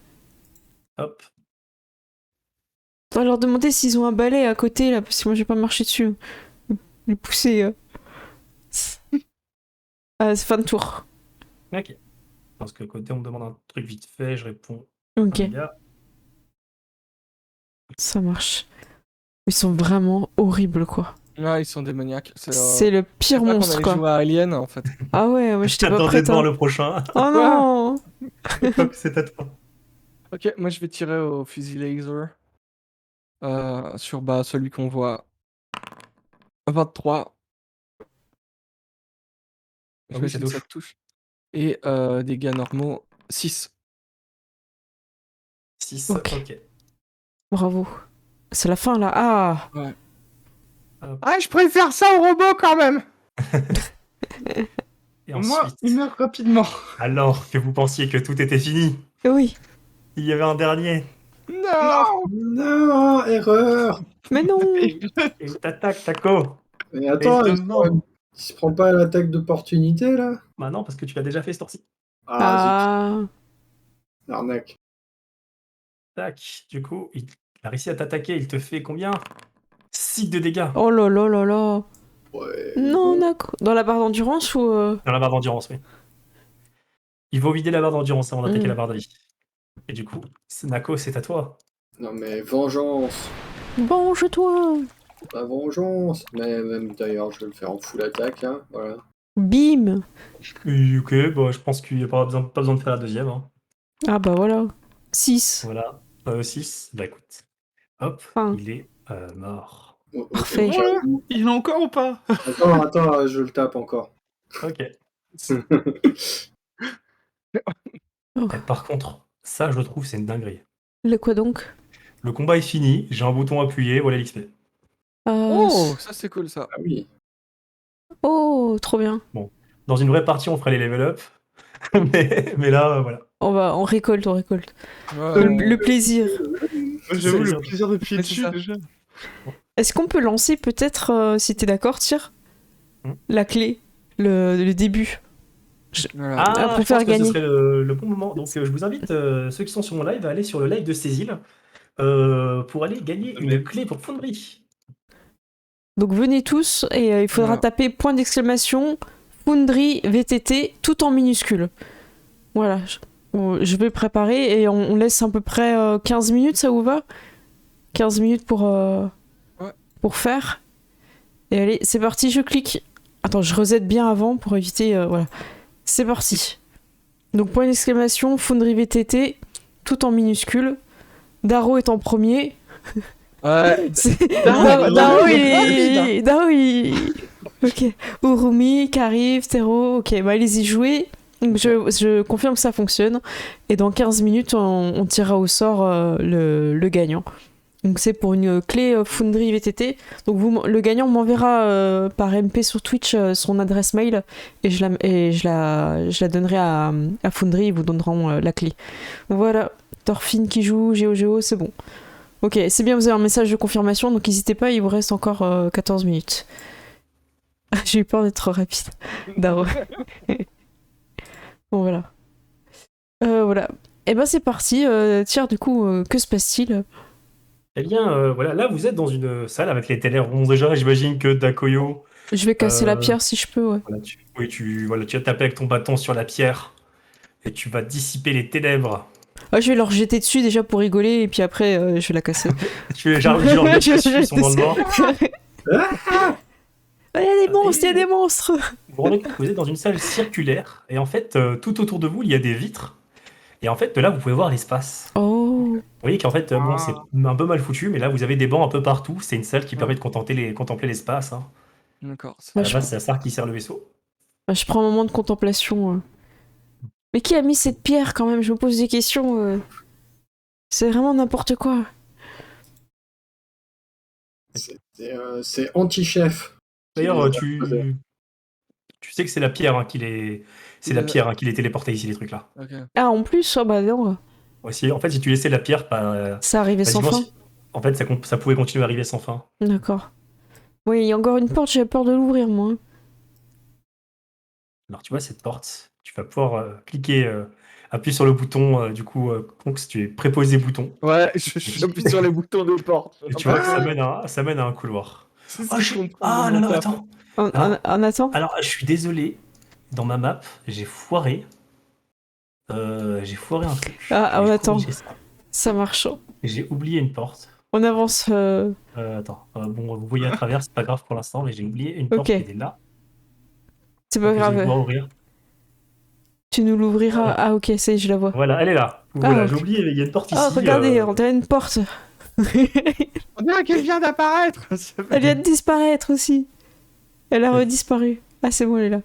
Speaker 2: Hop.
Speaker 1: On va leur demander s'ils ont un balai à côté, là, parce que moi, j'ai pas marché dessus. Les pousser. Ah, c'est fin de tour.
Speaker 2: Ok. Parce que côté, on me demande un truc vite fait, je réponds.
Speaker 1: Ok,
Speaker 2: Les gars.
Speaker 1: ça marche. Ils sont vraiment horribles, quoi.
Speaker 4: là, ils sont démoniaques.
Speaker 1: C'est le
Speaker 4: je sais
Speaker 1: pire
Speaker 4: pas qu'on
Speaker 1: monstre,
Speaker 4: allait
Speaker 1: quoi.
Speaker 4: jouer à Alien, en fait.
Speaker 1: Ah ouais, moi, j'étais pas
Speaker 2: J'attendais
Speaker 1: prête.
Speaker 2: de voir
Speaker 1: Hein.
Speaker 2: le prochain.
Speaker 1: Oh non.
Speaker 2: Hop, c'est à toi.
Speaker 4: Ok, moi, je vais tirer au fusil laser. Sur celui qu'on voit. 23. Je
Speaker 2: Ah
Speaker 4: vais
Speaker 2: oui,
Speaker 4: essayer
Speaker 2: ça
Speaker 4: que ça
Speaker 2: touche.
Speaker 4: touche. Et dégâts normaux, 6.
Speaker 2: 6,
Speaker 1: Ok.
Speaker 2: ok.
Speaker 1: Bravo. C'est la fin, là. Ah.
Speaker 4: Ouais.
Speaker 5: Ah, je préfère ça au robot quand même.
Speaker 2: Et
Speaker 6: Moi,
Speaker 2: ensuite,
Speaker 6: il meurt rapidement.
Speaker 2: alors que vous pensiez que tout était fini,
Speaker 1: Oui.
Speaker 2: il y avait un dernier.
Speaker 5: Non.
Speaker 3: Non, erreur.
Speaker 1: Mais non.
Speaker 2: Et il t'attaque, Taco.
Speaker 3: Mais attends,
Speaker 2: Et
Speaker 3: il
Speaker 2: demande.
Speaker 3: se prend pas à l'attaque d'opportunité, là?
Speaker 2: Bah non, parce que tu l'as déjà fait ce tour-ci.
Speaker 3: Ah,
Speaker 1: Ah.
Speaker 3: zut, arnaque.
Speaker 2: Tac, du coup, il a réussi à t'attaquer. Il te fait combien 6 de dégâts.
Speaker 1: Oh là là là là.
Speaker 3: Ouais.
Speaker 1: Non,
Speaker 3: bon.
Speaker 1: d'accord. Dans la barre d'endurance ou...
Speaker 2: Dans la barre d'endurance, oui. Il faut vider la barre d'endurance avant d'attaquer
Speaker 1: Mm.
Speaker 2: la barre de vie. Et du coup, Nako, c'est à toi.
Speaker 3: Non, mais vengeance.
Speaker 1: Venge-toi.
Speaker 3: La vengeance. Mais même d'ailleurs, je vais le faire en full attaque, hein. Voilà.
Speaker 1: Bim.
Speaker 2: Et ok, bah, je pense qu'il n'y a pas besoin de faire la deuxième. Hein.
Speaker 1: Ah bah voilà. 6.
Speaker 2: Voilà. 6. Bah écoute. Hop,
Speaker 1: Enfin.
Speaker 2: il est mort.
Speaker 1: Parfait.
Speaker 3: Ciao.
Speaker 6: Il est encore ou pas?
Speaker 3: Attends, je le tape encore.
Speaker 2: Ok.
Speaker 1: Oh.
Speaker 2: Par contre, ça, je le trouve, c'est une dinguerie.
Speaker 1: Le quoi donc?
Speaker 2: Le combat est fini, j'ai un bouton appuyé, voilà l'XP.
Speaker 4: Oh, ça c'est cool ça.
Speaker 3: Ah oui.
Speaker 1: Oh, trop bien.
Speaker 2: Dans une vraie partie, on ferait les level up. mais là, voilà.
Speaker 1: On récolte, on récolte.
Speaker 4: Ouais,
Speaker 1: Le plaisir.
Speaker 6: J'avoue,
Speaker 2: C'est
Speaker 6: le
Speaker 2: ça.
Speaker 6: plaisir de pied
Speaker 4: Ouais, c'est
Speaker 6: dessus
Speaker 4: ça.
Speaker 6: déjà.
Speaker 1: Est-ce qu'on peut lancer peut-être, si t'es d'accord, Tire, la clé, le début?
Speaker 4: voilà.
Speaker 1: Ah,
Speaker 2: Ah,
Speaker 1: pour
Speaker 2: je
Speaker 1: faire
Speaker 2: pense que
Speaker 1: gagner.
Speaker 2: ce serait le bon moment. Donc, je vous invite, ceux qui sont sur mon live, à aller sur le live de Cécile pour aller gagner une clé pour Foundry.
Speaker 1: Donc venez tous et il faudra
Speaker 4: Voilà.
Speaker 1: taper point d'exclamation Foundry VTT tout en minuscule. Voilà. Je vais préparer et on laisse à peu près 15 minutes, ça vous va? 15 minutes pour faire. Et allez, c'est parti, je clique. Attends, je reset bien avant pour éviter... voilà. C'est parti. Donc point d'exclamation Foundry VTT tout en minuscule. Daro est en premier.
Speaker 4: Ouais.
Speaker 1: Daro, Ok. Urumi, Karif, Tero. Ok, bah allez-y, jouez. Donc, je confirme que ça fonctionne. Et dans 15 minutes, on tirera au sort le gagnant. Donc c'est pour une clé Foundry VTT. Donc le gagnant m'enverra par MP sur Twitch son adresse mail et je la donnerai à Foundry. Ils vous donneront la clé. Voilà. Thorfinn qui joue, Géo, c'est bon. Ok, c'est bien, vous avez un message de confirmation, donc n'hésitez pas, il vous reste encore 14 minutes. J'ai eu peur d'être rapide. Daro. Bon, voilà. Voilà. Et ben c'est parti. Tiens, du coup, que se passe-t-il?
Speaker 2: Eh bien, voilà, là, vous êtes dans une salle avec les télés ronds déjà. J'imagine que Dakoyo,
Speaker 1: Je vais casser la pierre si je peux, ouais.
Speaker 2: voilà, tu vas taper avec ton bâton sur la pierre et tu vas dissiper les ténèbres.
Speaker 1: Ah, je vais leur jeter dessus déjà pour rigoler, et puis après, je vais la casser.
Speaker 2: Tu les genre, ils sont dans le noir.
Speaker 1: Il y a des monstres, il y a des monstres.
Speaker 2: Vous vous rendez compte que vous êtes dans une salle circulaire, et en fait, tout autour de vous, il y a des vitres. Et en fait, de là, vous pouvez voir l'espace.
Speaker 1: Oh.
Speaker 2: Vous voyez qu'en fait, bon, c'est un peu mal foutu, mais là, vous avez des bancs un peu partout. C'est une salle qui permet de contempler l'espace. Hein.
Speaker 4: D'accord.
Speaker 2: À
Speaker 1: Bah,
Speaker 2: la
Speaker 1: je,
Speaker 2: base, c'est Assar qui sert le vaisseau.
Speaker 1: je prends un moment de contemplation. Mais qui a mis cette pierre quand même? Je me pose des questions. C'est vraiment n'importe quoi.
Speaker 3: C'est anti-chef.
Speaker 2: D'ailleurs,
Speaker 3: qui les a posés.
Speaker 2: tu sais que c'est la pierre hein, qui les... C'est la pierre hein, qui les téléportait ici, les trucs-là.
Speaker 4: Ok.
Speaker 1: Ah, en plus, oh bah non,
Speaker 2: Ouais, en fait, si tu laissais la pierre,
Speaker 1: ça arrivait sans
Speaker 2: basiquement,
Speaker 1: fin.
Speaker 2: en fait, ça pouvait continuer à arriver sans fin.
Speaker 1: D'accord. Oui, il y a encore une porte, j'ai peur de l'ouvrir, moi.
Speaker 2: Alors, tu vois, cette porte, tu vas pouvoir cliquer, appuyer sur le bouton, donc si tu es préposé bouton,
Speaker 4: Ouais, j'appuie sur les boutons des portes.
Speaker 2: et tu vois que ça mène à un couloir.
Speaker 4: C'est
Speaker 2: Ah,
Speaker 4: ce que je comprends
Speaker 2: ah
Speaker 4: de
Speaker 2: non,
Speaker 4: mon
Speaker 2: non,
Speaker 4: taf.
Speaker 2: attends.
Speaker 1: En attend.
Speaker 2: Alors, je suis désolé, dans ma map, j'ai foiré. J'ai foiré un truc.
Speaker 1: Ah,
Speaker 2: Je
Speaker 1: on
Speaker 2: vais
Speaker 1: attend.
Speaker 2: corriger ça.
Speaker 1: Ça marche.
Speaker 2: J'ai oublié une porte.
Speaker 1: On avance.
Speaker 2: Attends, bon, vous voyez à travers, c'est pas grave pour l'instant, mais j'ai oublié une porte
Speaker 1: Ok.
Speaker 2: qui était là.
Speaker 1: C'est pas
Speaker 2: que je vais
Speaker 1: grave.
Speaker 2: pouvoir ouvrir.
Speaker 1: Tu nous l'ouvriras.
Speaker 2: Voilà.
Speaker 1: Ah, ok, ça y est, je la vois.
Speaker 2: Voilà, elle est là.
Speaker 1: Ah,
Speaker 2: Voilà,
Speaker 1: ok.
Speaker 2: j'ai oublié, il y a une porte ici.
Speaker 1: Oh, regardez, on dirait une porte.
Speaker 5: On dirait qu'elle vient d'apparaître.
Speaker 1: Elle vient de disparaître aussi. Elle a redisparu. Ah, c'est bon, elle est là.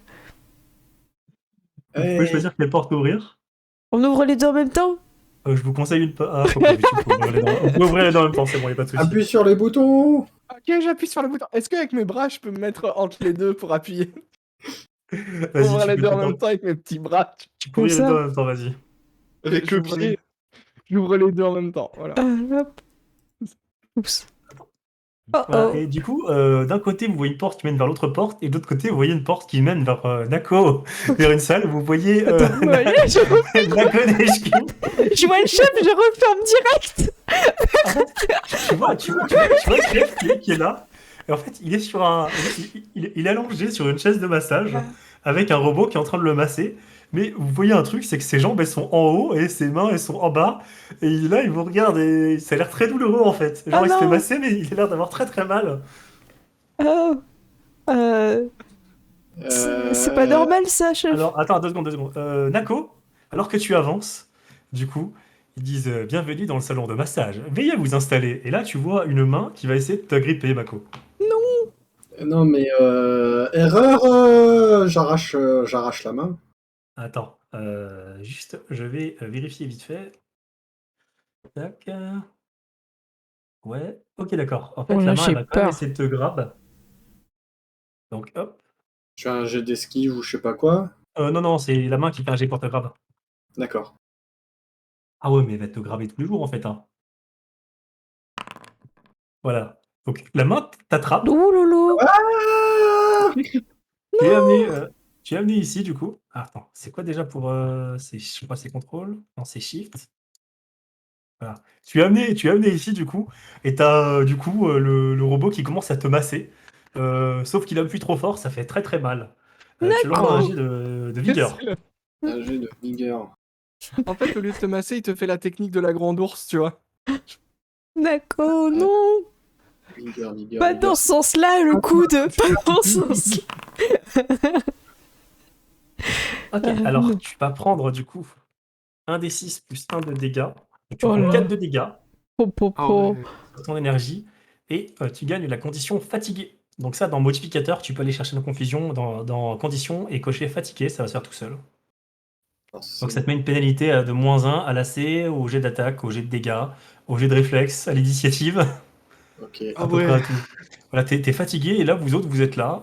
Speaker 2: Vous pouvez choisir quelle porte ouvrir.
Speaker 1: On ouvre les deux en même temps?
Speaker 2: Je vous conseille une porte. Ah, faut pas, mais tu peux ouvrir les deux. Vous pouvez ouvrir les deux en même temps, c'est bon, y a pas de souci.
Speaker 3: Appuie sur les boutons.
Speaker 5: Ok, j'appuie sur le bouton. Est-ce qu'avec mes bras, je peux me mettre entre les deux pour appuyer?
Speaker 2: Vas-y,
Speaker 5: Ouvrir les
Speaker 2: tu
Speaker 5: deux en
Speaker 2: peux
Speaker 5: même temps avec mes petits bras.
Speaker 2: ouvrir les
Speaker 1: ça.
Speaker 2: deux en même temps, vas-y.
Speaker 6: Avec le
Speaker 5: J'ouvre
Speaker 6: pied.
Speaker 5: J'ouvre les deux en même temps. Voilà.
Speaker 1: Ah, hop. Oups. Oh,
Speaker 2: Voilà,
Speaker 1: oh.
Speaker 2: et du coup, d'un côté, vous voyez une porte qui mène vers l'autre porte, et de l'autre côté, vous voyez une porte qui mène vers Nako, vers une salle. Vous voyez
Speaker 1: Attends, allez,
Speaker 2: Nako Neshkin.
Speaker 1: je vois le chef, je referme direct.
Speaker 2: Tu vois le chef qui est là. Et en fait, il est sur il est allongé sur une chaise de massage avec un robot qui est en train de le masser. Mais vous voyez un truc, c'est que ses jambes elles sont en haut et ses mains elles sont en bas. Et là, il vous regarde et ça a l'air très douloureux en fait. Genre,
Speaker 1: Ah
Speaker 2: il se fait
Speaker 1: non.
Speaker 2: masser, mais il a l'air d'avoir très très mal.
Speaker 1: Oh. C'est pas normal ça, chef.
Speaker 2: Alors, attends, 2 secondes. Nako, alors que tu avances, du coup, ils disent bienvenue dans le salon de massage. Veuillez vous installer. Et là, tu vois une main qui va essayer de t'agripper, Mako.
Speaker 3: Non, mais erreur, j'arrache la main.
Speaker 2: Attends, juste, je vais vérifier vite fait. Tac. Ouais, ok, d'accord. En fait,
Speaker 1: Oh là,
Speaker 2: la main,
Speaker 1: j'ai
Speaker 2: elle va quand même
Speaker 1: peur.
Speaker 2: essayer de te grab. Donc, hop.
Speaker 3: Je fais un jet d'esquive ou je sais pas quoi.
Speaker 2: Non, c'est la main qui fait un jet pour te grab.
Speaker 3: D'accord.
Speaker 2: Ah ouais, mais elle va te grabber tous les jours, en fait. Hein. Voilà. Donc, la main t'attrape.
Speaker 1: Oh lolo.
Speaker 3: Ah
Speaker 2: Tu es amené ici, du coup. Ah, attends, c'est quoi déjà pour... je sais pas, c'est contrôle? Non, c'est shift. Voilà. Tu es amené ici, du coup, et t'as, du coup, le robot qui commence à te masser. Sauf qu'il appuie trop fort, ça fait très très mal. Tu l'envoies un jet de vigueur.
Speaker 3: Un jet de vigueur.
Speaker 4: En fait, au lieu de te masser, il te fait la technique de la grande ours, tu vois.
Speaker 1: D'accord, non.
Speaker 3: Vigueur.
Speaker 1: Pas dans ce sens-là, le coude. Pas dans ce sens-là.
Speaker 2: Ok, alors tu vas prendre, du coup, 1d6 plus 1 de dégâts. Donc, tu
Speaker 1: Oh
Speaker 2: prends
Speaker 1: là.
Speaker 2: 4 de dégâts
Speaker 1: Po, po,
Speaker 6: Ah
Speaker 1: po.
Speaker 6: ouais.
Speaker 2: sur ton énergie, et tu gagnes la condition fatigué. Donc ça, dans modificateur, tu peux aller chercher la confusion dans condition et cocher fatigué, ça va se faire tout seul. Donc ça te met une pénalité de -1 à l'AC, au jet d'attaque, au jet de dégâts, au jet de réflexe, à l'initiative,
Speaker 3: Ok.
Speaker 2: à peu près à tout. Voilà, t'es fatigué, et là, vous autres, vous êtes là.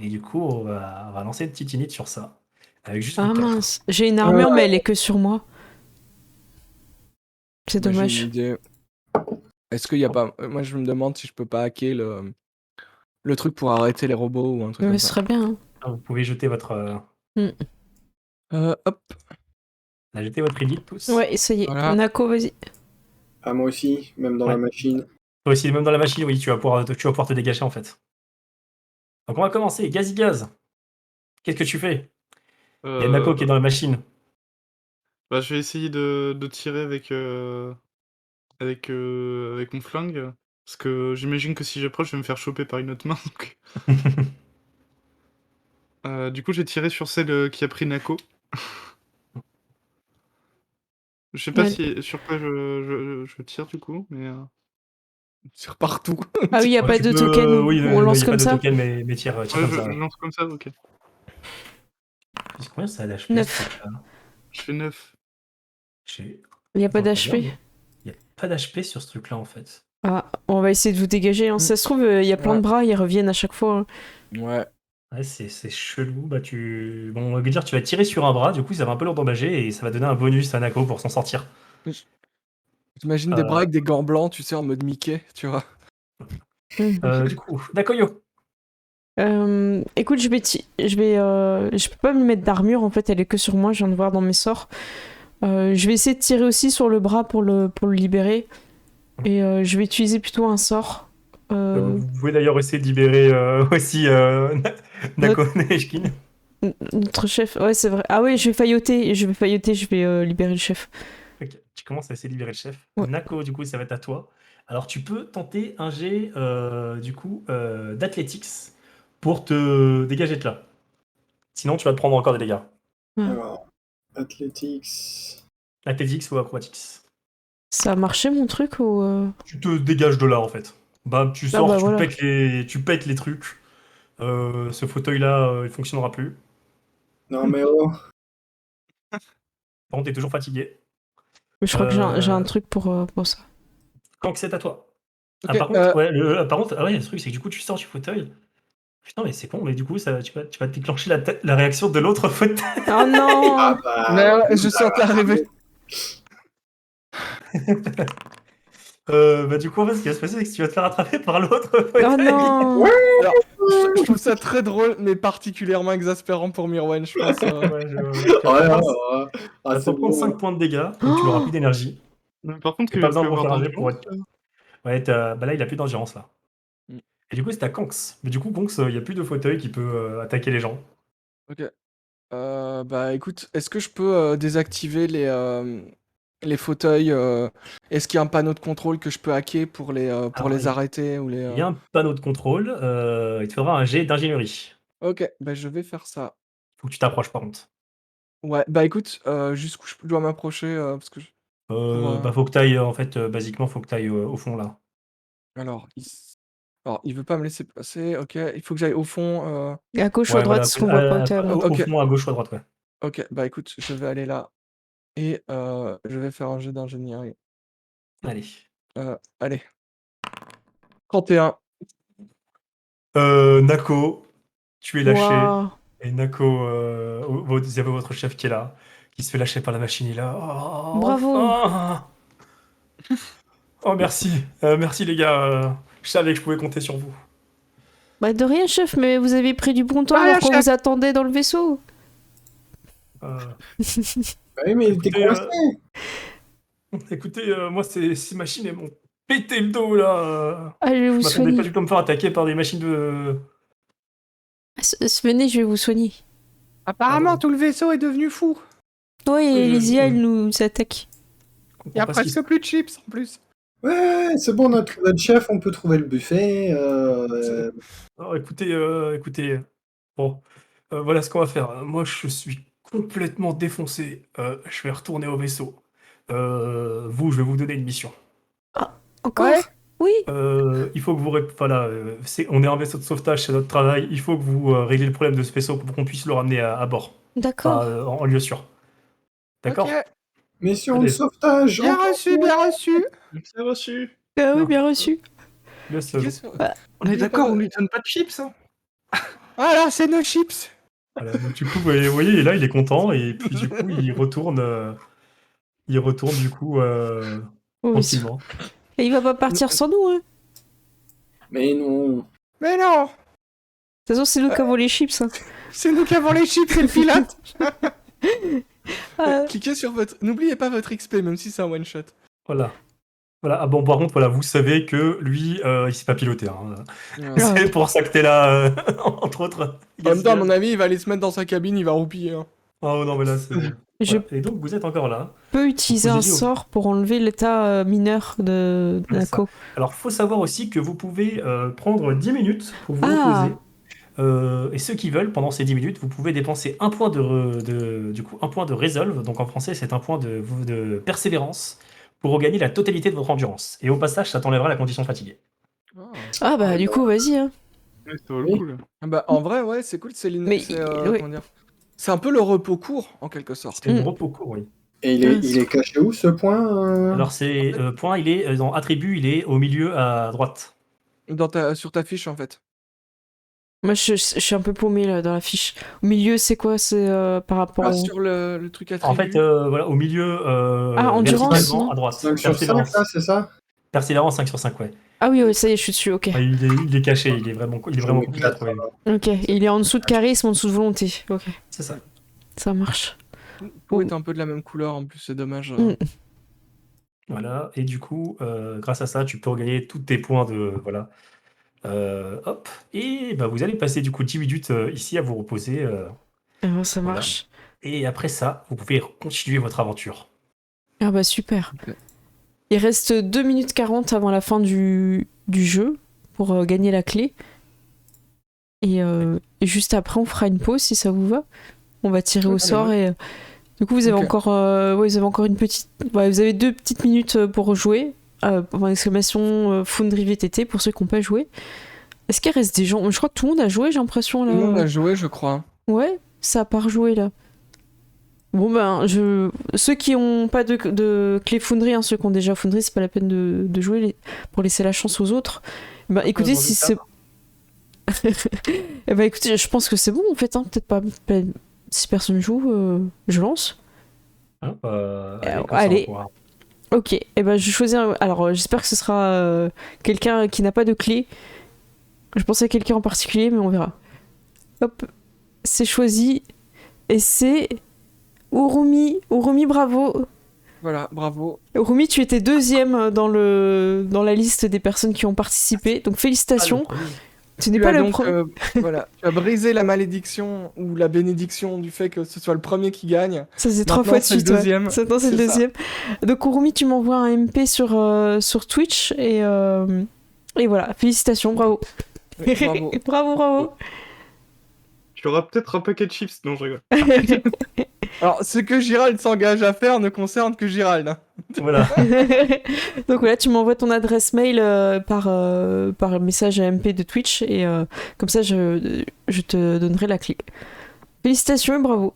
Speaker 2: Et du coup, on va lancer une petite init sur ça. Avec juste
Speaker 1: Ah
Speaker 2: vos corps.
Speaker 1: mince, j'ai une armure, mais elle est que sur moi. C'est
Speaker 4: Moi, j'ai
Speaker 1: dommage.
Speaker 4: une idée. Est-ce qu'il y a pas... Moi, je me demande si je peux pas hacker le truc pour arrêter les robots ou un truc
Speaker 1: Mais
Speaker 4: comme
Speaker 1: ce
Speaker 4: ça.
Speaker 1: serait bien. Hein.
Speaker 2: Ah, vous pouvez jeter votre...
Speaker 4: Hop.
Speaker 2: jeter votre élite, tous.
Speaker 1: Ouais, ça y est.
Speaker 4: Voilà.
Speaker 1: Nako, vas-y.
Speaker 3: Ah, moi aussi, même dans
Speaker 2: Ouais.
Speaker 3: la machine.
Speaker 2: Toi aussi, même dans la machine, oui, tu vas pouvoir te dégager, en fait. Donc, on va commencer. Gazi Gaz. Qu'est-ce que tu fais? Il y a Nako qui est dans la machine.
Speaker 6: Bah, je vais essayer de tirer avec mon flingue. Parce que j'imagine que si j'approche, je vais me faire choper par une autre main. Du coup, j'ai tiré sur celle qui a pris Nako. Je sais pas
Speaker 1: Ouais.
Speaker 6: sur quoi je tire du coup, mais.
Speaker 4: Sur partout.
Speaker 1: Ah oui, il n'y a
Speaker 2: Ouais,
Speaker 1: pas
Speaker 2: tu
Speaker 1: de
Speaker 2: peux,
Speaker 1: token.
Speaker 2: oui,
Speaker 1: On
Speaker 2: il
Speaker 1: lance
Speaker 2: n'y a pas
Speaker 1: comme
Speaker 2: de
Speaker 1: ça.
Speaker 2: token, mais tire
Speaker 6: Ouais,
Speaker 2: comme ça.
Speaker 6: je
Speaker 2: Ouais.
Speaker 6: lance comme ça, ok.
Speaker 2: C'est combien ça d'HP
Speaker 1: 9.
Speaker 2: ce truc-là
Speaker 6: Je fais 9.
Speaker 1: Il n'y a pas
Speaker 2: Attends, je
Speaker 1: d'HP.
Speaker 2: regarde. Il n'y a pas d'HP sur ce truc-là en fait.
Speaker 1: Ah, on va essayer de vous dégager. Hein. Si ça se trouve, il y a plein de bras, ils reviennent à chaque fois.
Speaker 4: Ouais.
Speaker 2: Ouais, c'est chelou. Bah, bon, on va dire, tu vas tirer sur un bras, du coup, ça va un peu l'endommager et ça va donner un bonus à Nako pour s'en sortir.
Speaker 4: J'imagine des bras avec des gants blancs, tu sais, en mode Mickey, tu vois.
Speaker 2: Du coup, Nakoyo.
Speaker 1: Écoute, je peux pas me mettre d'armure en fait, elle est que sur moi, je viens de voir dans mes sorts. Je vais essayer de tirer aussi sur le bras pour le libérer. Et je vais utiliser plutôt un sort.
Speaker 2: Vous pouvez d'ailleurs essayer de libérer aussi Nako Neshkin.
Speaker 1: Notre chef, ouais, c'est vrai. Ah ouais, je vais libérer le chef.
Speaker 2: Ok, tu commences à essayer de libérer le chef.
Speaker 1: Ouais.
Speaker 2: Nako, du coup, ça va être à toi. Alors, tu peux tenter un jet, du coup, d'athletics pour te dégager de là. Sinon, tu vas te prendre encore des dégâts.
Speaker 3: Alors, Athletics.
Speaker 2: Athletics ou acrobatics.
Speaker 1: Ça a marché mon truc ou
Speaker 2: Tu te dégages de là, en fait. Bah, tu sors,
Speaker 1: bah,
Speaker 2: tu,
Speaker 1: voilà.
Speaker 2: tu pètes les trucs. Ce fauteuil-là, il fonctionnera plus.
Speaker 3: Non, mais oh.
Speaker 2: Par contre, t'es toujours fatigué.
Speaker 1: Je crois que j'ai un truc pour ça.
Speaker 2: Quand c'est à toi.
Speaker 4: Ok,
Speaker 2: Ah, par contre, ouais, le truc, c'est que du coup, tu sors du fauteuil. Putain, mais c'est con, mais du coup, tu vas déclencher la réaction de l'autre fauteuil.
Speaker 1: Oh non.
Speaker 3: Ah bah,
Speaker 4: Mais ouais, je sentais arriver.
Speaker 2: Bah, du coup, en fait, ce qui va se passer, c'est que tu vas te faire attraper par l'autre fauteuil.
Speaker 1: Oh non.
Speaker 4: Alors, je trouve ça très drôle, mais particulièrement exaspérant pour Mirwen, je pense.
Speaker 2: Ouais, tu vas
Speaker 3: Ouais,
Speaker 2: te prendre,
Speaker 3: ouais.
Speaker 2: tu
Speaker 3: Ah,
Speaker 2: vas
Speaker 3: c'est
Speaker 2: te prendre
Speaker 3: bon.
Speaker 2: 5 points de dégâts, donc tu n'auras plus d'énergie.
Speaker 6: Par contre,
Speaker 2: Et pas besoin de
Speaker 6: peut
Speaker 2: refaire
Speaker 6: avoir
Speaker 2: un jet pour
Speaker 6: d'endurance,
Speaker 2: être. Ouais, bah là, il a plus d'endurance là.
Speaker 4: Mm.
Speaker 2: Et du coup, c'est à Konks. Mais du coup, Konks, il n'y a plus de fauteuil qui peut attaquer les gens.
Speaker 4: Ok. Bah écoute, est-ce que je peux désactiver les fauteuils Est-ce qu'il y a un panneau de contrôle que je peux hacker pour les
Speaker 2: Alors,
Speaker 4: arrêter ou les
Speaker 2: il y a un panneau de contrôle, il te faudra un jet d'ingénierie.
Speaker 4: Ok, bah je vais faire ça.
Speaker 2: Faut que tu t'approches par contre.
Speaker 4: Ouais, bah écoute, jusqu'où je dois m'approcher parce que
Speaker 2: Bah, faut que t'ailles, en fait, basiquement, faut que t'ailles au fond là.
Speaker 4: alors, il veut pas me laisser passer. Ok, il faut que j'aille au fond.
Speaker 1: À gauche ou à
Speaker 2: Ouais,
Speaker 1: droite,
Speaker 2: voilà,
Speaker 1: ce qu'on voit pas au tableau.
Speaker 2: au
Speaker 4: Ok.
Speaker 2: fond, à gauche ou à droite, ouais.
Speaker 4: Ok, bah écoute, je vais aller là et je vais faire un jet d'ingénierie.
Speaker 2: Allez.
Speaker 4: Allez. 31.
Speaker 2: Nako, tu es lâché.
Speaker 1: Waouh.
Speaker 2: Et Nako, vous avez votre chef qui est là, qui se fait lâcher par la machine. Il est là. Oh,
Speaker 1: Bravo.
Speaker 2: enfin. Oh, merci. Merci, les gars. Je savais que je pouvais compter sur vous.
Speaker 1: Bah de rien, chef, mais vous avez pris du bon temps
Speaker 5: Rien,
Speaker 1: alors qu'on
Speaker 5: chef.
Speaker 1: vous attendait dans le vaisseau.
Speaker 3: Bah oui, mais il était
Speaker 2: Écoutez,
Speaker 3: coincé.
Speaker 2: écoutez, moi, ces machines, elles m'ont pété le dos, là.
Speaker 1: Ah, je vais
Speaker 2: Je
Speaker 1: vous
Speaker 2: m'attendais
Speaker 1: soigner.
Speaker 2: pas du tout à me faire attaquer par des machines de...
Speaker 1: Venez, je vais vous soigner.
Speaker 5: Apparemment, tout le vaisseau est devenu fou.
Speaker 1: Ouais, et
Speaker 2: Oui,
Speaker 1: les IA, elles nous attaquent.
Speaker 5: Il y a presque plus de chips en plus.
Speaker 3: Ouais, c'est bon, notre chef, on peut trouver le buffet.
Speaker 2: Alors, écoutez, bon, voilà ce qu'on va faire. Moi, je suis complètement défoncé. Je vais retourner au vaisseau. Je vais vous donner une mission.
Speaker 1: Encore
Speaker 5: Ouais.
Speaker 1: Oui.
Speaker 2: Il faut que vous... Voilà, on est un vaisseau de sauvetage, c'est notre travail. Il faut que vous régliez le problème de ce vaisseau pour qu'on puisse le ramener à bord.
Speaker 1: D'accord.
Speaker 2: Enfin, en lieu sûr. D'accord?
Speaker 5: Ok.
Speaker 3: Mission de
Speaker 2: Allez.
Speaker 3: sauvetage.
Speaker 5: Bien reçu, bien reçu.
Speaker 6: C'est reçu.
Speaker 1: Ah oui,
Speaker 2: Non.
Speaker 1: bien reçu.
Speaker 2: Laisse,
Speaker 6: On est d'accord, on lui donne pas de chips, hein.
Speaker 5: Voilà, c'est nos chips.
Speaker 2: voilà, donc, du coup, vous voyez, là, il est content. Et puis, du coup, il retourne du coup,
Speaker 1: Oh,
Speaker 2: tranquillement.
Speaker 1: Et il va pas partir sans nous, hein.
Speaker 3: Mais non.
Speaker 5: Mais non,
Speaker 1: De toute façon, c'est nous qui avons les chips. Hein.
Speaker 5: c'est nous qui avons les chips et le pilote.
Speaker 4: Cliquez sur votre. N'oubliez pas votre XP, même si c'est un one shot.
Speaker 2: Voilà. Voilà. Ah bon, par contre, voilà, vous savez que lui, il sait pas piloter. Hein.
Speaker 4: Ouais.
Speaker 2: C'est pour ça que t'es là, entre autres.
Speaker 4: En même temps, à mon avis, il va aller se mettre dans sa cabine, il va roupiller. Hein.
Speaker 2: Oh non, mais là, c'est.
Speaker 1: Je
Speaker 2: Voilà. Et donc, vous êtes encore là.
Speaker 1: peux utiliser
Speaker 2: Vous
Speaker 1: un
Speaker 2: posez au-
Speaker 1: sort pour enlever l'état mineur de
Speaker 2: C'est ça.
Speaker 1: Nako.
Speaker 2: Alors, faut savoir aussi que vous pouvez prendre 10 minutes pour vous
Speaker 1: Ah.
Speaker 2: reposer. Et ceux qui veulent, pendant ces 10 minutes, vous pouvez dépenser un point du coup, un point de resolve. Donc en français, c'est un point de persévérance pour regagner la totalité de votre endurance. Et au passage, ça t'enlèvera la condition fatiguée.
Speaker 1: Ah bah du coup, vas-y. Hein.
Speaker 6: Ouais, ça vaut le
Speaker 3: Oui.
Speaker 6: coup, là.
Speaker 4: Ah bah, en vrai, ouais, c'est cool.
Speaker 1: Mais,
Speaker 4: C'est
Speaker 1: ouais.
Speaker 4: comment dire. C'est un peu le repos court, en quelque sorte.
Speaker 2: C'est le
Speaker 1: Mm.
Speaker 2: repos court, oui.
Speaker 3: Et il est caché où ce point
Speaker 2: Alors, c'est point, il est dans attribut, il est au milieu à droite.
Speaker 4: Sur ta fiche, en fait.
Speaker 1: Moi, je suis un peu paumé là dans la fiche. Au milieu, c'est quoi? C'est par rapport
Speaker 4: Ah,
Speaker 1: au...
Speaker 4: sur le truc
Speaker 2: En
Speaker 4: attribut.
Speaker 2: fait, voilà, au milieu,
Speaker 1: endurance,
Speaker 2: verticalement,
Speaker 1: non
Speaker 2: à droite.
Speaker 3: 5 sur 5,
Speaker 2: Persévérance.
Speaker 3: là, c'est ça
Speaker 2: Persévérance 5 sur 5, ouais.
Speaker 1: Ah oui, ça y est, je suis dessus, ok.
Speaker 2: Ouais, il est caché, il est vraiment compliqué à trouver.
Speaker 1: Ok, il est en dessous de charisme, en dessous de volonté. Ok,
Speaker 2: C'est ça.
Speaker 1: ça marche.
Speaker 4: Tout est un peu de la même couleur, en plus, c'est dommage.
Speaker 1: Mm.
Speaker 2: Voilà, et du coup, grâce à ça, tu peux regagner tous tes points de. Voilà. Hop, et bah, vous allez passer du coup 10 minutes ici à vous reposer.
Speaker 1: Ah ben, ça
Speaker 2: Voilà.
Speaker 1: marche.
Speaker 2: Et après ça, vous pouvez continuer votre aventure.
Speaker 1: Ah bah super.
Speaker 4: Ok.
Speaker 1: Il reste 2 minutes 40 avant la fin du jeu pour gagner la clé. Et juste après, on fera une pause si ça vous va. On va tirer au
Speaker 4: Allez,
Speaker 1: sort
Speaker 4: ouais.
Speaker 1: et du coup, vous avez
Speaker 4: Ok.
Speaker 1: encore, vous avez encore une petite, vous avez 2 petites minutes pour jouer. Pour exclamation Foundry VTT pour ceux qui n'ont pas joué. Est-ce qu'il reste des gens? Je crois que tout le monde a joué, j'ai l'impression là.
Speaker 4: Tout le monde a joué, je crois.
Speaker 1: Ouais, ça a pas rejoué là. Bon ben, ceux qui ont pas de clé Foundry, hein, ceux qui ont déjà Foundry, c'est pas la peine de jouer pour laisser la chance aux autres. Ben écoutez, si c'est... Eh ben écoutez, je pense que c'est bon en fait, hein. Peut-être pas... Si personne joue, je lance.
Speaker 2: Hein, allez, comme ça,
Speaker 1: allez.
Speaker 2: on pourra-
Speaker 1: Ok, et ben je choisis alors j'espère que ce sera quelqu'un qui n'a pas de clé. Je pensais à quelqu'un en particulier, mais on verra. Hop, c'est choisi. Et c'est... Urumi, bravo.
Speaker 4: Voilà, bravo.
Speaker 1: Urumi, tu étais 2e dans la liste des personnes qui ont participé, donc félicitations.
Speaker 2: Ah, le premier.
Speaker 1: Tu n'es
Speaker 4: Tu
Speaker 1: pas
Speaker 4: as
Speaker 1: le
Speaker 4: donc,
Speaker 1: premier.
Speaker 4: voilà, tu as brisé la malédiction ou la bénédiction du fait que ce soit le premier qui gagne.
Speaker 1: Ça c'est 3
Speaker 4: maintenant,
Speaker 1: fois de
Speaker 4: c'est le
Speaker 1: suite. Ouais.
Speaker 4: deuxième.
Speaker 1: Maintenant c'est le
Speaker 4: C'est ça.
Speaker 1: deuxième. Donc Urumi, tu m'envoies un MP sur Twitch et voilà, félicitations, bravo.
Speaker 4: Oui, bravo.
Speaker 1: bravo.
Speaker 6: Tu auras peut-être un paquet de chips. Non, je rigole.
Speaker 4: Alors, ce que Gérald s'engage à faire ne concerne que Gérald. Hein.
Speaker 2: Voilà.
Speaker 1: Donc voilà, tu m'envoies ton adresse mail par message à MP de Twitch et comme ça je te donnerai la clé. Félicitations et bravo.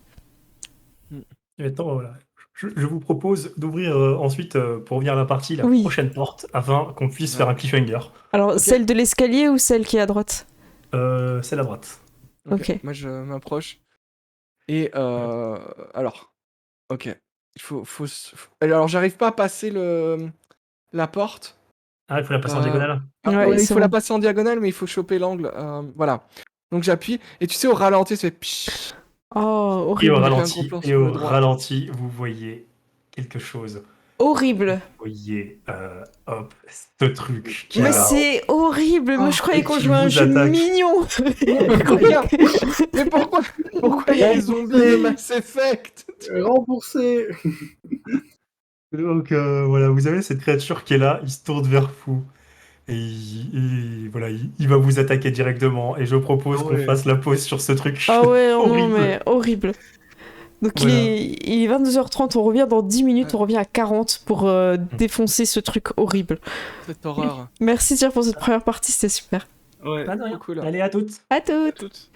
Speaker 2: Et maintenant, voilà. Je vous propose d'ouvrir ensuite, pour revenir à la partie, la
Speaker 1: Oui.
Speaker 2: prochaine porte, afin qu'on puisse faire un cliffhanger.
Speaker 1: Alors celle de l'escalier ou celle qui est à droite?
Speaker 2: C'est la droite.
Speaker 1: Ok.
Speaker 4: Moi, je m'approche. Et alors, ok. Alors, j'arrive pas à passer la porte.
Speaker 2: Ah, il faut la passer en diagonale.
Speaker 4: Ah,
Speaker 1: Ouais,
Speaker 4: ouais, il
Speaker 1: c'est
Speaker 4: faut la
Speaker 1: bon.
Speaker 4: passer en diagonale, mais il faut choper l'angle. Voilà. Donc j'appuie. Et tu sais, au ralenti, ça fait pshhh.
Speaker 1: Oh,
Speaker 2: Et
Speaker 1: horrible.
Speaker 2: au
Speaker 4: un
Speaker 2: ralenti,
Speaker 4: gros plan
Speaker 2: et
Speaker 4: sur
Speaker 2: au
Speaker 4: le droit.
Speaker 2: ralenti, vous voyez quelque chose.
Speaker 1: Horrible.
Speaker 2: Vous voyez, hop, ce truc qui
Speaker 1: Mais
Speaker 2: a-
Speaker 1: c'est horrible. Moi je croyais
Speaker 2: et
Speaker 1: qu'on
Speaker 2: qui
Speaker 1: jouait à un
Speaker 2: vous
Speaker 1: jeu
Speaker 2: attaque.
Speaker 1: mignon.
Speaker 4: Regarde. Mais pourquoi il y a des zombies de Mass Effect?
Speaker 3: Remboursé.
Speaker 2: Donc voilà, vous avez cette créature qui est là, il se tourne vers vous. Et voilà, il va vous attaquer directement. Et je propose
Speaker 6: Ah
Speaker 2: qu'on
Speaker 6: ouais.
Speaker 2: fasse la pause sur ce truc.
Speaker 1: Ah ouais, non,
Speaker 2: Horrible.
Speaker 1: mais horrible. Donc
Speaker 2: Voilà.
Speaker 1: il est 22h30, on revient dans 10 minutes, on revient à 40 pour défoncer ce truc horrible.
Speaker 4: Cette horreur.
Speaker 1: Merci Thierry pour cette première partie, c'était super.
Speaker 6: Ouais.
Speaker 2: Pas de rien.
Speaker 4: Cool.
Speaker 2: Allez, à toutes.
Speaker 1: À toutes.
Speaker 4: Toutes.